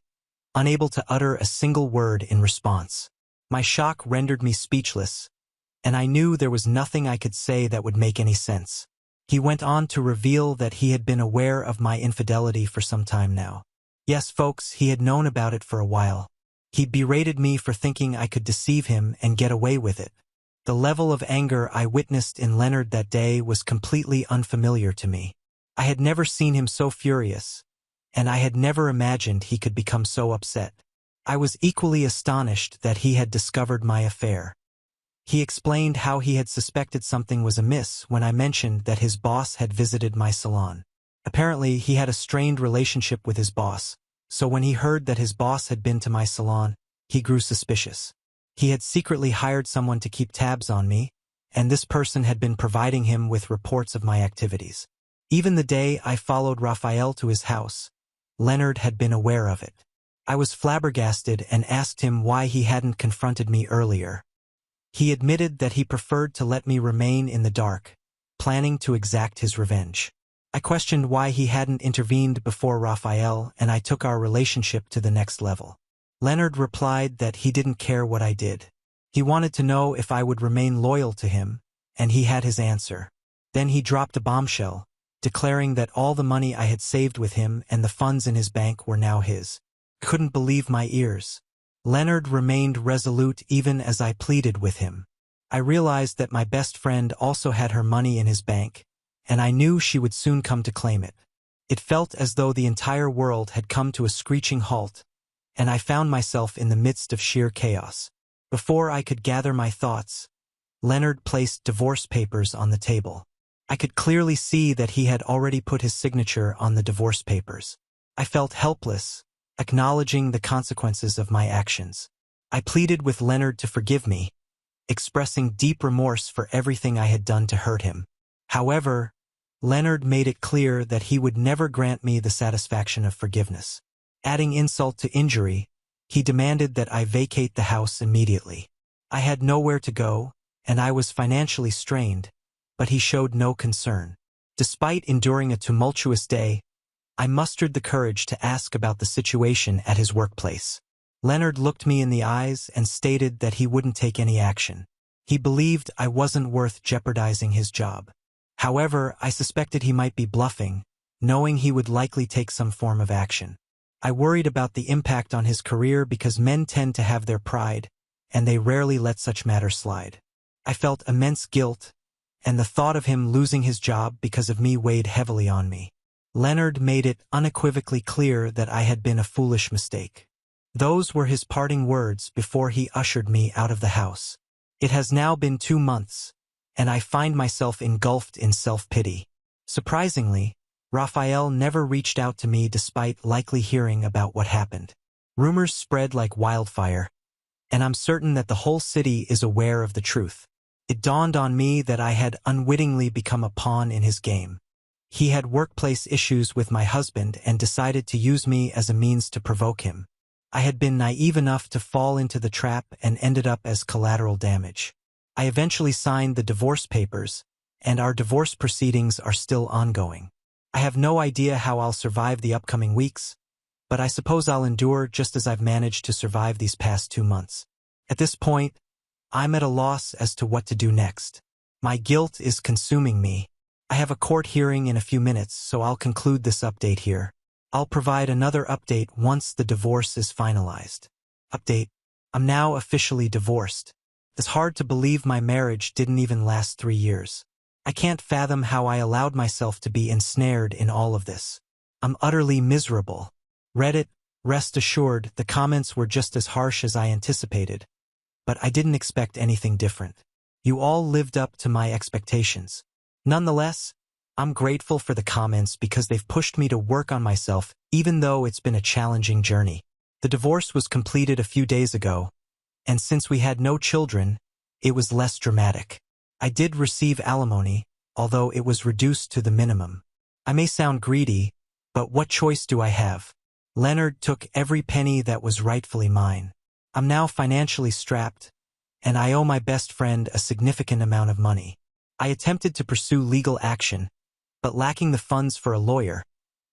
unable to utter a single word in response. My shock rendered me speechless, and I knew there was nothing I could say that would make any sense. He went on to reveal that he had been aware of my infidelity for some time now. Yes, folks, he had known about it for a while. He berated me for thinking I could deceive him and get away with it. The level of anger I witnessed in Leonard that day was completely unfamiliar to me. I had never seen him so furious, and I had never imagined he could become so upset. I was equally astonished that he had discovered my affair. He explained how he had suspected something was amiss when I mentioned that his boss had visited my salon. Apparently, he had a strained relationship with his boss, so when he heard that his boss had been to my salon, he grew suspicious. He had secretly hired someone to keep tabs on me, and this person had been providing him with reports of my activities. Even the day I followed Raphael to his house, Leonard had been aware of it. I was flabbergasted and asked him why he hadn't confronted me earlier. He admitted that he preferred to let me remain in the dark, planning to exact his revenge. I questioned why he hadn't intervened before Raphael, and I took our relationship to the next level. Leonard replied that he didn't care what I did. He wanted to know if I would remain loyal to him, and he had his answer. Then he dropped a bombshell, declaring that all the money I had saved with him and the funds in his bank were now his. Couldn't believe my ears. Leonard remained resolute even as I pleaded with him. I realized that my best friend also had her money in his bank, and I knew she would soon come to claim it. It felt as though the entire world had come to a screeching halt, and I found myself in the midst of sheer chaos. Before I could gather my thoughts, Leonard placed divorce papers on the table. I could clearly see that he had already put his signature on the divorce papers. I felt helpless, acknowledging the consequences of my actions. I pleaded with Leonard to forgive me, expressing deep remorse for everything I had done to hurt him. However, Leonard made it clear that he would never grant me the satisfaction of forgiveness. Adding insult to injury, he demanded that I vacate the house immediately. I had nowhere to go, and I was financially strained, but he showed no concern. Despite enduring a tumultuous day, I mustered the courage to ask about the situation at his workplace. Leonard looked me in the eyes and stated that he wouldn't take any action. He believed I wasn't worth jeopardizing his job. However, I suspected he might be bluffing, knowing he would likely take some form of action. I worried about the impact on his career because men tend to have their pride, and they rarely let such matters slide. I felt immense guilt, and the thought of him losing his job because of me weighed heavily on me. Leonard made it unequivocally clear that I had been a foolish mistake. Those were his parting words before he ushered me out of the house. It has now been 2 months, and I find myself engulfed in self-pity. Surprisingly, Raphael never reached out to me despite likely hearing about what happened. Rumors spread like wildfire, and I'm certain that the whole city is aware of the truth. It dawned on me that I had unwittingly become a pawn in his game. He had workplace issues with my husband and decided to use me as a means to provoke him. I had been naive enough to fall into the trap and ended up as collateral damage. I eventually signed the divorce papers, and our divorce proceedings are still ongoing. I have no idea how I'll survive the upcoming weeks, but I suppose I'll endure just as I've managed to survive these past 2 months. At this point, I'm at a loss as to what to do next. My guilt is consuming me. I have a court hearing in a few minutes, so I'll conclude this update here. I'll provide another update once the divorce is finalized. Update: I'm now officially divorced. It's hard to believe my marriage didn't even last 3 years. I can't fathom how I allowed myself to be ensnared in all of this. I'm utterly miserable. Reddit, rest assured, the comments were just as harsh as I anticipated, but I didn't expect anything different. You all lived up to my expectations. Nonetheless, I'm grateful for the comments because they've pushed me to work on myself, even though it's been a challenging journey. The divorce was completed a few days ago, and since we had no children, it was less dramatic. I did receive alimony, although it was reduced to the minimum. I may sound greedy, but what choice do I have? Leonard took every penny that was rightfully mine. I'm now financially strapped, and I owe my best friend a significant amount of money. I attempted to pursue legal action, but lacking the funds for a lawyer,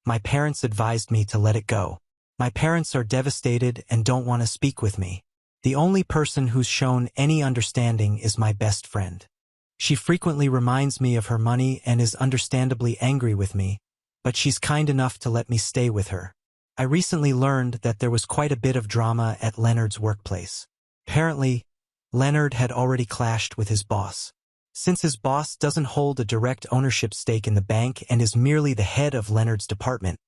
my parents advised me to let it go. My parents are devastated and don't want to speak with me. The only person who's shown any understanding is my best friend. She frequently reminds me of her money and is understandably angry with me, but she's kind enough to let me stay with her. I recently learned that there was quite a bit of drama at Leonard's workplace. Apparently, Leonard had already clashed with his boss. Since his boss doesn't hold a direct ownership stake in the bank and is merely the head of Leonard's department,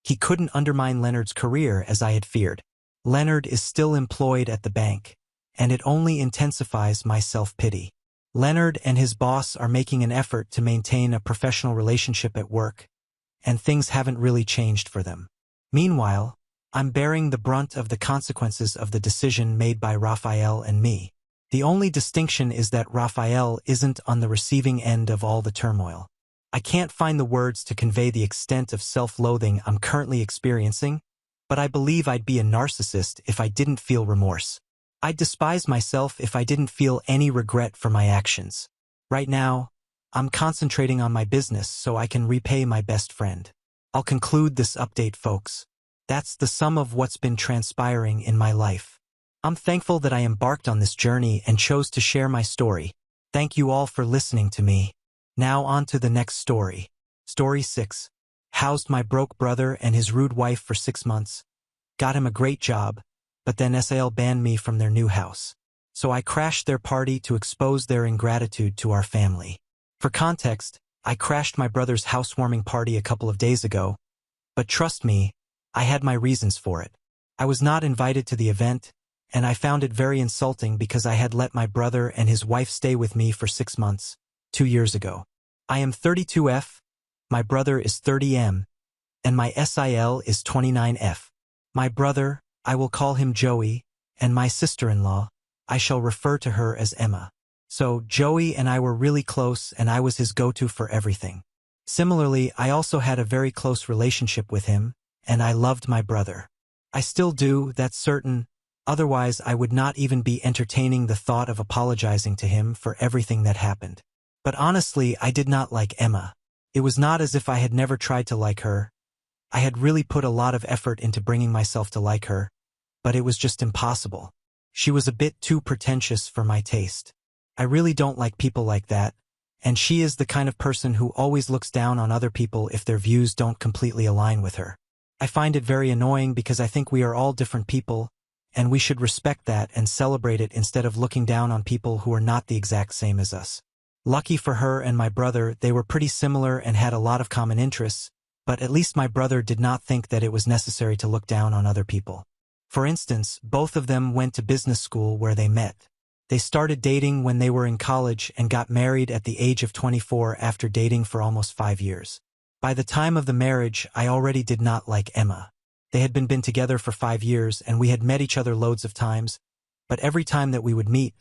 he couldn't undermine Leonard's career as I had feared. Leonard is still employed at the bank, and it only intensifies my self-pity. Leonard and his boss are making an effort to maintain a professional relationship at work, and things haven't really changed for them. Meanwhile, I'm bearing the brunt of the consequences of the decision made by Raphael and me. The only distinction is that Raphael isn't on the receiving end of all the turmoil. I can't find the words to convey the extent of self-loathing I'm currently experiencing, but I believe I'd be a narcissist if I didn't feel remorse. I'd despise myself if I didn't feel any regret for my actions. Right now, I'm concentrating on my business so I can repay my best friend. I'll conclude this update, folks. That's the sum of what's been transpiring in my life. I'm thankful that I embarked on this journey and chose to share my story, Thank you all for listening to me. Now on to the next story. Story 6. Housed my broke brother and his rude wife for 6 months. Got him a great job, but then SAL banned me from their new house. So I crashed their party to expose their ingratitude to our family. For context, I crashed my brother's housewarming party a couple of days ago, but trust me, I had my reasons for it. I was not invited to the event, and I found it very insulting because I had let my brother and his wife stay with me for 6 months, 2 years ago. I am 32F, my brother is 30M, and my SIL is 29F. My brother, I will call him Joey, and my sister-in-law, I shall refer to her as Emma. So Joey and I were really close and I was his go-to for everything. Similarly, I also had a very close relationship with him, and I loved my brother. I still do, that's certain, otherwise I would not even be entertaining the thought of apologizing to him for everything that happened. But honestly, I did not like Emma. It was not as if I had never tried to like her. I had really put a lot of effort into bringing myself to like her, but it was just impossible. She was a bit too pretentious for my taste. I really don't like people like that, and she is the kind of person who always looks down on other people if their views don't completely align with her. I find it very annoying because I think we are all different people, and we should respect that and celebrate it instead of looking down on people who are not the exact same as us. Lucky for her and my brother, they were pretty similar and had a lot of common interests, but at least my brother did not think that it was necessary to look down on other people. For instance, both of them went to business school where they met. They started dating when they were in college and got married at the age of 24 after dating for almost 5 years. By the time of the marriage, I already did not like Emma. They had been together for 5 years and we had met each other loads of times, but every time that we would meet,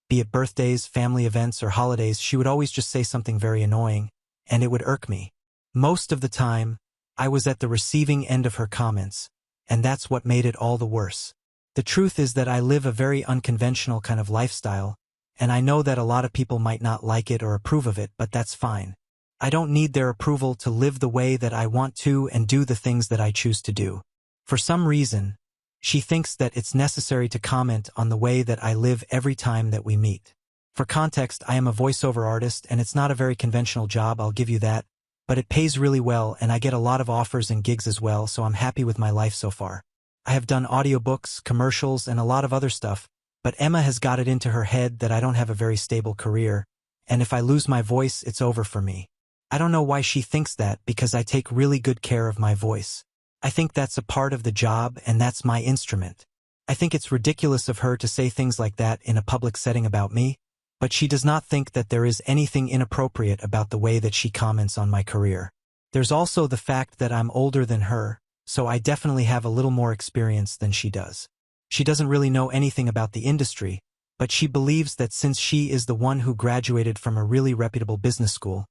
be it birthdays, family events, or holidays, she would always just say something very annoying, and it would irk me. Most of the time, I was at the receiving end of her comments, and that's what made it all the worse. The truth is that I live a very unconventional kind of lifestyle, and I know that a lot of people might not like it or approve of it, but that's fine. I don't need their approval to live the way that I want to and do the things that I choose to do. For some reason, she thinks that it's necessary to comment on the way that I live every time that we meet. For context, I am a voiceover artist, and it's not a very conventional job, I'll give you that, but it pays really well and I get a lot of offers and gigs as well, so I'm happy with my life so far. I have done audiobooks, commercials, and a lot of other stuff, but Emma has got it into her head that I don't have a very stable career, and if I lose my voice, it's over for me. I don't know why she thinks that because I take really good care of my voice. I think that's a part of the job and that's my instrument. I think it's ridiculous of her to say things like that in a public setting about me, but she does not think that there is anything inappropriate about the way that she comments on my career. There's also the fact that I'm older than her, so I definitely have a little more experience than she does. She doesn't really know anything about the industry, but she believes that since she is the one who graduated from a really reputable business school,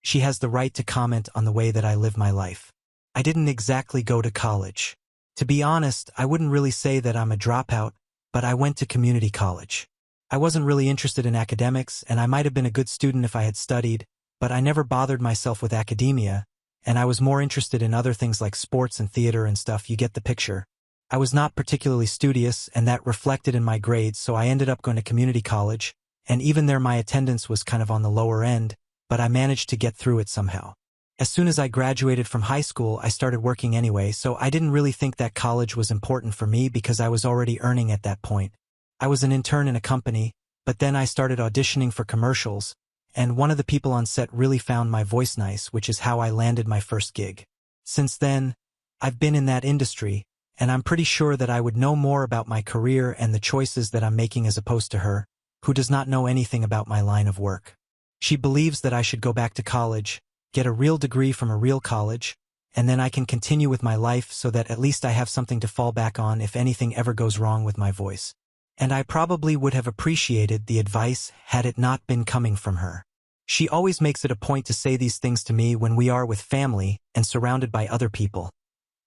she has the right to comment on the way that I live my life. I didn't exactly go to college. To be honest, I wouldn't really say that I'm a dropout, but I went to community college. I wasn't really interested in academics, and I might have been a good student if I had studied, but I never bothered myself with academia, and I was more interested in other things like sports and theater and stuff, you get the picture. I was not particularly studious, and that reflected in my grades, so I ended up going to community college, and even there my attendance was kind of on the lower end, but I managed to get through it somehow. As soon as I graduated from high school, I started working anyway, so I didn't really think that college was important for me because I was already earning at that point. I was an intern in a company, but then I started auditioning for commercials, and one of the people on set really found my voice nice, which is how I landed my first gig. Since then, I've been in that industry, and I'm pretty sure that I would know more about my career and the choices that I'm making as opposed to her, who does not know anything about my line of work. She believes that I should go back to college, get a real degree from a real college, and then I can continue with my life so that at least I have something to fall back on if anything ever goes wrong with my voice. And I probably would have appreciated the advice had it not been coming from her. She always makes it a point to say these things to me when we are with family and surrounded by other people.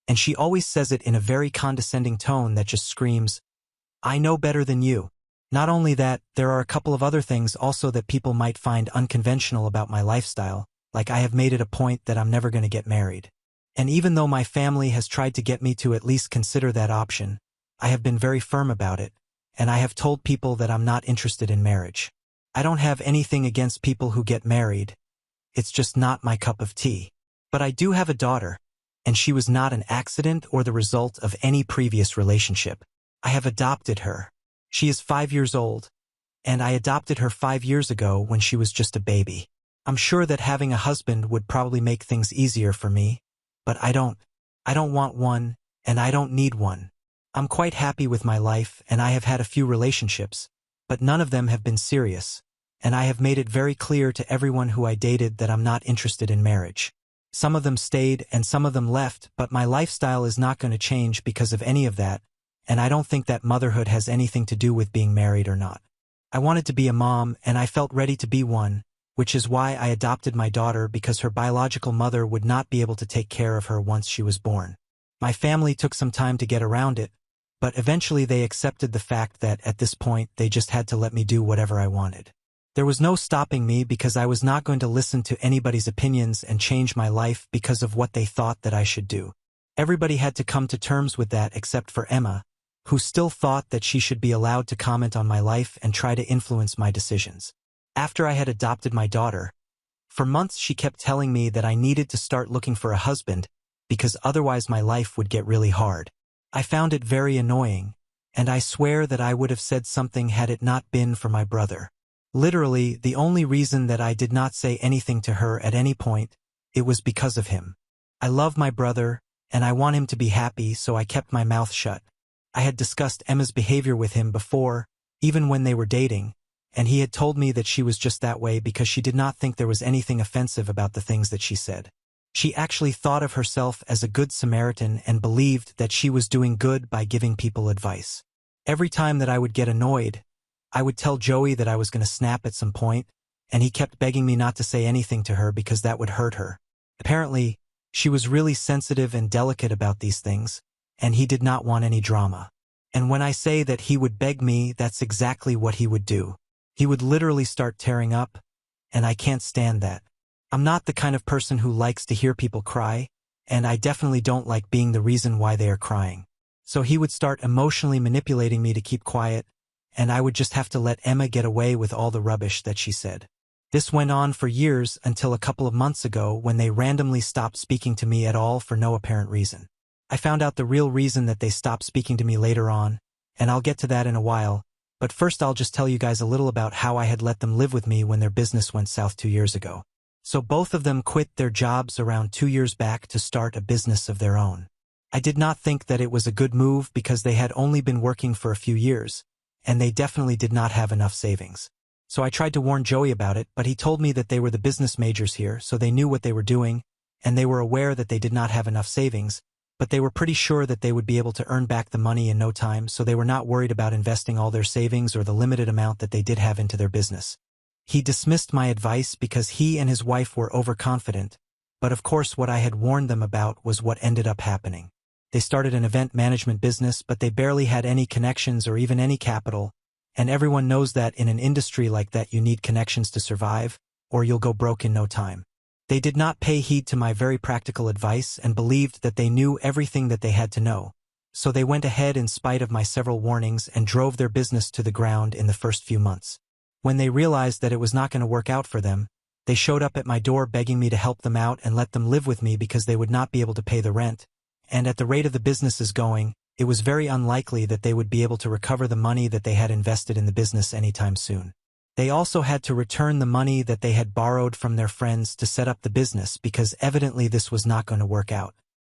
And she always says it in a very condescending tone that just screams, "I know better than you." Not only that, there are a couple of other things also that people might find unconventional about my lifestyle, like I have made it a point that I'm never going to get married. And even though my family has tried to get me to at least consider that option, I have been very firm about it, and I have told people that I'm not interested in marriage. I don't have anything against people who get married. It's just not my cup of tea. But I do have a daughter, and she was not an accident or the result of any previous relationship. I have adopted her. She is 5 years old, and I adopted her 5 years ago when she was just a baby. I'm sure that having a husband would probably make things easier for me, but I don't want one, and I don't need one. I'm quite happy with my life, and I have had a few relationships, but none of them have been serious, and I have made it very clear to everyone who I dated that I'm not interested in marriage. Some of them stayed and some of them left, but my lifestyle is not going to change because of any of that, and I don't think that motherhood has anything to do with being married or not. I wanted to be a mom, and I felt ready to be one, which is why I adopted my daughter, because her biological mother would not be able to take care of her once she was born. My family took some time to get around it, but eventually they accepted the fact that at this point they just had to let me do whatever I wanted. There was no stopping me because I was not going to listen to anybody's opinions and change my life because of what they thought that I should do. Everybody had to come to terms with that except for Emma, who still thought that she should be allowed to comment on my life and try to influence my decisions. After I had adopted my daughter, for months she kept telling me that I needed to start looking for a husband because otherwise my life would get really hard. I found it very annoying, and I swear that I would have said something had it not been for my brother. Literally, the only reason that I did not say anything to her at any point, it was because of him. I love my brother, and I want him to be happy, so I kept my mouth shut. I had discussed Emma's behavior with him before, even when they were dating, and he had told me that she was just that way because she did not think there was anything offensive about the things that she said. She actually thought of herself as a good Samaritan and believed that she was doing good by giving people advice. Every time that I would get annoyed, I would tell Joey that I was going to snap at some point, and he kept begging me not to say anything to her because that would hurt her. Apparently, she was really sensitive and delicate about these things, and he did not want any drama. And when I say that he would beg me, that's exactly what he would do. He would literally start tearing up, and I can't stand that. I'm not the kind of person who likes to hear people cry, and I definitely don't like being the reason why they are crying. So he would start emotionally manipulating me to keep quiet, and I would just have to let Emma get away with all the rubbish that she said. This went on for years until a couple of months ago when they randomly stopped speaking to me at all for no apparent reason. I found out the real reason that they stopped speaking to me later on, and I'll get to that in a while, but first I'll just tell you guys a little about how I had let them live with me when their business went south 2 years ago. So both of them quit their jobs around 2 years back to start a business of their own. I did not think that it was a good move because they had only been working for a few years, and they definitely did not have enough savings. So I tried to warn Joey about it, but he told me that they were the business majors here, so they knew what they were doing, and they were aware that they did not have enough savings, but they were pretty sure that they would be able to earn back the money in no time, so they were not worried about investing all their savings or the limited amount that they did have into their business. He dismissed my advice because he and his wife were overconfident, but of course what I had warned them about was what ended up happening. They started an event management business, but they barely had any connections or even any capital, and everyone knows that in an industry like that you need connections to survive, or you'll go broke in no time. They did not pay heed to my very practical advice and believed that they knew everything that they had to know, so they went ahead in spite of my several warnings and drove their business to the ground in the first few months. When they realized that it was not going to work out for them, they showed up at my door begging me to help them out and let them live with me because they would not be able to pay the rent, and at the rate of the businesses going, it was very unlikely that they would be able to recover the money that they had invested in the business anytime soon. They also had to return the money that they had borrowed from their friends to set up the business because evidently this was not going to work out.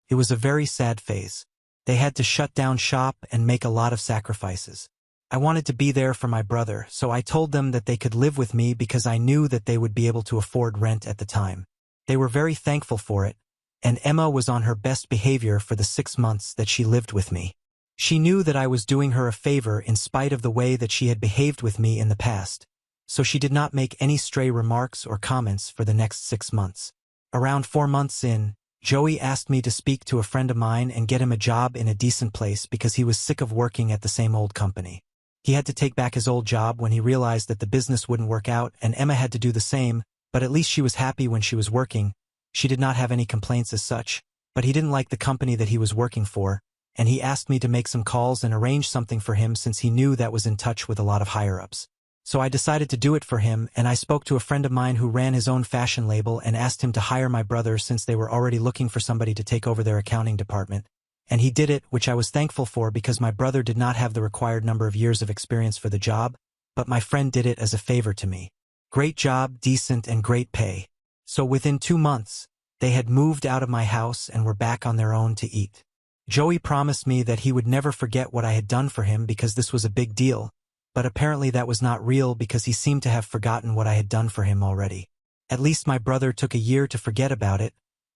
It was a very sad phase. They had to shut down shop and make a lot of sacrifices. I wanted to be there for my brother, so I told them that they could live with me because I knew that they would be able to afford rent at the time. They were very thankful for it, and Emma was on her best behavior for the 6 months that she lived with me. She knew that I was doing her a favor in spite of the way that she had behaved with me in the past, so she did not make any stray remarks or comments for the next 6 months. Around 4 months in, Joey asked me to speak to a friend of mine and get him a job in a decent place because he was sick of working at the same old company. He had to take back his old job when he realized that the business wouldn't work out, and Emma had to do the same, but at least she was happy when she was working. She did not have any complaints as such, but he didn't like the company that he was working for, and he asked me to make some calls and arrange something for him since he knew that was in touch with a lot of higher-ups. So I decided to do it for him, and I spoke to a friend of mine who ran his own fashion label and asked him to hire my brother since they were already looking for somebody to take over their accounting department. And he did it, which I was thankful for because my brother did not have the required number of years of experience for the job, but my friend did it as a favor to me. Great job, decent and great pay. So within 2 months, they had moved out of my house and were back on their own to eat. Joey promised me that he would never forget what I had done for him because this was a big deal, but apparently that was not real because he seemed to have forgotten what I had done for him already. At least my brother took a year to forget about it,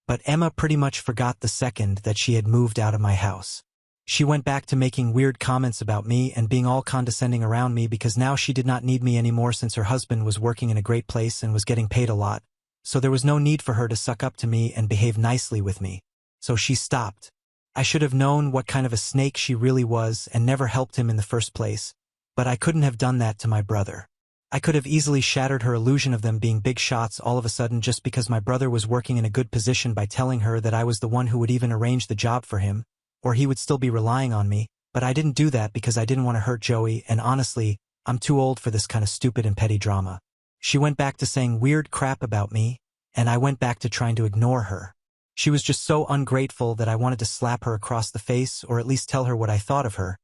but Emma pretty much forgot the second that she had moved out of my house. She went back to making weird comments about me and being all condescending around me because now she did not need me anymore since her husband was working in a great place and was getting paid a lot, so there was no need for her to suck up to me and behave nicely with me. So she stopped. I should have known what kind of a snake she really was and never helped him in the first place, but I couldn't have done that to my brother. I could have easily shattered her illusion of them being big shots all of a sudden just because my brother was working in a good position by telling her that I was the one who would even arrange the job for him, or he would still be relying on me, but I didn't do that because I didn't want to hurt Joey, and honestly, I'm too old for this kind of stupid and petty drama. She went back to saying weird crap about me, and I went back to trying to ignore her. She was just so ungrateful that I wanted to slap her across the face or at least tell her what I thought of her.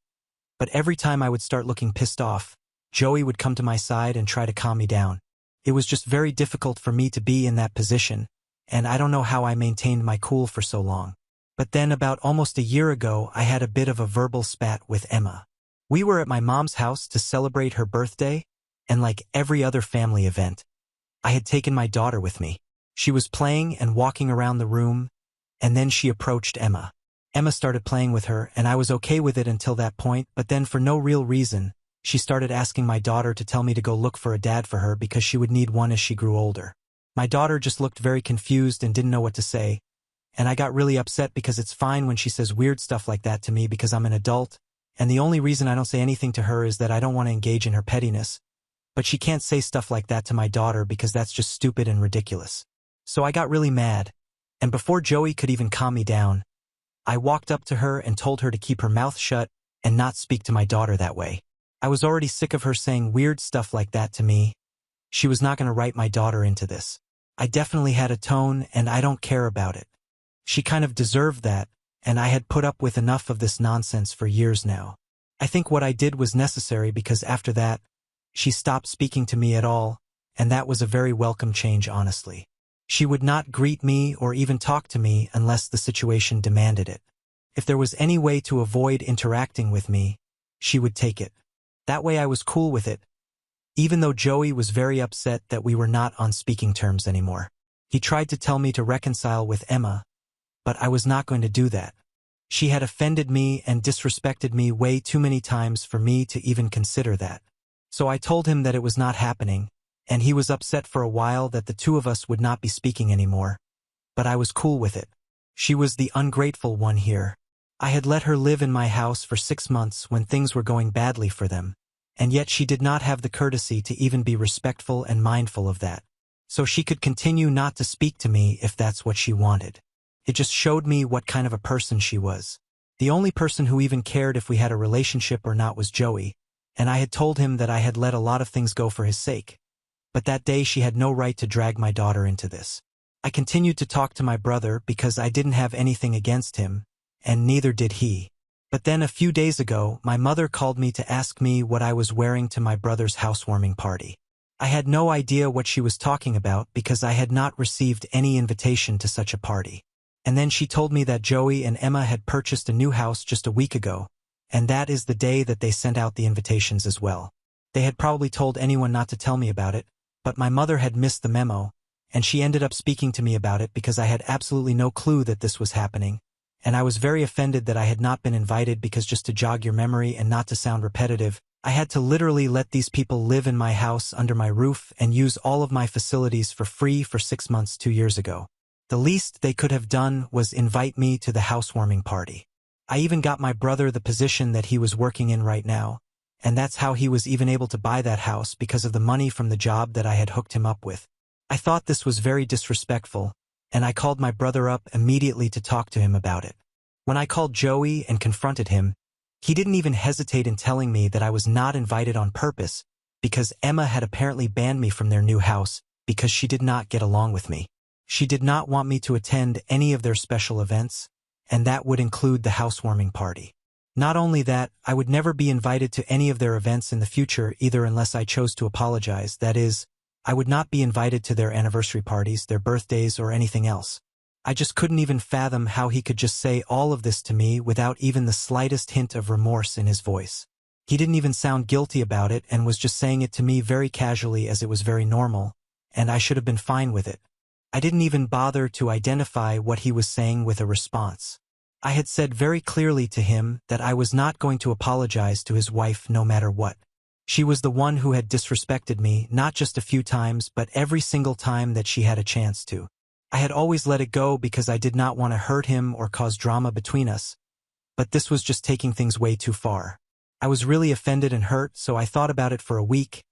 But every time I would start looking pissed off, Joey would come to my side and try to calm me down. It was just very difficult for me to be in that position, and I don't know how I maintained my cool for so long. But then about almost a year ago, I had a bit of a verbal spat with Emma. We were at my mom's house to celebrate her birthday, and like every other family event, I had taken my daughter with me. She was playing and walking around the room, and then she approached Emma. Emma started playing with her, and I was okay with it until that point, but then for no real reason, she started asking my daughter to tell me to go look for a dad for her because she would need one as she grew older. My daughter just looked very confused and didn't know what to say, and I got really upset because it's fine when she says weird stuff like that to me because I'm an adult, and the only reason I don't say anything to her is that I don't want to engage in her pettiness, but she can't say stuff like that to my daughter because that's just stupid and ridiculous. So I got really mad, and before Joey could even calm me down, I walked up to her and told her to keep her mouth shut and not speak to my daughter that way. I was already sick of her saying weird stuff like that to me. She was not going to write my daughter into this. I definitely had a tone, and I don't care about it. She kind of deserved that, and I had put up with enough of this nonsense for years now. I think what I did was necessary because after that, she stopped speaking to me at all, and that was a very welcome change, honestly. She would not greet me or even talk to me unless the situation demanded it. If there was any way to avoid interacting with me, she would take it. That way I was cool with it, even though Joey was very upset that we were not on speaking terms anymore. He tried to tell me to reconcile with Emma, but I was not going to do that. She had offended me and disrespected me way too many times for me to even consider that. So I told him that it was not happening, and he was upset for a while that the two of us would not be speaking anymore, but I was cool with it. She was the ungrateful one here. I had let her live in my house for 6 months when things were going badly for them, and yet she did not have the courtesy to even be respectful and mindful of that. So she could continue not to speak to me if that's what she wanted. It just showed me what kind of a person she was. The only person who even cared if we had a relationship or not was Joey, and I had told him that I had let a lot of things go for his sake. But that day she had no right to drag my daughter into this. I continued to talk to my brother because I didn't have anything against him, and neither did he. But then a few days ago, my mother called me to ask me what I was wearing to my brother's housewarming party. I had no idea what she was talking about because I had not received any invitation to such a party. And then she told me that Joey and Emma had purchased a new house just a week ago, and that is the day that they sent out the invitations as well. They had probably told anyone not to tell me about it, but my mother had missed the memo, and she ended up speaking to me about it because I had absolutely no clue that this was happening, and I was very offended that I had not been invited because, just to jog your memory and not to sound repetitive, I had to literally let these people live in my house under my roof and use all of my facilities for free for 6 months 2 years ago. The least they could have done was invite me to the housewarming party. I even got my brother the position that he was working in right now, and that's how he was even able to buy that house because of the money from the job that I had hooked him up with. I thought this was very disrespectful, and I called my brother up immediately to talk to him about it. When I called Joey and confronted him, he didn't even hesitate in telling me that I was not invited on purpose because Emma had apparently banned me from their new house because she did not get along with me. She did not want me to attend any of their special events, and that would include the housewarming party. Not only that, I would never be invited to any of their events in the future either unless I chose to apologize. That is, I would not be invited to their anniversary parties, their birthdays, or anything else. I just couldn't even fathom how he could just say all of this to me without even the slightest hint of remorse in his voice. He didn't even sound guilty about it and was just saying it to me very casually as it was very normal, and I should have been fine with it. I didn't even bother to identify what he was saying with a response. I had said very clearly to him that I was not going to apologize to his wife no matter what. She was the one who had disrespected me, not just a few times, but every single time that she had a chance to. I had always let it go because I did not want to hurt him or cause drama between us, but this was just taking things way too far. I was really offended and hurt, so I thought about it for a week,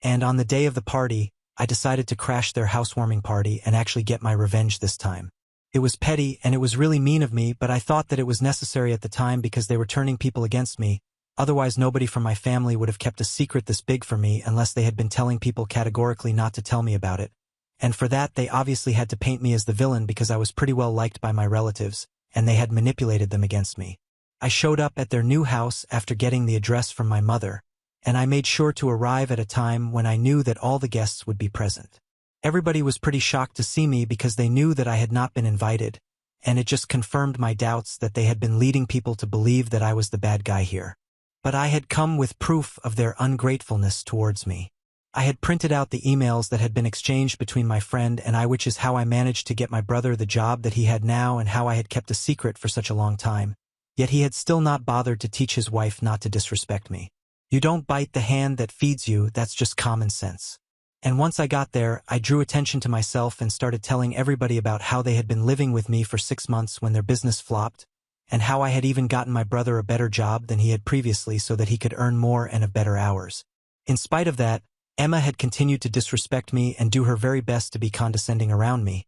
and on the day of the party, I decided to crash their housewarming party and actually get my revenge this time. It was petty and it was really mean of me, but I thought that it was necessary at the time because they were turning people against me. Otherwise, nobody from my family would have kept a secret this big from me unless they had been telling people categorically not to tell me about it. And for that, they obviously had to paint me as the villain because I was pretty well liked by my relatives, and they had manipulated them against me. I showed up at their new house after getting the address from my mother, and I made sure to arrive at a time when I knew that all the guests would be present. Everybody was pretty shocked to see me because they knew that I had not been invited, and it just confirmed my doubts that they had been leading people to believe that I was the bad guy here. But I had come with proof of their ungratefulness towards me. I had printed out the emails that had been exchanged between my friend and I, which is how I managed to get my brother the job that he had now and how I had kept a secret for such a long time. Yet he had still not bothered to teach his wife not to disrespect me. You don't bite the hand that feeds you, that's just common sense. And once I got there, I drew attention to myself and started telling everybody about how they had been living with me for 6 months when their business flopped, and how I had even gotten my brother a better job than he had previously so that he could earn more and of better hours. In spite of that, Emma had continued to disrespect me and do her very best to be condescending around me.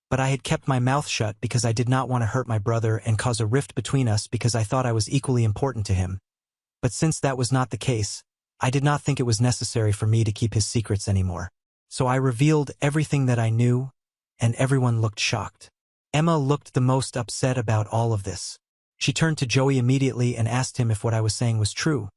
But I had kept my mouth shut because I did not want to hurt my brother and cause a rift between us because I thought I was equally important to him. But since that was not the case, I did not think it was necessary for me to keep his secrets anymore. So I revealed everything that I knew, and everyone looked shocked. Emma looked the most upset about all of this. She turned to Joey immediately and asked him if what I was saying was true,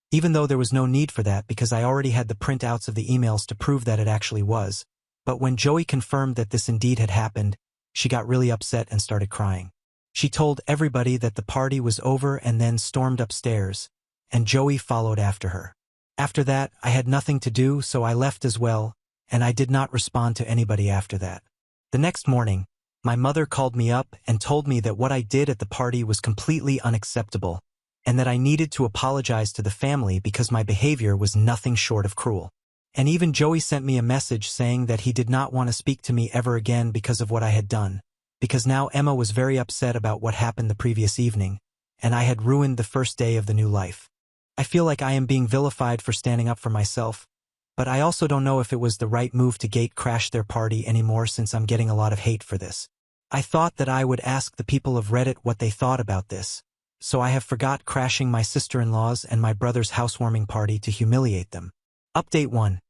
even though there was no need for that because I already had the printouts of the emails to prove that it actually was. But when Joey confirmed that this indeed had happened, she got really upset and started crying. She told everybody that the party was over and then stormed upstairs, and Joey followed after her. After that, I had nothing to do, so I left as well, and I did not respond to anybody after that. The next morning, my mother called me up and told me that what I did at the party was completely unacceptable, and that I needed to apologize to the family because my behavior was nothing short of cruel. And even Joey sent me a message saying that he did not want to speak to me ever again because of what I had done, because now Emma was very upset about what happened the previous evening, and I had ruined the first day of the new life. I feel like I am being vilified for standing up for myself, but I also don't know if it was the right move to gate crash their party anymore since I'm getting a lot of hate for this. I thought that I would ask the people of Reddit what they thought about this, so I have forgot crashing my sister-in-law's and my brother's housewarming party to humiliate them. Update 1.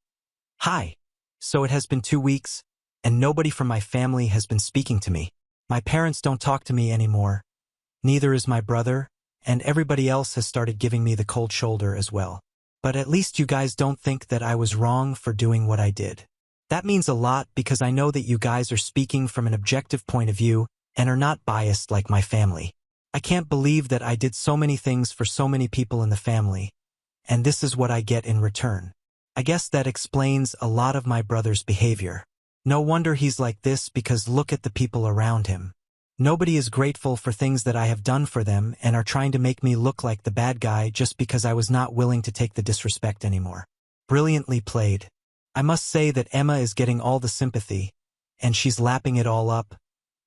Hi. So it has been 2 weeks, and nobody from my family has been speaking to me. My parents don't talk to me anymore. Neither is my brother, and everybody else has started giving me the cold shoulder as well. But at least you guys don't think that I was wrong for doing what I did. That means a lot because I know that you guys are speaking from an objective point of view and are not biased like my family. I can't believe that I did so many things for so many people in the family, and this is what I get in return. I guess that explains a lot of my brother's behavior. No wonder he's like this because look at the people around him. Nobody is grateful for things that I have done for them and are trying to make me look like the bad guy just because I was not willing to take the disrespect anymore. Brilliantly played. I must say that Emma is getting all the sympathy, and she's lapping it all up.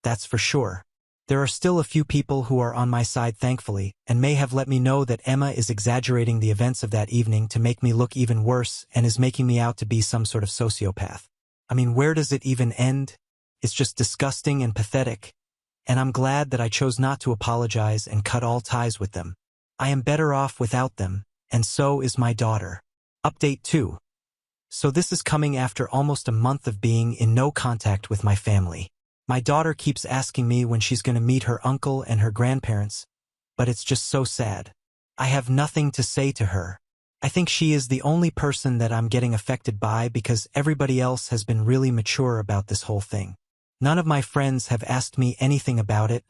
That's for sure. There are still a few people who are on my side thankfully, and may have let me know that Emma is exaggerating the events of that evening to make me look even worse and is making me out to be some sort of sociopath. I mean, where does it even end? It's just disgusting and pathetic. And I'm glad that I chose not to apologize and cut all ties with them. I am better off without them, and so is my daughter. Update 2. So this is coming after almost a month of being in no contact with my family. My daughter keeps asking me when she's going to meet her uncle and her grandparents, but it's just so sad. I have nothing to say to her. I think she is the only person that I'm getting affected by because everybody else has been really mature about this whole thing. None of my friends have asked me anything about it,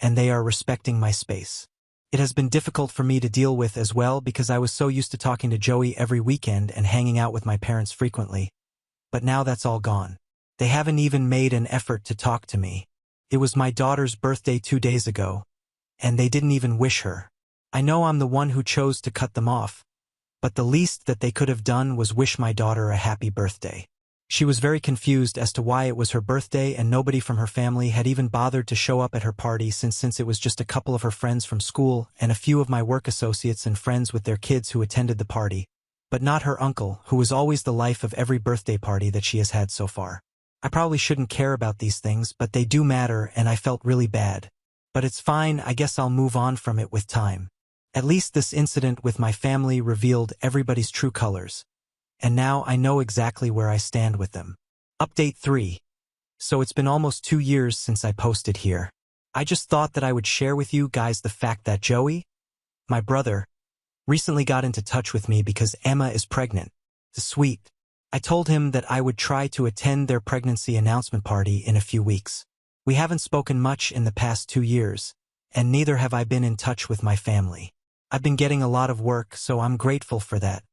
and they are respecting my space. It has been difficult for me to deal with as well because I was so used to talking to Joey every weekend and hanging out with my parents frequently. But now that's all gone. They haven't even made an effort to talk to me. It was my daughter's birthday 2 days ago, and they didn't even wish her. I know I'm the one who chose to cut them off, but the least that they could have done was wish my daughter a happy birthday. She was very confused as to why it was her birthday and nobody from her family had even bothered to show up at her party since it was just a couple of her friends from school and a few of my work associates and friends with their kids who attended the party, but not her uncle, who was always the life of every birthday party that she has had so far. I probably shouldn't care about these things, but they do matter and I felt really bad. But it's fine, I guess I'll move on from it with time. At least this incident with my family revealed everybody's true colors. And now I know exactly where I stand with them. Update 3. So it's been almost 2 years since I posted here. I just thought that I would share with you guys the fact that Joey, my brother, recently got into touch with me because Emma is pregnant. Sweet. I told him that I would try to attend their pregnancy announcement party in a few weeks. We haven't spoken much in the past 2 years, and neither have I been in touch with my family. I've been getting a lot of work, so I'm grateful for that.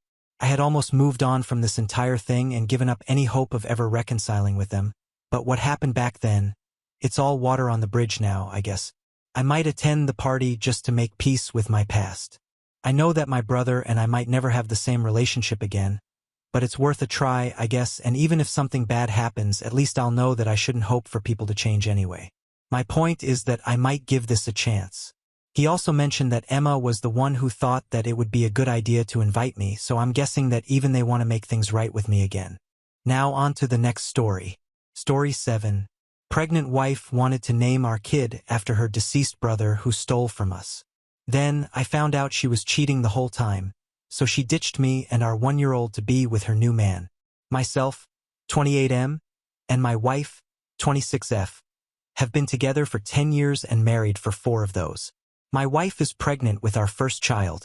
I had almost moved on from this entire thing and given up any hope of ever reconciling with them, but what happened back then, it's all water on the bridge now, I guess. I might attend the party just to make peace with my past. I know that my brother and I might never have the same relationship again, but it's worth a try, I guess, and even if something bad happens, at least I'll know that I shouldn't hope for people to change anyway. My point is that I might give this a chance. He also mentioned that Emma was the one who thought that it would be a good idea to invite me, so I'm guessing that even they want to make things right with me again. Now on to the next story. Story 7. Pregnant wife wanted to name our kid after her deceased brother who stole from us. Then, I found out she was cheating the whole time, so she ditched me and our 1-year-old to be with her new man. Myself, 28M, and my wife, 26F, have been together for 10 years and married for 4 of those. My wife is pregnant with our first child,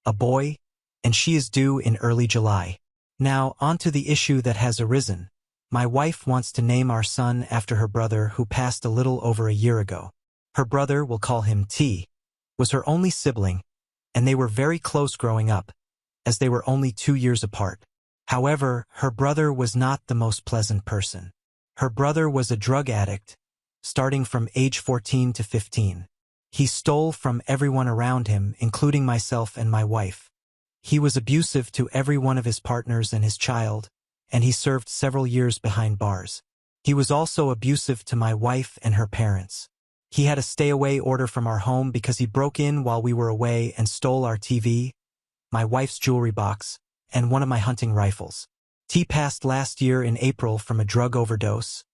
a boy, and she is due in early July. Now, on to the issue that has arisen. My wife wants to name our son after her brother who passed a little over a year ago. Her brother, we'll call him T, was her only sibling, and they were very close growing up, as they were only 2 years apart. However, her brother was not the most pleasant person. Her brother was a drug addict, starting from age 14 to 15. He stole from everyone around him, including myself and my wife. He was abusive to every one of his partners and his child, and he served several years behind bars. He was also abusive to my wife and her parents. He had a stay-away order from our home because he broke in while we were away and stole our TV, my wife's jewelry box, and one of my hunting rifles. T passed last year in April from a drug overdose,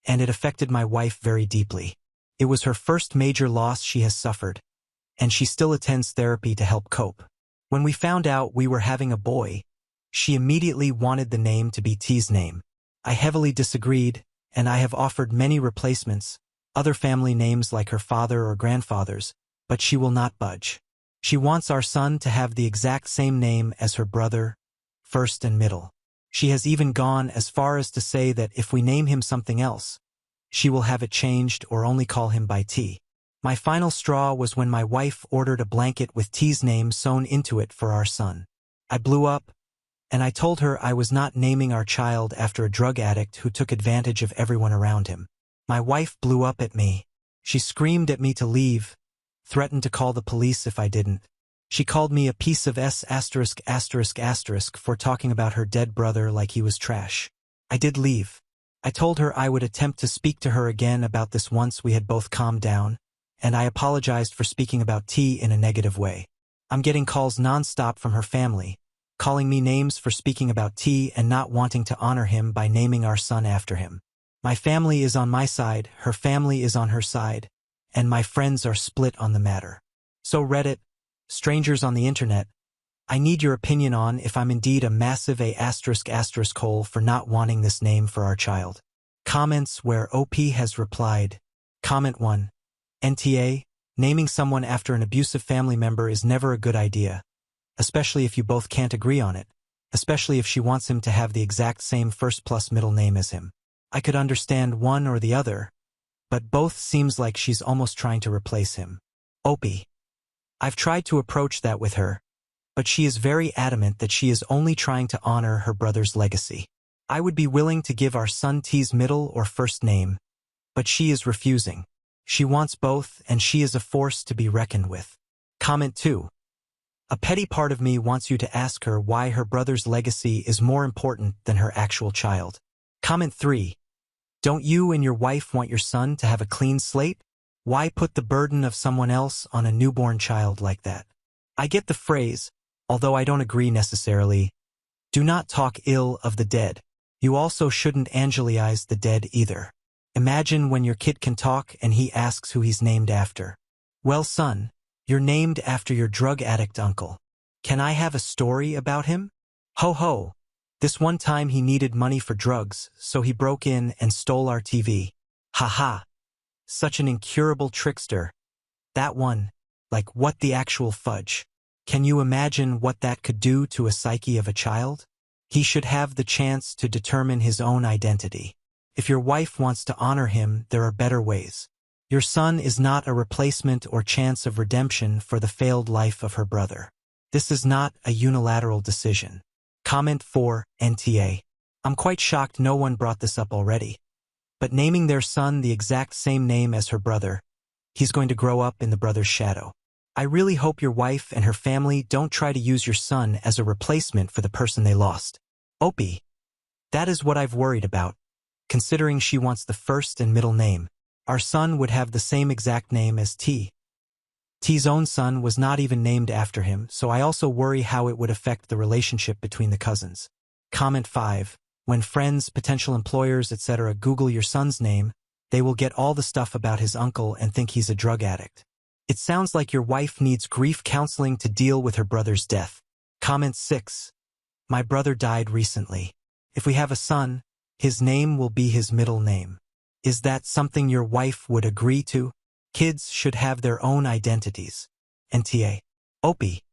and it affected my wife very deeply. It was her first major loss she has suffered, and she still attends therapy to help cope. When we found out we were having a boy, she immediately wanted the name to be T's name. I heavily disagreed, and I have offered many replacements, other family names like her father or grandfather's, but she will not budge. She wants our son to have the exact same name as her brother, first and middle. She has even gone as far as to say that if we name him something else, she will have it changed or only call him by T. My final straw was when my wife ordered a blanket with T's name sewn into it for our son. I blew up, and I told her I was not naming our child after a drug addict who took advantage of everyone around him. My wife blew up at me. She screamed at me to leave, threatened to call the police if I didn't. She called me a piece of S*** for talking about her dead brother like he was trash. I did leave. I told her I would attempt to speak to her again about this once we had both calmed down, and I apologized for speaking about T in a negative way. I'm getting calls non-stop from her family, calling me names for speaking about T and not wanting to honor him by naming our son after him. My family is on my side, her family is on her side, and my friends are split on the matter. So Reddit, strangers on the internet, I need your opinion on if I'm indeed a massive hole for not wanting this name for our child. Comments where OP has replied. Comment 1. NTA, naming someone after an abusive family member is never a good idea, especially if you both can't agree on it, especially if she wants him to have the exact same first plus middle name as him. I could understand one or the other, but both seems like she's almost trying to replace him. Opie. I've tried to approach that with her, but she is very adamant that she is only trying to honor her brother's legacy. I would be willing to give our son T's middle or first name, but she is refusing. She wants both, and she is a force to be reckoned with. Comment 2. A petty part of me wants you to ask her why her brother's legacy is more important than her actual child. Comment 3. Don't you and your wife want your son to have a clean slate? Why put the burden of someone else on a newborn child like that? I get the phrase, although I don't agree necessarily. Do not talk ill of the dead. You also shouldn't angelize the dead either. Imagine when your kid can talk and he asks who he's named after. Well, son, you're named after your drug addict uncle. Can I have a story about him? Ho ho. This one time he needed money for drugs, so he broke in and stole our TV. Ha ha. Such an incurable trickster. That one. Like what the actual fudge. Can you imagine what that could do to a psyche of a child? He should have the chance to determine his own identity. If your wife wants to honor him, there are better ways. Your son is not a replacement or chance of redemption for the failed life of her brother. This is not a unilateral decision. Comment 4, NTA. I'm quite shocked no one brought this up already. But naming their son the exact same name as her brother, he's going to grow up in the brother's shadow. I really hope your wife and her family don't try to use your son as a replacement for the person they lost. Opie. That is what I've worried about. Considering she wants the first and middle name, our son would have the same exact name as T. T's own son was not even named after him, so I also worry how it would affect the relationship between the cousins. Comment 5. When friends, potential employers, etc. Google your son's name, they will get all the stuff about his uncle and think he's a drug addict. It sounds like your wife needs grief counseling to deal with her brother's death. Comment 6. My brother died recently. If we have a son, his name will be his middle name. Is that something your wife would agree to? Kids should have their own identities. NTA. Opie.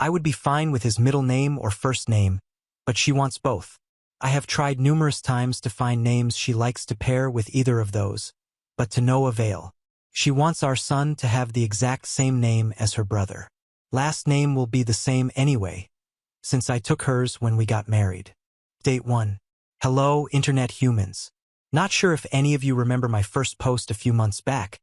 I would be fine with his middle name or first name, but she wants both. I have tried numerous times to find names she likes to pair with either of those, but to no avail. She wants our son to have the exact same name as her brother. Last name will be the same anyway, since I took hers when we got married. Date 1. Hello, Internet humans. Not sure if any of you remember my first post a few months back,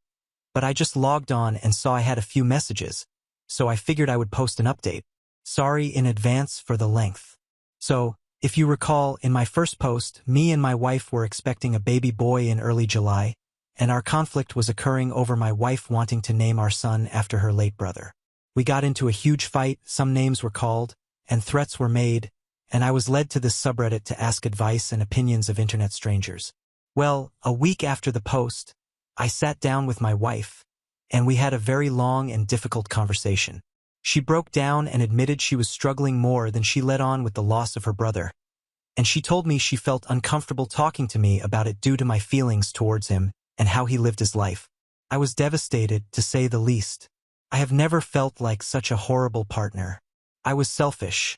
but I just logged on and saw I had a few messages, so I figured I would post an update. Sorry in advance for the length. So, if you recall, in my first post, me and my wife were expecting a baby boy in early July, and our conflict was occurring over my wife wanting to name our son after her late brother. We got into a huge fight, some names were called, and threats were made, and I was led to this subreddit to ask advice and opinions of internet strangers. Well, a week after the post, I sat down with my wife, and we had a very long and difficult conversation. She broke down and admitted she was struggling more than she let on with the loss of her brother, and she told me she felt uncomfortable talking to me about it due to my feelings towards him and how he lived his life. I was devastated, to say the least. I have never felt like such a horrible partner. I was selfish.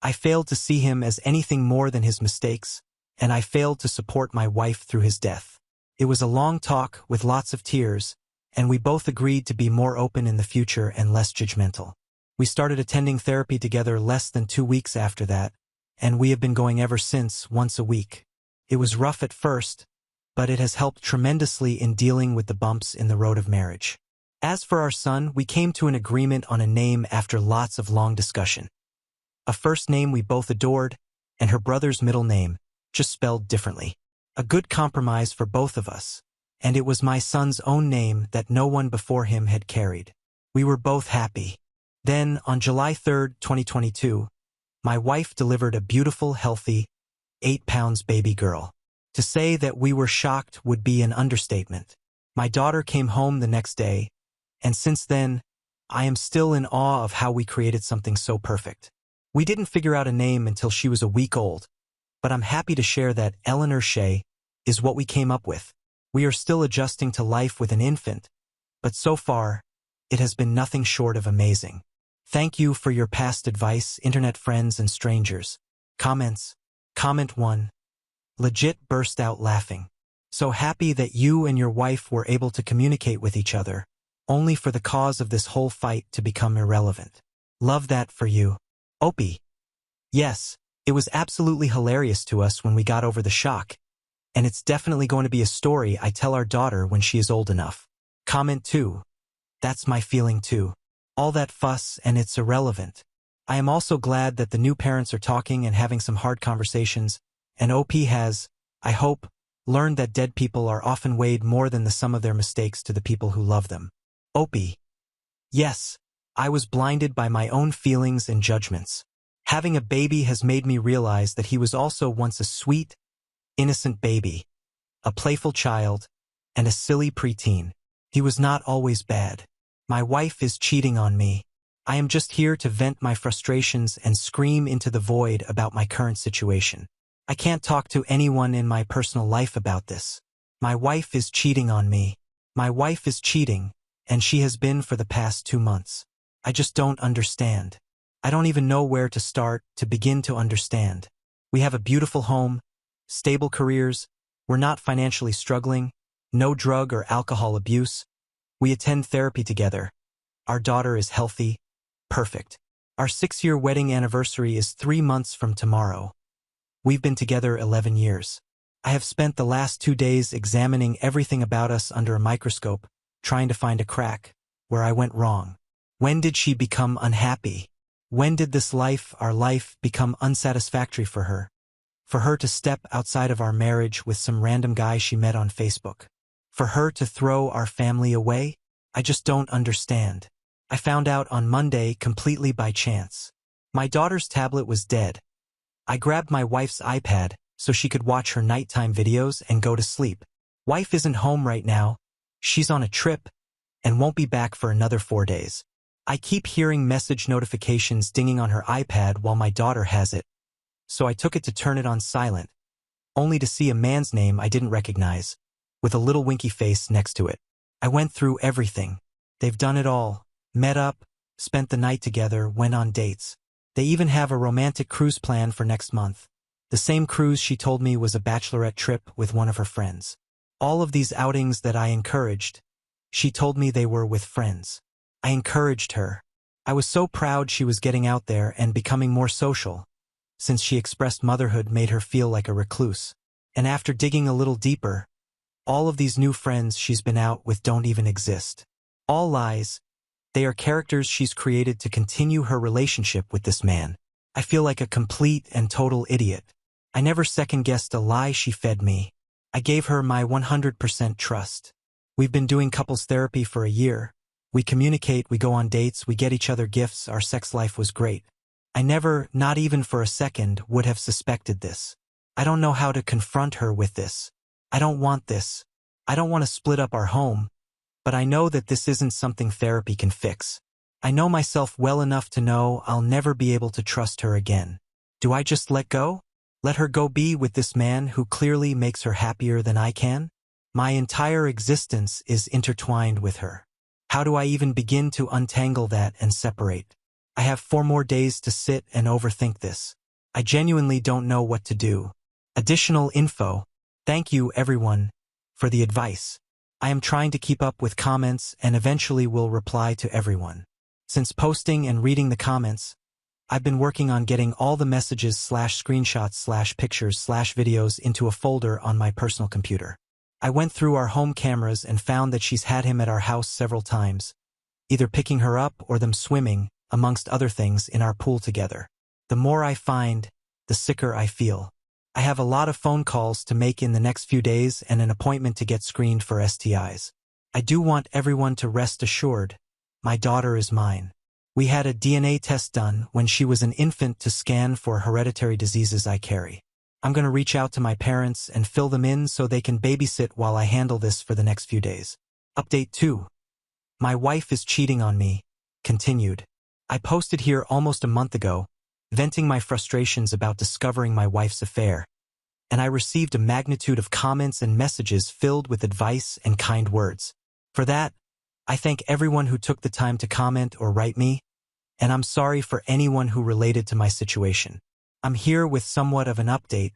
I failed to see him as anything more than his mistakes, and I failed to support my wife through his death. It was a long talk with lots of tears, and we both agreed to be more open in the future and less judgmental. We started attending therapy together less than 2 weeks after that, and we have been going ever since, once a week. It was rough at first, but it has helped tremendously in dealing with the bumps in the road of marriage. As for our son, we came to an agreement on a name after lots of long discussion. A first name we both adored, and her brother's middle name, just spelled differently. A good compromise for both of us, and it was my son's own name that no one before him had carried. We were both happy. Then, on July 3, 2022, my wife delivered a beautiful, healthy, 8 pounds baby girl. To say that we were shocked would be an understatement. My daughter came home the next day, and since then, I am still in awe of how we created something so perfect. We didn't figure out a name until she was a week old, but I'm happy to share that Eleanor Shea is what we came up with. We are still adjusting to life with an infant, but so far, it has been nothing short of amazing. Thank you for your past advice, internet friends and strangers. Comments. Comment 1. Legit burst out laughing. So happy that you and your wife were able to communicate with each other, only for the cause of this whole fight to become irrelevant. Love that for you. Opie. Yes, it was absolutely hilarious to us when we got over the shock, and it's definitely going to be a story I tell our daughter when she is old enough. Comment 2. That's my feeling too. All that fuss and it's irrelevant. I am also glad that the new parents are talking and having some hard conversations, and OP has, I hope, learned that dead people are often weighed more than the sum of their mistakes to the people who love them. Opie. Yes, I was blinded by my own feelings and judgments. Having a baby has made me realize that he was also once a sweet, innocent baby, a playful child, and a silly preteen. He was not always bad. My wife is cheating on me. I am just here to vent my frustrations and scream into the void about my current situation. I can't talk to anyone in my personal life about this. My wife is cheating on me. My wife is cheating, and she has been for the past 2 months. I just don't understand. I don't even know where to start to begin to understand. We have a beautiful home, stable careers, we're not financially struggling, no drug or alcohol abuse. We attend therapy together. Our daughter is healthy, perfect. Our 6-year wedding anniversary is 3 months from tomorrow. We've been together 11 years. I have spent the last 2 days examining everything about us under a microscope, trying to find a crack, where I went wrong. When did she become unhappy? When did this life, our life, become unsatisfactory for her? For her to step outside of our marriage with some random guy she met on Facebook? For her to throw our family away? I just don't understand. I found out on Monday completely by chance. My daughter's tablet was dead. I grabbed my wife's iPad so she could watch her nighttime videos and go to sleep. Wife isn't home right now. She's on a trip and won't be back for another 4 days. I keep hearing message notifications dinging on her iPad while my daughter has it, so I took it to turn it on silent, only to see a man's name I didn't recognize, with a little winky face next to it. I went through everything. They've done it all. Met up, spent the night together, went on dates. They even have a romantic cruise plan for next month. The same cruise she told me was a bachelorette trip with one of her friends. All of these outings that I encouraged, she told me they were with friends. I encouraged her. I was so proud she was getting out there and becoming more social, since she expressed motherhood made her feel like a recluse. And after digging a little deeper, all of these new friends she's been out with don't even exist. All lies. They are characters she's created to continue her relationship with this man. I feel like a complete and total idiot. I never second-guessed a lie she fed me. I gave her my 100% trust. We've been doing couples therapy for a year. We communicate, we go on dates, we get each other gifts, our sex life was great. I never, not even for a second, would have suspected this. I don't know how to confront her with this. I don't want this. I don't want to split up our home, but I know that this isn't something therapy can fix. I know myself well enough to know I'll never be able to trust her again. Do I just let go? Let her go be with this man who clearly makes her happier than I can? My entire existence is intertwined with her. How do I even begin to untangle that and separate? I have 4 more days to sit and overthink this. I genuinely don't know what to do. Additional info. Thank you, everyone, for the advice. I am trying to keep up with comments and eventually will reply to everyone. Since posting and reading the comments, I've been working on getting all the messages / screenshots / pictures / videos into a folder on my personal computer. I went through our home cameras and found that she's had him at our house several times, either picking her up or them swimming, amongst other things, in our pool together. The more I find, the sicker I feel. I have a lot of phone calls to make in the next few days and an appointment to get screened for STIs. I do want everyone to rest assured, my daughter is mine. We had a DNA test done when she was an infant to scan for hereditary diseases I carry. I'm going to reach out to my parents and fill them in so they can babysit while I handle this for the next few days. Update 2. My wife is cheating on me. continued. I posted here almost a month ago, venting my frustrations about discovering my wife's affair, and I received a magnitude of comments and messages filled with advice and kind words. For that, I thank everyone who took the time to comment or write me, and I'm sorry for anyone who related to my situation. I'm here with somewhat of an update,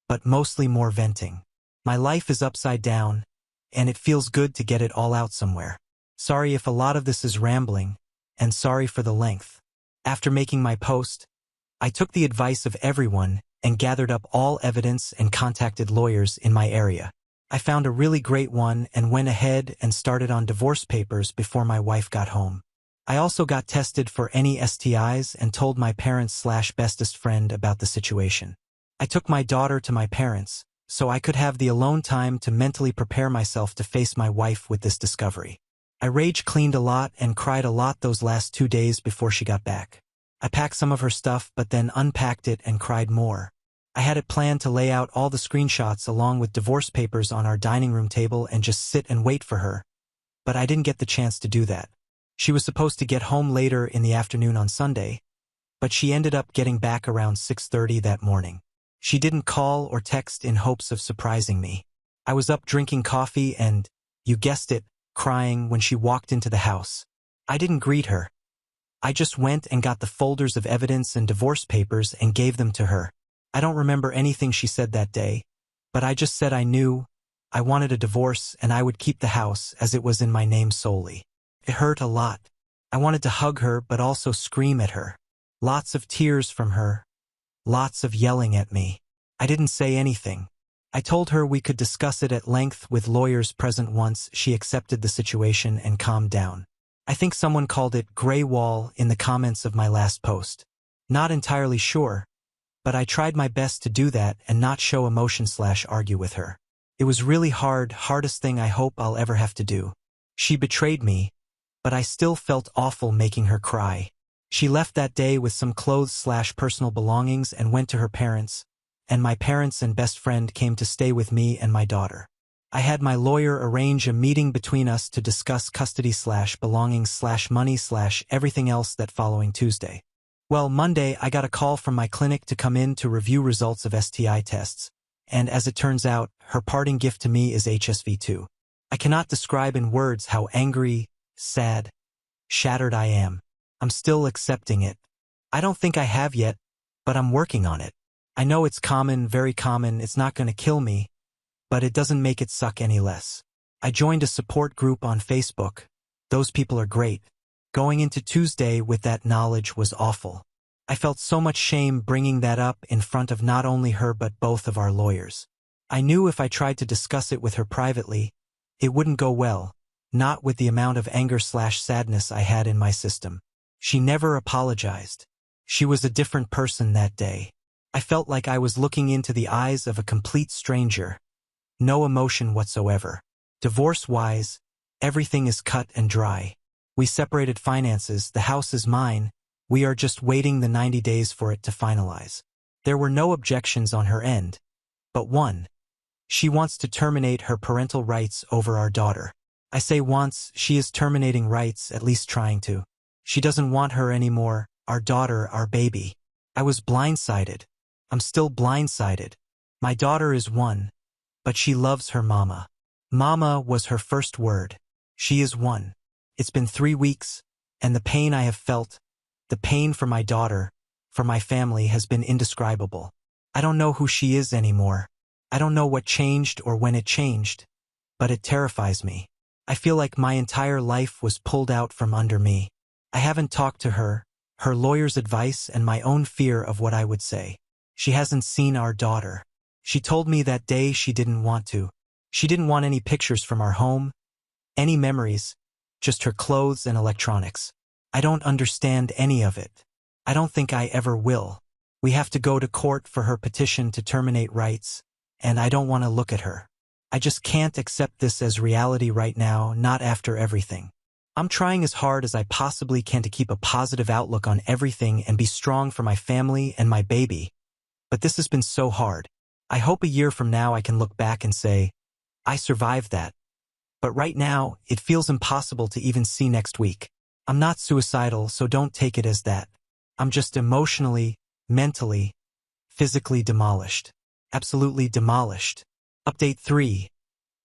but mostly more venting. My life is upside down, and it feels good to get it all out somewhere. Sorry if a lot of this is rambling, and sorry for the length. After making my post, I took the advice of everyone and gathered up all evidence and contacted lawyers in my area. I found a really great one and went ahead and started on divorce papers before my wife got home. I also got tested for any STIs and told my parents/bestest friend about the situation. I took my daughter to my parents, so I could have the alone time to mentally prepare myself to face my wife with this discovery. I rage cleaned a lot and cried a lot those last 2 days before she got back. I packed some of her stuff but then unpacked it and cried more. I had it planned to lay out all the screenshots along with divorce papers on our dining room table and just sit and wait for her, but I didn't get the chance to do that. She was supposed to get home later in the afternoon on Sunday, but she ended up getting back around 6:30 that morning. She didn't call or text in hopes of surprising me. I was up drinking coffee and, you guessed it, crying when she walked into the house. I didn't greet her. I just went and got the folders of evidence and divorce papers and gave them to her. I don't remember anything she said that day, but I just said I knew I wanted a divorce and I would keep the house as it was in my name solely. It hurt a lot. I wanted to hug her but also scream at her. Lots of tears from her. Lots of yelling at me. I didn't say anything. I told her we could discuss it at length with lawyers present once she accepted the situation and calmed down. I think someone called it gray wall in the comments of my last post. Not entirely sure, but I tried my best to do that and not show emotion/argue with her. It was really hardest thing I hope I'll ever have to do. She betrayed me, but I still felt awful making her cry. She left that day with some clothes/personal belongings and went to her parents, and my parents and best friend came to stay with me and my daughter. I had my lawyer arrange a meeting between us to discuss custody/belongings/money/everything else that following Tuesday. Well, Monday I got a call from my clinic to come in to review results of STI tests, and as it turns out, her parting gift to me is HSV-2. I cannot describe in words how angry, sad, shattered I am. I'm still accepting it. I don't think I have yet, but I'm working on it. I know it's common, very common, it's not going to kill me, but it doesn't make it suck any less. I joined a support group on Facebook. Those people are great. Going into Tuesday with that knowledge was awful. I felt so much shame bringing that up in front of not only her but both of our lawyers. I knew if I tried to discuss it with her privately, it wouldn't go well, not with the amount of anger/sadness I had in my system. She never apologized. She was a different person that day. I felt like I was looking into the eyes of a complete stranger. No emotion whatsoever. Divorce-wise, everything is cut and dry. We separated finances, the house is mine, we are just waiting the 90 days for it to finalize. There were no objections on her end, but one. She wants to terminate her parental rights over our daughter. I say wants, she is terminating rights, at least trying to. She doesn't want her anymore, our daughter, our baby. I was blindsided. I'm still blindsided. My daughter is one, but she loves her mama. Mama was her first word. She is one. It's been 3 weeks, and the pain I have felt, the pain for my daughter, for my family has been indescribable. I don't know who she is anymore. I don't know what changed or when it changed, but it terrifies me. I feel like my entire life was pulled out from under me. I haven't talked to her, her lawyer's advice and my own fear of what I would say. She hasn't seen our daughter. She told me that day she didn't want to. She didn't want any pictures from our home, any memories, just her clothes and electronics. I don't understand any of it. I don't think I ever will. We have to go to court for her petition to terminate rights, and I don't want to look at her. I just can't accept this as reality right now, not after everything. I'm trying as hard as I possibly can to keep a positive outlook on everything and be strong for my family and my baby, but this has been so hard. I hope a year from now I can look back and say, I survived that. But right now, it feels impossible to even see next week. I'm not suicidal, so don't take it as that. I'm just emotionally, mentally, physically demolished. Absolutely demolished. Update 3.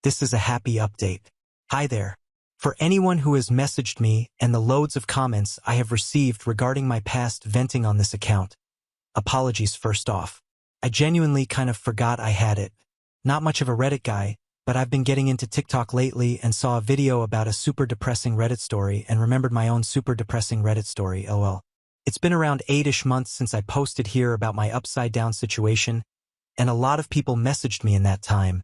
This is a happy update. Hi there. For anyone who has messaged me and the loads of comments I have received regarding my past venting on this account, apologies first off. I genuinely kind of forgot I had it. Not much of a Reddit guy, but I've been getting into TikTok lately and saw a video about a super depressing Reddit story and remembered my own super depressing Reddit story, lol. It's been around 8-ish months since I posted here about my upside down situation, and a lot of people messaged me in that time,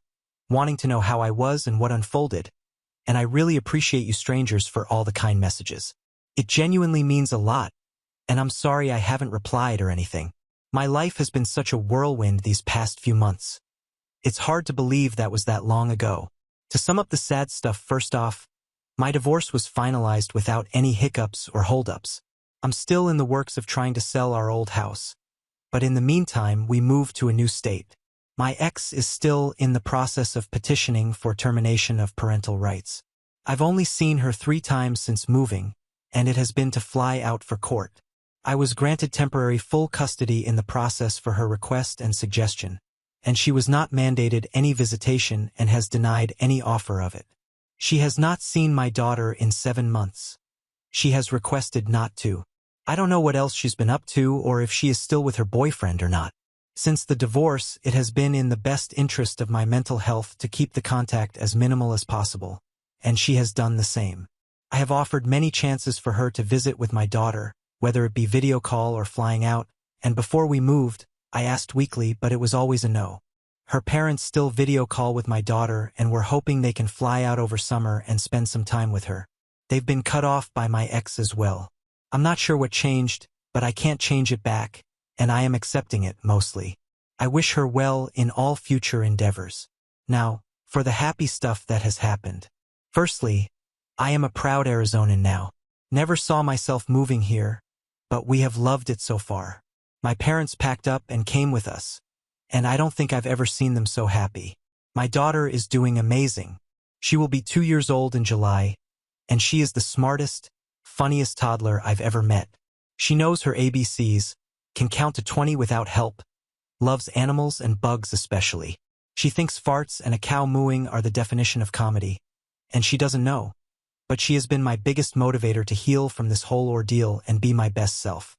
wanting to know how I was and what unfolded, and I really appreciate you strangers for all the kind messages. It genuinely means a lot, and I'm sorry I haven't replied or anything. My life has been such a whirlwind these past few months. It's hard to believe that was that long ago. To sum up the sad stuff first off, my divorce was finalized without any hiccups or holdups. I'm still in the works of trying to sell our old house, but in the meantime we moved to a new state. My ex is still in the process of petitioning for termination of parental rights. I've only seen her 3 times since moving, and it has been to fly out for court. I was granted temporary full custody in the process for her request and suggestion, and she was not mandated any visitation and has denied any offer of it. She has not seen my daughter in 7 months. She has requested not to. I don't know what else she's been up to or if she is still with her boyfriend or not. Since the divorce, it has been in the best interest of my mental health to keep the contact as minimal as possible, and she has done the same. I have offered many chances for her to visit with my daughter, whether it be video call or flying out, and before we moved, I asked weekly, but it was always a no. Her parents still video call with my daughter and we're hoping they can fly out over summer and spend some time with her. They've been cut off by my ex as well. I'm not sure what changed, but I can't change it back, and I am accepting it, mostly. I wish her well in all future endeavors. Now, for the happy stuff that has happened. Firstly, I am a proud Arizonan now. Never saw myself moving here, but we have loved it so far. My parents packed up and came with us, and I don't think I've ever seen them so happy. My daughter is doing amazing. She will be 2 years old in July, and she is the smartest, funniest toddler I've ever met. She knows her ABCs, can count to 20 without help, loves animals and bugs especially. She thinks farts and a cow mooing are the definition of comedy, and she doesn't know. But she has been my biggest motivator to heal from this whole ordeal and be my best self.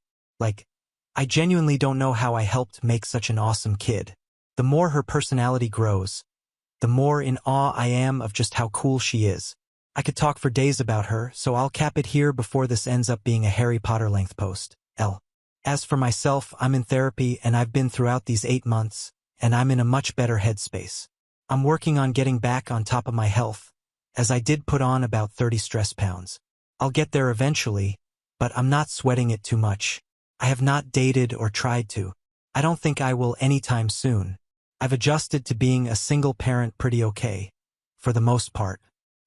I genuinely don't know how I helped make such an awesome kid. The more her personality grows, the more in awe I am of just how cool she is. I could talk for days about her, so I'll cap it here before this ends up being a Harry Potter-length post. As for myself, I'm in therapy and I've been throughout these 8 months, and I'm in a much better headspace. I'm working on getting back on top of my health, as I did put on about 30 stress pounds. I'll get there eventually, but I'm not sweating it too much. I have not dated or tried to. I don't think I will anytime soon. I've adjusted to being a single parent pretty okay, for the most part.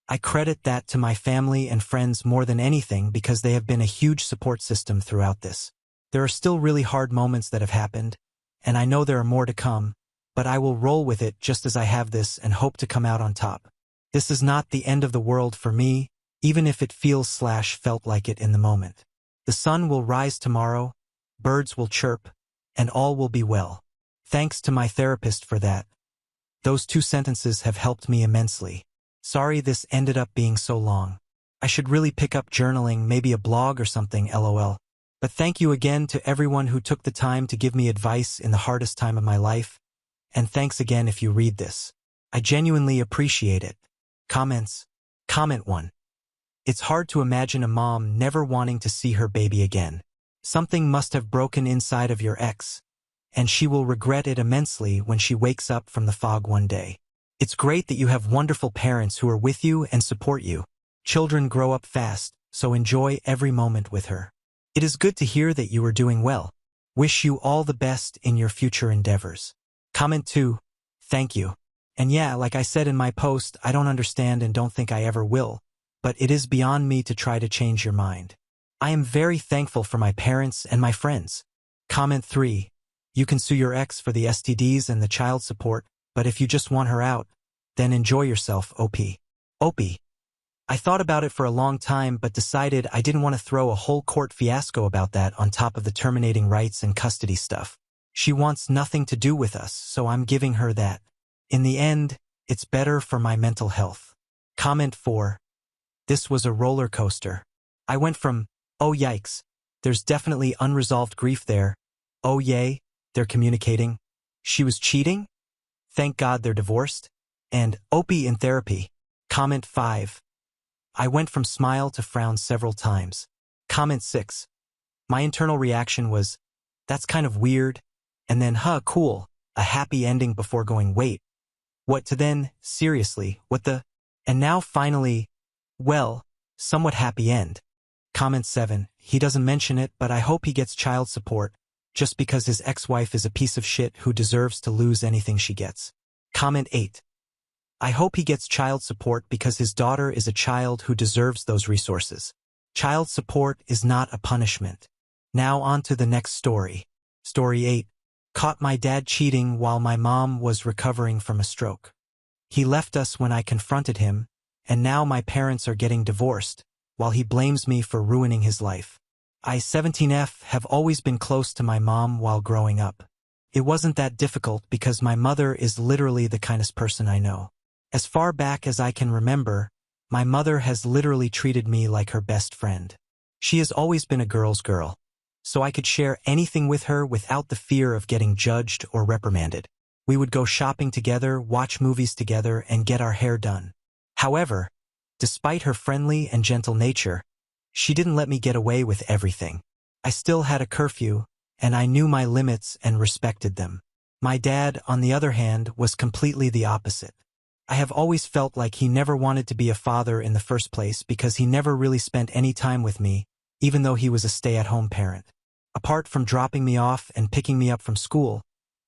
I credit that to my family and friends more than anything because they have been a huge support system throughout this. There are still really hard moments that have happened, and I know there are more to come, but I will roll with it just as I have this and hope to come out on top. This is not the end of the world for me, even if it feels/felt like it in the moment. The sun will rise tomorrow, birds will chirp, and all will be well. Thanks to my therapist for that. Those 2 sentences have helped me immensely. Sorry this ended up being so long. I should really pick up journaling, maybe a blog or something, lol. But thank you again to everyone who took the time to give me advice in the hardest time of my life, and thanks again if you read this. I genuinely appreciate it. Comments. Comment 1. It's hard to imagine a mom never wanting to see her baby again. Something must have broken inside of your ex, and she will regret it immensely when she wakes up from the fog one day. It's great that you have wonderful parents who are with you and support you. Children grow up fast, so enjoy every moment with her. It is good to hear that you are doing well. Wish you all the best in your future endeavors. Comment 2. Thank you. And yeah, like I said in my post, I don't understand and don't think I ever will, but it is beyond me to try to change your mind. I am very thankful for my parents and my friends. Comment 3. You can sue your ex for the STDs and the child support, but if you just want her out, then enjoy yourself, OP. OP. I thought about it for a long time but decided I didn't want to throw a whole court fiasco about that on top of the terminating rights and custody stuff. She wants nothing to do with us, so I'm giving her that. In the end, it's better for my mental health. Comment 4. This was a roller coaster. I went from, oh yikes, there's definitely unresolved grief there, oh yay, they're communicating, she was cheating, thank God they're divorced, and Opie in therapy. Comment 5. I went from smile to frown several times. Comment 6. My internal reaction was, that's kind of weird, and then cool, a happy ending before going wait. What to then, seriously, what the, and now finally, well, somewhat happy end. Comment 7. He doesn't mention it, but I hope he gets child support, just because his ex-wife is a piece of shit who deserves to lose anything she gets. Comment 8. I hope he gets child support because his daughter is a child who deserves those resources. Child support is not a punishment. Now on to the next story. Story 8. Caught my dad cheating while my mom was recovering from a stroke. He left us when I confronted him, and now my parents are getting divorced, while he blames me for ruining his life. I, 17F, have always been close to my mom while growing up. It wasn't that difficult because my mother is literally the kindest person I know. As far back as I can remember, my mother has literally treated me like her best friend. She has always been a girl's girl, so I could share anything with her without the fear of getting judged or reprimanded. We would go shopping together, watch movies together, and get our hair done. However, despite her friendly and gentle nature, she didn't let me get away with everything. I still had a curfew, and I knew my limits and respected them. My dad, on the other hand, was completely the opposite. I have always felt like he never wanted to be a father in the first place because he never really spent any time with me, even though he was a stay-at-home parent. Apart from dropping me off and picking me up from school,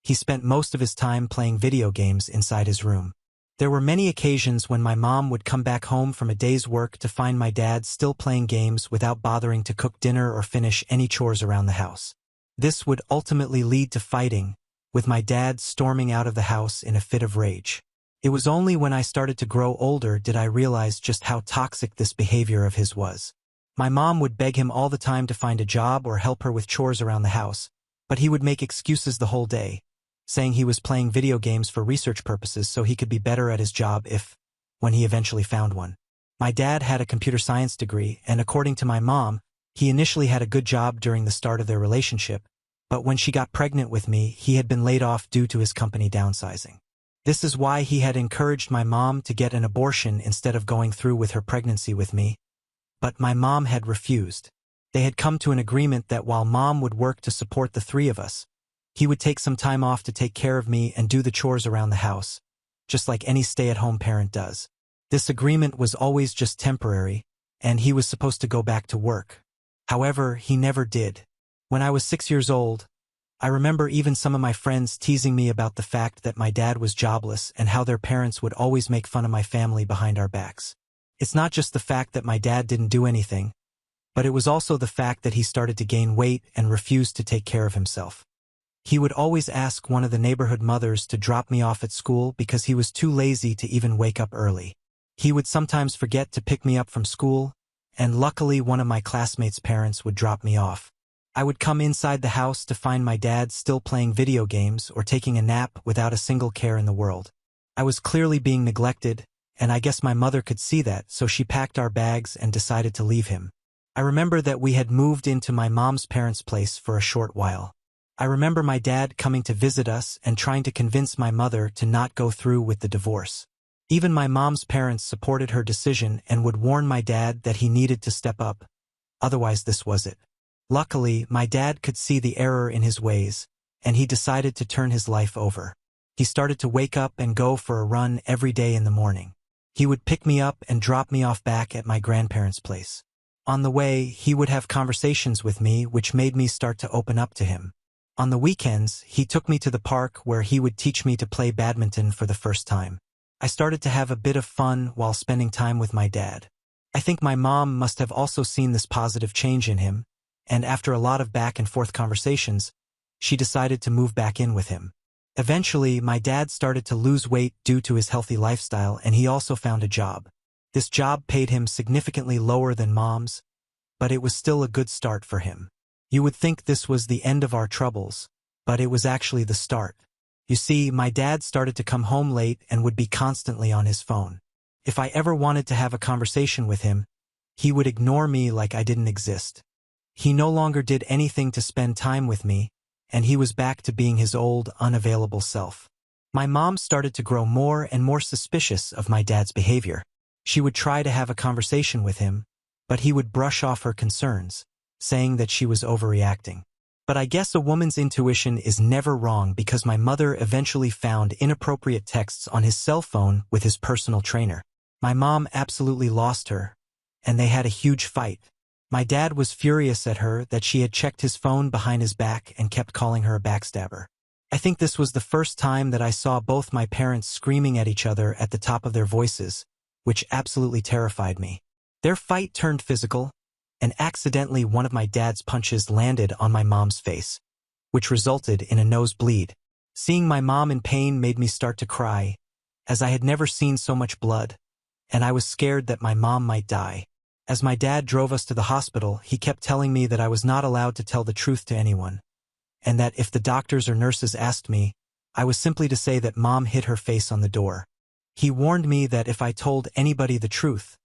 he spent most of his time playing video games inside his room. There were many occasions when my mom would come back home from a day's work to find my dad still playing games without bothering to cook dinner or finish any chores around the house. This would ultimately lead to fighting, with my dad storming out of the house in a fit of rage. It was only when I started to grow older did I realize just how toxic this behavior of his was. My mom would beg him all the time to find a job or help her with chores around the house, but he would make excuses the whole day, saying he was playing video games for research purposes so he could be better at his job when he eventually found one. My dad had a computer science degree, and according to my mom, he initially had a good job during the start of their relationship, but when she got pregnant with me, he had been laid off due to his company downsizing. This is why he had encouraged my mom to get an abortion instead of going through with her pregnancy with me, but my mom had refused. They had come to an agreement that while mom would work to support the three of us, he would take some time off to take care of me and do the chores around the house, just like any stay-at-home parent does. This agreement was always just temporary, and he was supposed to go back to work. However, he never did. When I was 6 years old, I remember even some of my friends teasing me about the fact that my dad was jobless and how their parents would always make fun of my family behind our backs. It's not just the fact that my dad didn't do anything, but it was also the fact that he started to gain weight and refused to take care of himself. He would always ask one of the neighborhood mothers to drop me off at school because he was too lazy to even wake up early. He would sometimes forget to pick me up from school, and luckily one of my classmates' parents would drop me off. I would come inside the house to find my dad still playing video games or taking a nap without a single care in the world. I was clearly being neglected, and I guess my mother could see that, so she packed our bags and decided to leave him. I remember that we had moved into my mom's parents' place for a short while. I remember my dad coming to visit us and trying to convince my mother to not go through with the divorce. Even my mom's parents supported her decision and would warn my dad that he needed to step up. Otherwise, this was it. Luckily, my dad could see the error in his ways, and he decided to turn his life over. He started to wake up and go for a run every day in the morning. He would pick me up and drop me off back at my grandparents' place. On the way, he would have conversations with me which made me start to open up to him. On the weekends, he took me to the park where he would teach me to play badminton for the first time. I started to have a bit of fun while spending time with my dad. I think my mom must have also seen this positive change in him, and after a lot of back-and-forth conversations, she decided to move back in with him. Eventually, my dad started to lose weight due to his healthy lifestyle, and he also found a job. This job paid him significantly lower than Mom's, but it was still a good start for him. You would think this was the end of our troubles, but it was actually the start. You see, my dad started to come home late and would be constantly on his phone. If I ever wanted to have a conversation with him, he would ignore me like I didn't exist. He no longer did anything to spend time with me, and he was back to being his old, unavailable self. My mom started to grow more and more suspicious of my dad's behavior. She would try to have a conversation with him, but he would brush off her concerns, saying that she was overreacting. But I guess a woman's intuition is never wrong, because my mother eventually found inappropriate texts on his cell phone with his personal trainer. My mom absolutely lost her, and they had a huge fight. My dad was furious at her that she had checked his phone behind his back and kept calling her a backstabber. I think this was the first time that I saw both my parents screaming at each other at the top of their voices, which absolutely terrified me. Their fight turned physical, and accidentally one of my dad's punches landed on my mom's face, which resulted in a nosebleed. Seeing my mom in pain made me start to cry, as I had never seen so much blood, and I was scared that my mom might die. As my dad drove us to the hospital, he kept telling me that I was not allowed to tell the truth to anyone, and that if the doctors or nurses asked me, I was simply to say that Mom hit her face on the door. He warned me that if I told anybody the truth,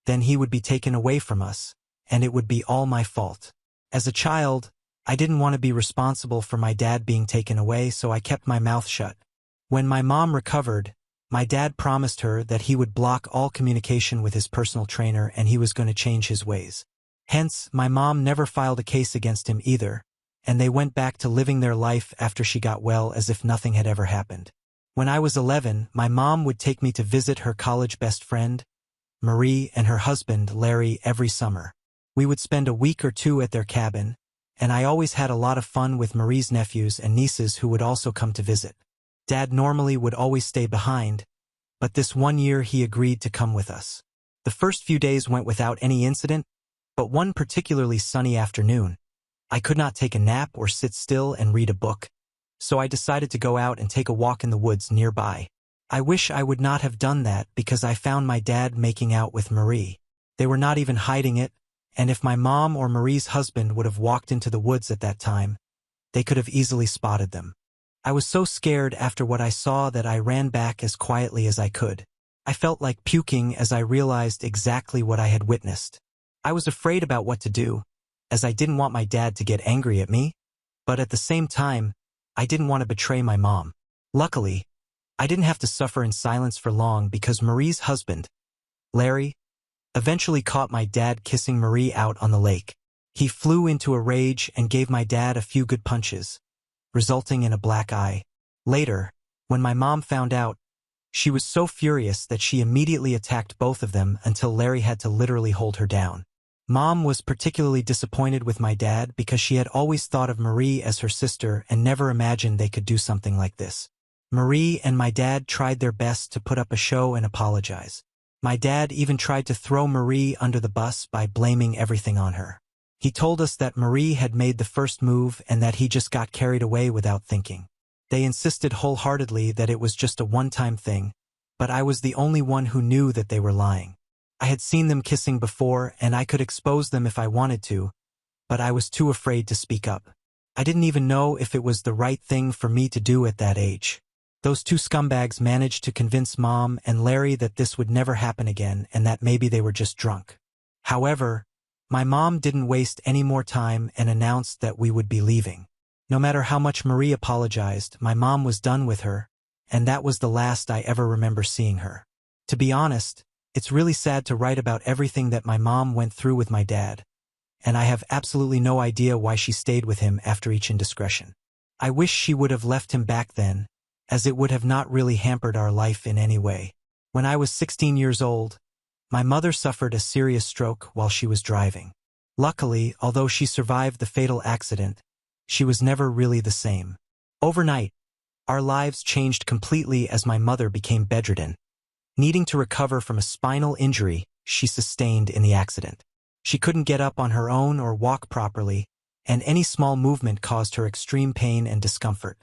then he would be taken away from us, and it would be all my fault. As a child, I didn't want to be responsible for my dad being taken away, so I kept my mouth shut. When my mom recovered, my dad promised her that he would block all communication with his personal trainer and he was going to change his ways. Hence, my mom never filed a case against him either, and they went back to living their life after she got well as if nothing had ever happened. When I was 11, my mom would take me to visit her college best friend, Marie, and her husband, Larry, every summer. We would spend a week or two at their cabin, and I always had a lot of fun with Marie's nephews and nieces who would also come to visit. Dad normally would always stay behind, but this one year he agreed to come with us. The first few days went without any incident, but one particularly sunny afternoon, I could not take a nap or sit still and read a book, so I decided to go out and take a walk in the woods nearby. I wish I would not have done that because I found my dad making out with Marie. They were not even hiding it, and if my mom or Marie's husband would have walked into the woods at that time, they could have easily spotted them. I was so scared after what I saw that I ran back as quietly as I could. I felt like puking as I realized exactly what I had witnessed. I was afraid about what to do, as I didn't want my dad to get angry at me, but at the same time, I didn't want to betray my mom. Luckily, I didn't have to suffer in silence for long because Marie's husband, Larry, eventually caught my dad kissing Marie out on the lake. He flew into a rage and gave my dad a few good punches, resulting in a black eye. Later, when my mom found out, she was so furious that she immediately attacked both of them until Larry had to literally hold her down. Mom was particularly disappointed with my dad because she had always thought of Marie as her sister and never imagined they could do something like this. Marie and my dad tried their best to put up a show and apologize. My dad even tried to throw Marie under the bus by blaming everything on her. He told us that Marie had made the first move and that he just got carried away without thinking. They insisted wholeheartedly that it was just a one-time thing, but I was the only one who knew that they were lying. I had seen them kissing before and I could expose them if I wanted to, but I was too afraid to speak up. I didn't even know if it was the right thing for me to do at that age. Those two scumbags managed to convince Mom and Larry that this would never happen again and that maybe they were just drunk. However, my mom didn't waste any more time and announced that we would be leaving. No matter how much Marie apologized, my mom was done with her, and that was the last I ever remember seeing her. To be honest, it's really sad to write about everything that my mom went through with my dad, and I have absolutely no idea why she stayed with him after each indiscretion. I wish she would have left him back then, as it would have not really hampered our life in any way. When I was 16 years old, my mother suffered a serious stroke while she was driving. Luckily, although she survived the fatal accident, she was never really the same. Overnight, our lives changed completely as my mother became bedridden, needing to recover from a spinal injury she sustained in the accident. She couldn't get up on her own or walk properly, and any small movement caused her extreme pain and discomfort.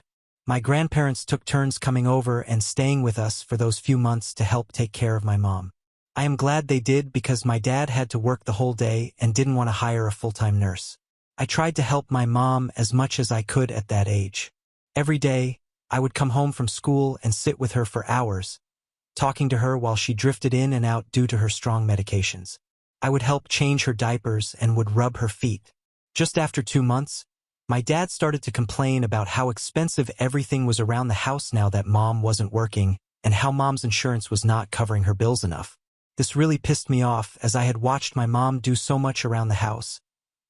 My grandparents took turns coming over and staying with us for those few months to help take care of my mom. I am glad they did because my dad had to work the whole day and didn't want to hire a full-time nurse. I tried to help my mom as much as I could at that age. Every day, I would come home from school and sit with her for hours, talking to her while she drifted in and out due to her strong medications. I would help change her diapers and would rub her feet. Just after 2 months, my dad started to complain about how expensive everything was around the house now that mom wasn't working and how mom's insurance was not covering her bills enough. This really pissed me off as I had watched my mom do so much around the house,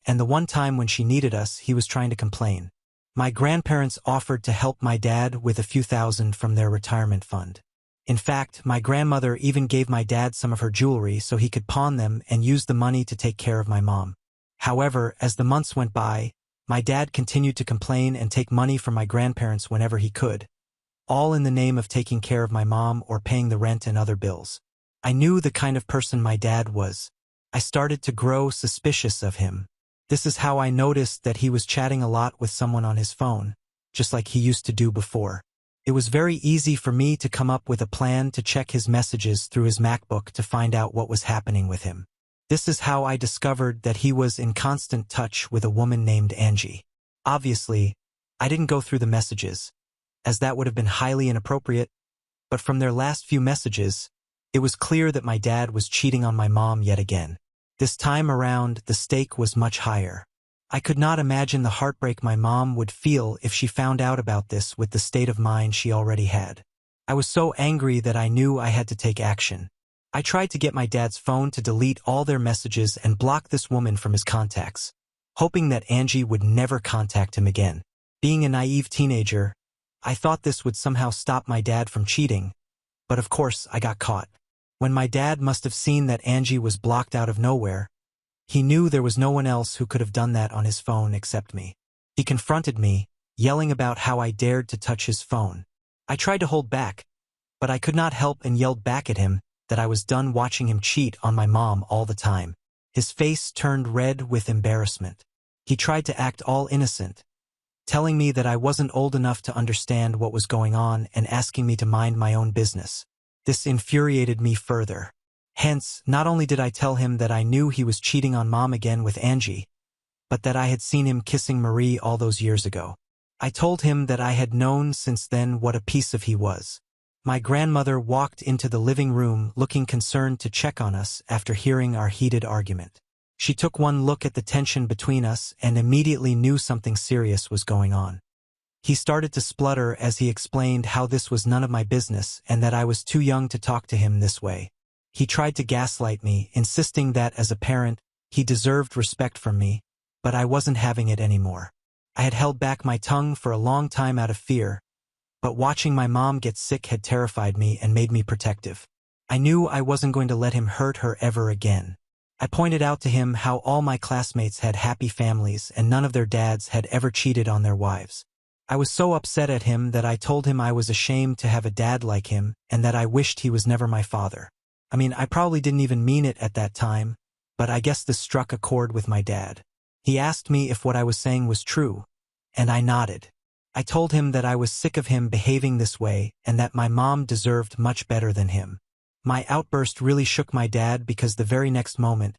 and the one time when she needed us, he was trying to complain. My grandparents offered to help my dad with a few thousand from their retirement fund. In fact, my grandmother even gave my dad some of her jewelry so he could pawn them and use the money to take care of my mom. However, as the months went by, my dad continued to complain and take money from my grandparents whenever he could, all in the name of taking care of my mom or paying the rent and other bills. I knew the kind of person my dad was. I started to grow suspicious of him. This is how I noticed that he was chatting a lot with someone on his phone, just like he used to do before. It was very easy for me to come up with a plan to check his messages through his MacBook to find out what was happening with him. This is how I discovered that he was in constant touch with a woman named Angie. Obviously, I didn't go through the messages, as that would have been highly inappropriate, but from their last few messages, it was clear that my dad was cheating on my mom yet again. This time around, the stake was much higher. I could not imagine the heartbreak my mom would feel if she found out about this with the state of mind she already had. I was so angry that I knew I had to take action. I tried to get my dad's phone to delete all their messages and block this woman from his contacts, hoping that Angie would never contact him again. Being a naive teenager, I thought this would somehow stop my dad from cheating, but of course I got caught. When my dad must have seen that Angie was blocked out of nowhere, he knew there was no one else who could have done that on his phone except me. He confronted me, yelling about how I dared to touch his phone. I tried to hold back, but I could not help and yelled back at him that I was done watching him cheat on my mom all the time. His face turned red with embarrassment. He tried to act all innocent, telling me that I wasn't old enough to understand what was going on and asking me to mind my own business. This infuriated me further. Hence, not only did I tell him that I knew he was cheating on mom again with Angie, but that I had seen him kissing Marie all those years ago. I told him that I had known since then what a piece of he was. My grandmother walked into the living room looking concerned to check on us after hearing our heated argument. She took one look at the tension between us and immediately knew something serious was going on. He started to splutter as he explained how this was none of my business and that I was too young to talk to him this way. He tried to gaslight me, insisting that as a parent, he deserved respect from me, but I wasn't having it anymore. I had held back my tongue for a long time out of fear, but watching my mom get sick had terrified me and made me protective. I knew I wasn't going to let him hurt her ever again. I pointed out to him how all my classmates had happy families and none of their dads had ever cheated on their wives. I was so upset at him that I told him I was ashamed to have a dad like him and that I wished he was never my father. I mean, I probably didn't even mean it at that time, but I guess this struck a chord with my dad. He asked me if what I was saying was true, and I nodded. I told him that I was sick of him behaving this way and that my mom deserved much better than him. My outburst really shook my dad because the very next moment,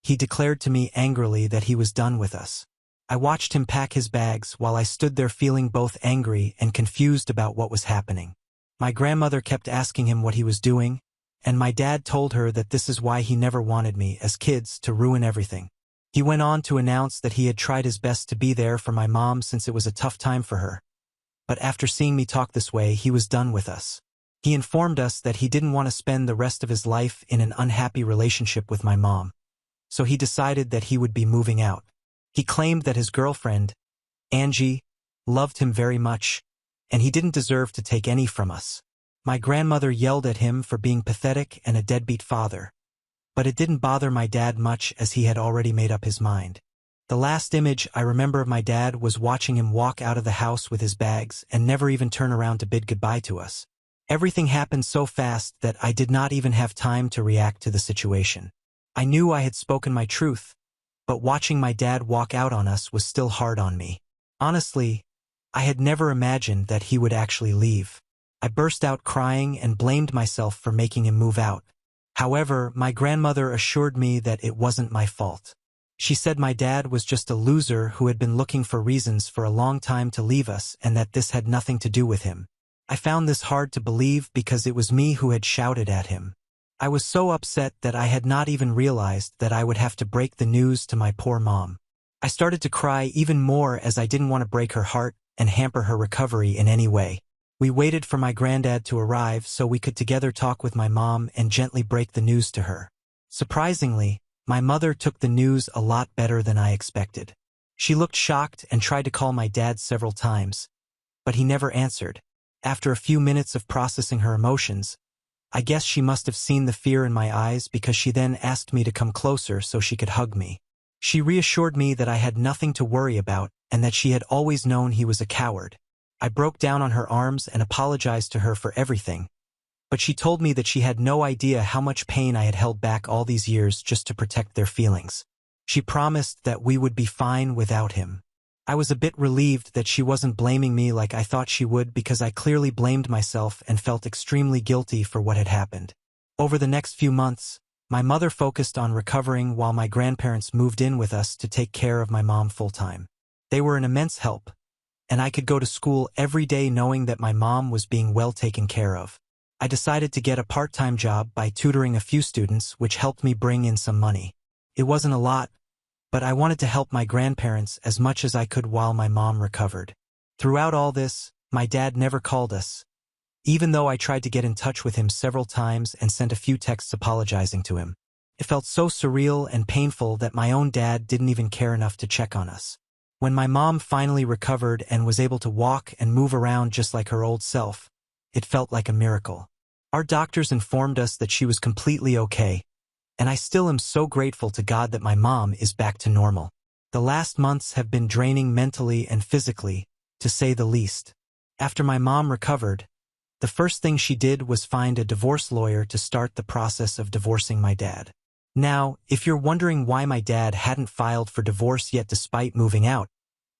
he declared to me angrily that he was done with us. I watched him pack his bags while I stood there feeling both angry and confused about what was happening. My grandmother kept asking him what he was doing, and my dad told her that this is why he never wanted me, as kids, to ruin everything. He went on to announce that he had tried his best to be there for my mom since it was a tough time for her. But after seeing me talk this way, he was done with us. He informed us that he didn't want to spend the rest of his life in an unhappy relationship with my mom, so he decided that he would be moving out. He claimed that his girlfriend, Angie, loved him very much, and he didn't deserve to take any from us. My grandmother yelled at him for being pathetic and a deadbeat father, but it didn't bother my dad much as he had already made up his mind. The last image I remember of my dad was watching him walk out of the house with his bags and never even turn around to bid goodbye to us. Everything happened so fast that I did not even have time to react to the situation. I knew I had spoken my truth, but watching my dad walk out on us was still hard on me. Honestly, I had never imagined that he would actually leave. I burst out crying and blamed myself for making him move out. However, my grandmother assured me that it wasn't my fault. She said my dad was just a loser who had been looking for reasons for a long time to leave us and that this had nothing to do with him. I found this hard to believe because it was me who had shouted at him. I was so upset that I had not even realized that I would have to break the news to my poor mom. I started to cry even more as I didn't want to break her heart and hamper her recovery in any way. We waited for my granddad to arrive so we could together talk with my mom and gently break the news to her. Surprisingly, my mother took the news a lot better than I expected. She looked shocked and tried to call my dad several times, but he never answered. After a few minutes of processing her emotions, I guess she must have seen the fear in my eyes because she then asked me to come closer so she could hug me. She reassured me that I had nothing to worry about and that she had always known he was a coward. I broke down on her arms and apologized to her for everything, but she told me that she had no idea how much pain I had held back all these years just to protect their feelings. She promised that we would be fine without him. I was a bit relieved that she wasn't blaming me like I thought she would because I clearly blamed myself and felt extremely guilty for what had happened. Over the next few months, my mother focused on recovering while my grandparents moved in with us to take care of my mom full-time. They were an immense help, and I could go to school every day knowing that my mom was being well taken care of. I decided to get a part-time job by tutoring a few students, which helped me bring in some money. It wasn't a lot, but I wanted to help my grandparents as much as I could while my mom recovered. Throughout all this, my dad never called us, even though I tried to get in touch with him several times and sent a few texts apologizing to him. It felt so surreal and painful that my own dad didn't even care enough to check on us. When my mom finally recovered and was able to walk and move around just like her old self, it felt like a miracle. Our doctors informed us that she was completely okay, and I still am so grateful to God that my mom is back to normal. The last months have been draining mentally and physically, to say the least. After my mom recovered, the first thing she did was find a divorce lawyer to start the process of divorcing my dad. Now, if you're wondering why my dad hadn't filed for divorce yet despite moving out,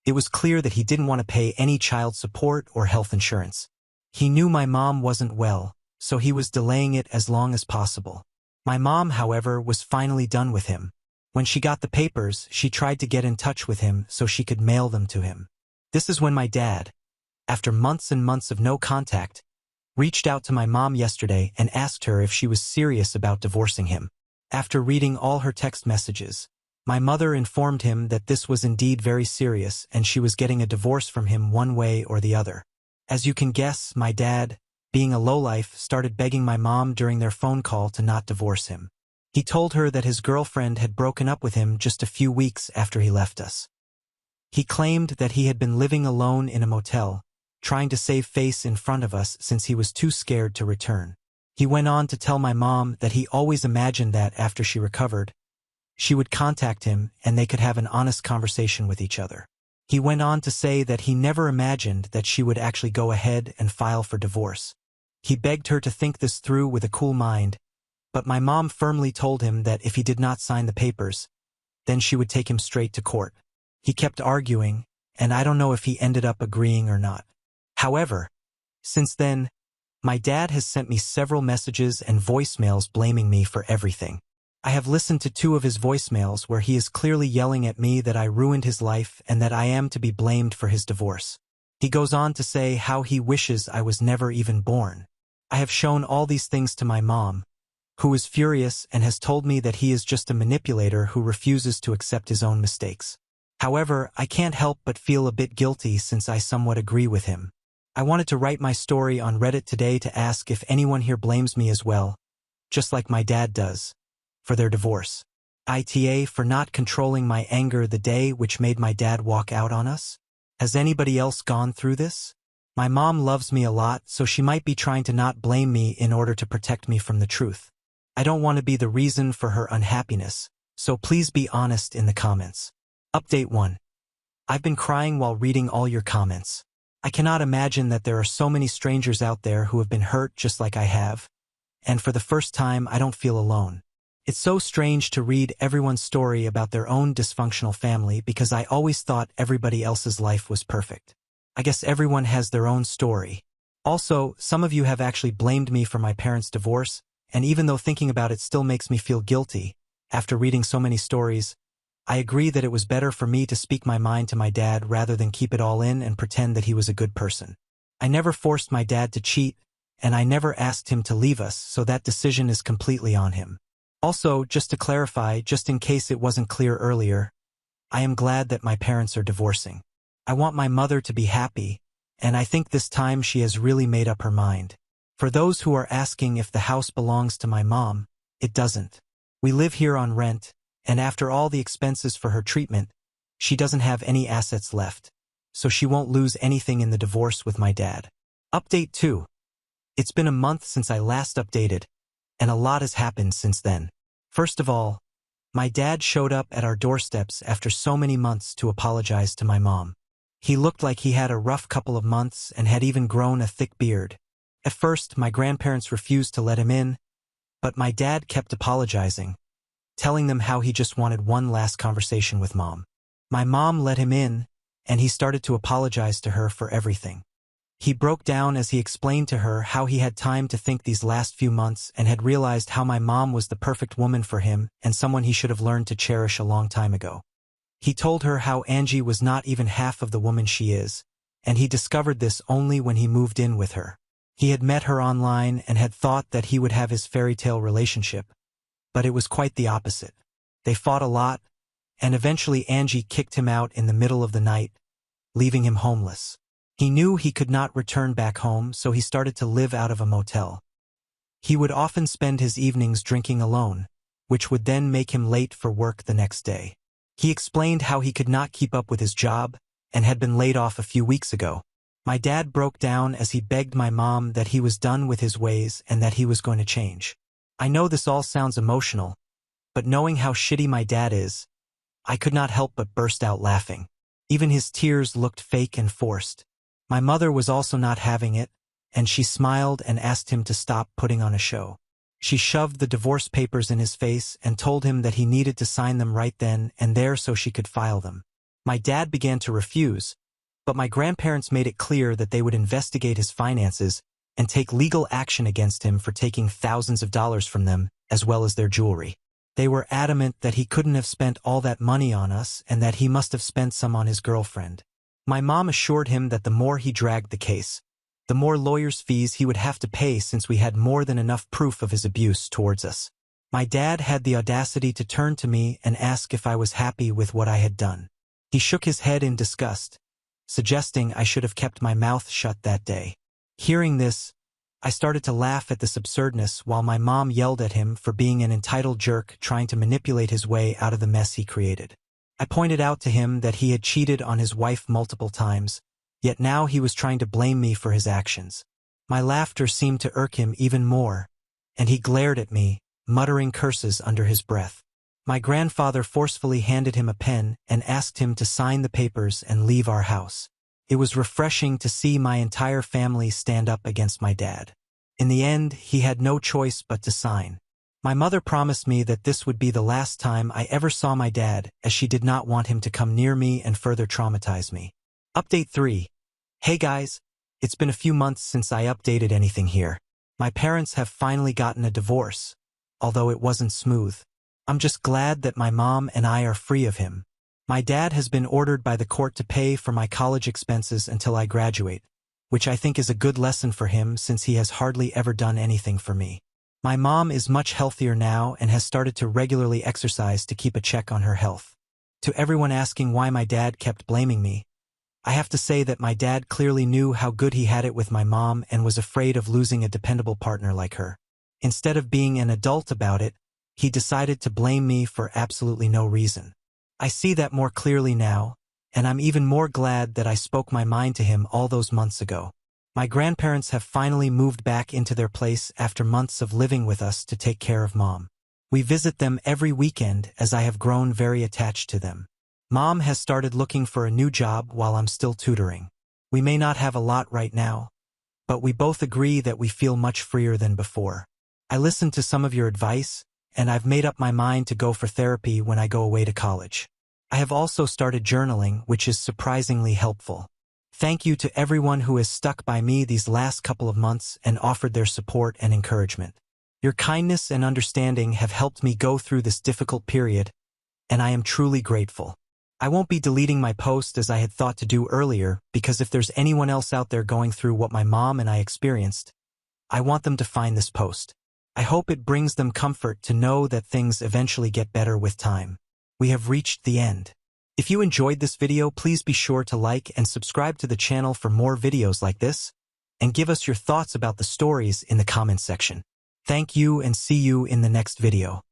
it was clear that he didn't want to pay any child support or health insurance. He knew my mom wasn't well, so he was delaying it as long as possible. My mom, however, was finally done with him. When she got the papers, she tried to get in touch with him so she could mail them to him. This is when my dad, after months and months of no contact, reached out to my mom yesterday and asked her if she was serious about divorcing him. After reading all her text messages, my mother informed him that this was indeed very serious and she was getting a divorce from him one way or the other. As you can guess, my dad, being a lowlife, started begging my mom during their phone call to not divorce him. He told her that his girlfriend had broken up with him just a few weeks after he left us. He claimed that he had been living alone in a motel, trying to save face in front of us since he was too scared to return. He went on to tell my mom that he always imagined that after she recovered, she would contact him and they could have an honest conversation with each other. He went on to say that he never imagined that she would actually go ahead and file for divorce. He begged her to think this through with a cool mind, but my mom firmly told him that if he did not sign the papers, then she would take him straight to court. He kept arguing, and I don't know if he ended up agreeing or not. However, since then, my dad has sent me several messages and voicemails blaming me for everything. I have listened to 2 of his voicemails where he is clearly yelling at me that I ruined his life and that I am to be blamed for his divorce. He goes on to say how he wishes I was never even born. I have shown all these things to my mom, who is furious and has told me that he is just a manipulator who refuses to accept his own mistakes. However, I can't help but feel a bit guilty since I somewhat agree with him. I wanted to write my story on Reddit today to ask if anyone here blames me as well, just like my dad does, for their divorce. Ita for not controlling my anger the day which made my dad walk out on us? Has anybody else gone through this? My mom loves me a lot, so she might be trying to not blame me in order to protect me from the truth. I don't want to be the reason for her unhappiness, so please be honest in the comments. Update 1. I've been crying while reading all your comments. I cannot imagine that there are so many strangers out there who have been hurt just like I have, and for the first time I don't feel alone. It's so strange to read everyone's story about their own dysfunctional family because I always thought everybody else's life was perfect. I guess everyone has their own story. Also, some of you have actually blamed me for my parents' divorce, and even though thinking about it still makes me feel guilty, after reading so many stories, I agree that it was better for me to speak my mind to my dad rather than keep it all in and pretend that he was a good person. I never forced my dad to cheat, and I never asked him to leave us, so that decision is completely on him. Also, just to clarify, just in case it wasn't clear earlier, I am glad that my parents are divorcing. I want my mother to be happy, and I think this time she has really made up her mind. For those who are asking if the house belongs to my mom, it doesn't. We live here on rent, and after all the expenses for her treatment, she doesn't have any assets left, so she won't lose anything in the divorce with my dad. Update 2. It's been a month since I last updated, and a lot has happened since then. First of all, my dad showed up at our doorsteps after so many months to apologize to my mom. He looked like he had a rough couple of months and had even grown a thick beard. At first, my grandparents refused to let him in, but my dad kept apologizing, telling them how he just wanted one last conversation with Mom. My mom let him in, and he started to apologize to her for everything. He broke down as he explained to her how he had time to think these last few months and had realized how my mom was the perfect woman for him and someone he should have learned to cherish a long time ago. He told her how Angie was not even half of the woman she is, and he discovered this only when he moved in with her. He had met her online and had thought that he would have his fairy tale relationship, but it was quite the opposite. They fought a lot, and eventually Angie kicked him out in the middle of the night, leaving him homeless. He knew he could not return back home, so he started to live out of a motel. He would often spend his evenings drinking alone, which would then make him late for work the next day. He explained how he could not keep up with his job and had been laid off a few weeks ago. My dad broke down as he begged my mom that he was done with his ways and that he was going to change. I know this all sounds emotional, but knowing how shitty my dad is, I could not help but burst out laughing. Even his tears looked fake and forced. My mother was also not having it, and she smiled and asked him to stop putting on a show. She shoved the divorce papers in his face and told him that he needed to sign them right then and there so she could file them. My dad began to refuse, but my grandparents made it clear that they would investigate his finances and take legal action against him for taking thousands of dollars from them, as well as their jewelry. They were adamant that he couldn't have spent all that money on us and that he must have spent some on his girlfriend. My mom assured him that the more he dragged the case, the more lawyers' fees he would have to pay since we had more than enough proof of his abuse towards us. My dad had the audacity to turn to me and ask if I was happy with what I had done. He shook his head in disgust, suggesting I should have kept my mouth shut that day. Hearing this, I started to laugh at this absurdness while my mom yelled at him for being an entitled jerk trying to manipulate his way out of the mess he created. I pointed out to him that he had cheated on his wife multiple times, yet now he was trying to blame me for his actions. My laughter seemed to irk him even more, and he glared at me, muttering curses under his breath. My grandfather forcefully handed him a pen and asked him to sign the papers and leave our house. It was refreshing to see my entire family stand up against my dad. In the end, he had no choice but to sign. My mother promised me that this would be the last time I ever saw my dad, as she did not want him to come near me and further traumatize me. Update 3. Hey guys, it's been a few months since I updated anything here. My parents have finally gotten a divorce, although it wasn't smooth. I'm just glad that my mom and I are free of him. My dad has been ordered by the court to pay for my college expenses until I graduate, which I think is a good lesson for him since he has hardly ever done anything for me. My mom is much healthier now and has started to regularly exercise to keep a check on her health. To everyone asking why my dad kept blaming me, I have to say that my dad clearly knew how good he had it with my mom and was afraid of losing a dependable partner like her. Instead of being an adult about it, he decided to blame me for absolutely no reason. I see that more clearly now, and I'm even more glad that I spoke my mind to him all those months ago. My grandparents have finally moved back into their place after months of living with us to take care of Mom. We visit them every weekend as I have grown very attached to them. Mom has started looking for a new job while I'm still tutoring. We may not have a lot right now, but we both agree that we feel much freer than before. I listened to some of your advice, and I've made up my mind to go for therapy when I go away to college. I have also started journaling, which is surprisingly helpful. Thank you to everyone who has stuck by me these last couple of months and offered their support and encouragement. Your kindness and understanding have helped me go through this difficult period, and I am truly grateful. I won't be deleting my post as I had thought to do earlier, because if there's anyone else out there going through what my mom and I experienced, I want them to find this post. I hope it brings them comfort to know that things eventually get better with time. We have reached the end. If you enjoyed this video, please be sure to like and subscribe to the channel for more videos like this, and give us your thoughts about the stories in the comments section. Thank you and see you in the next video.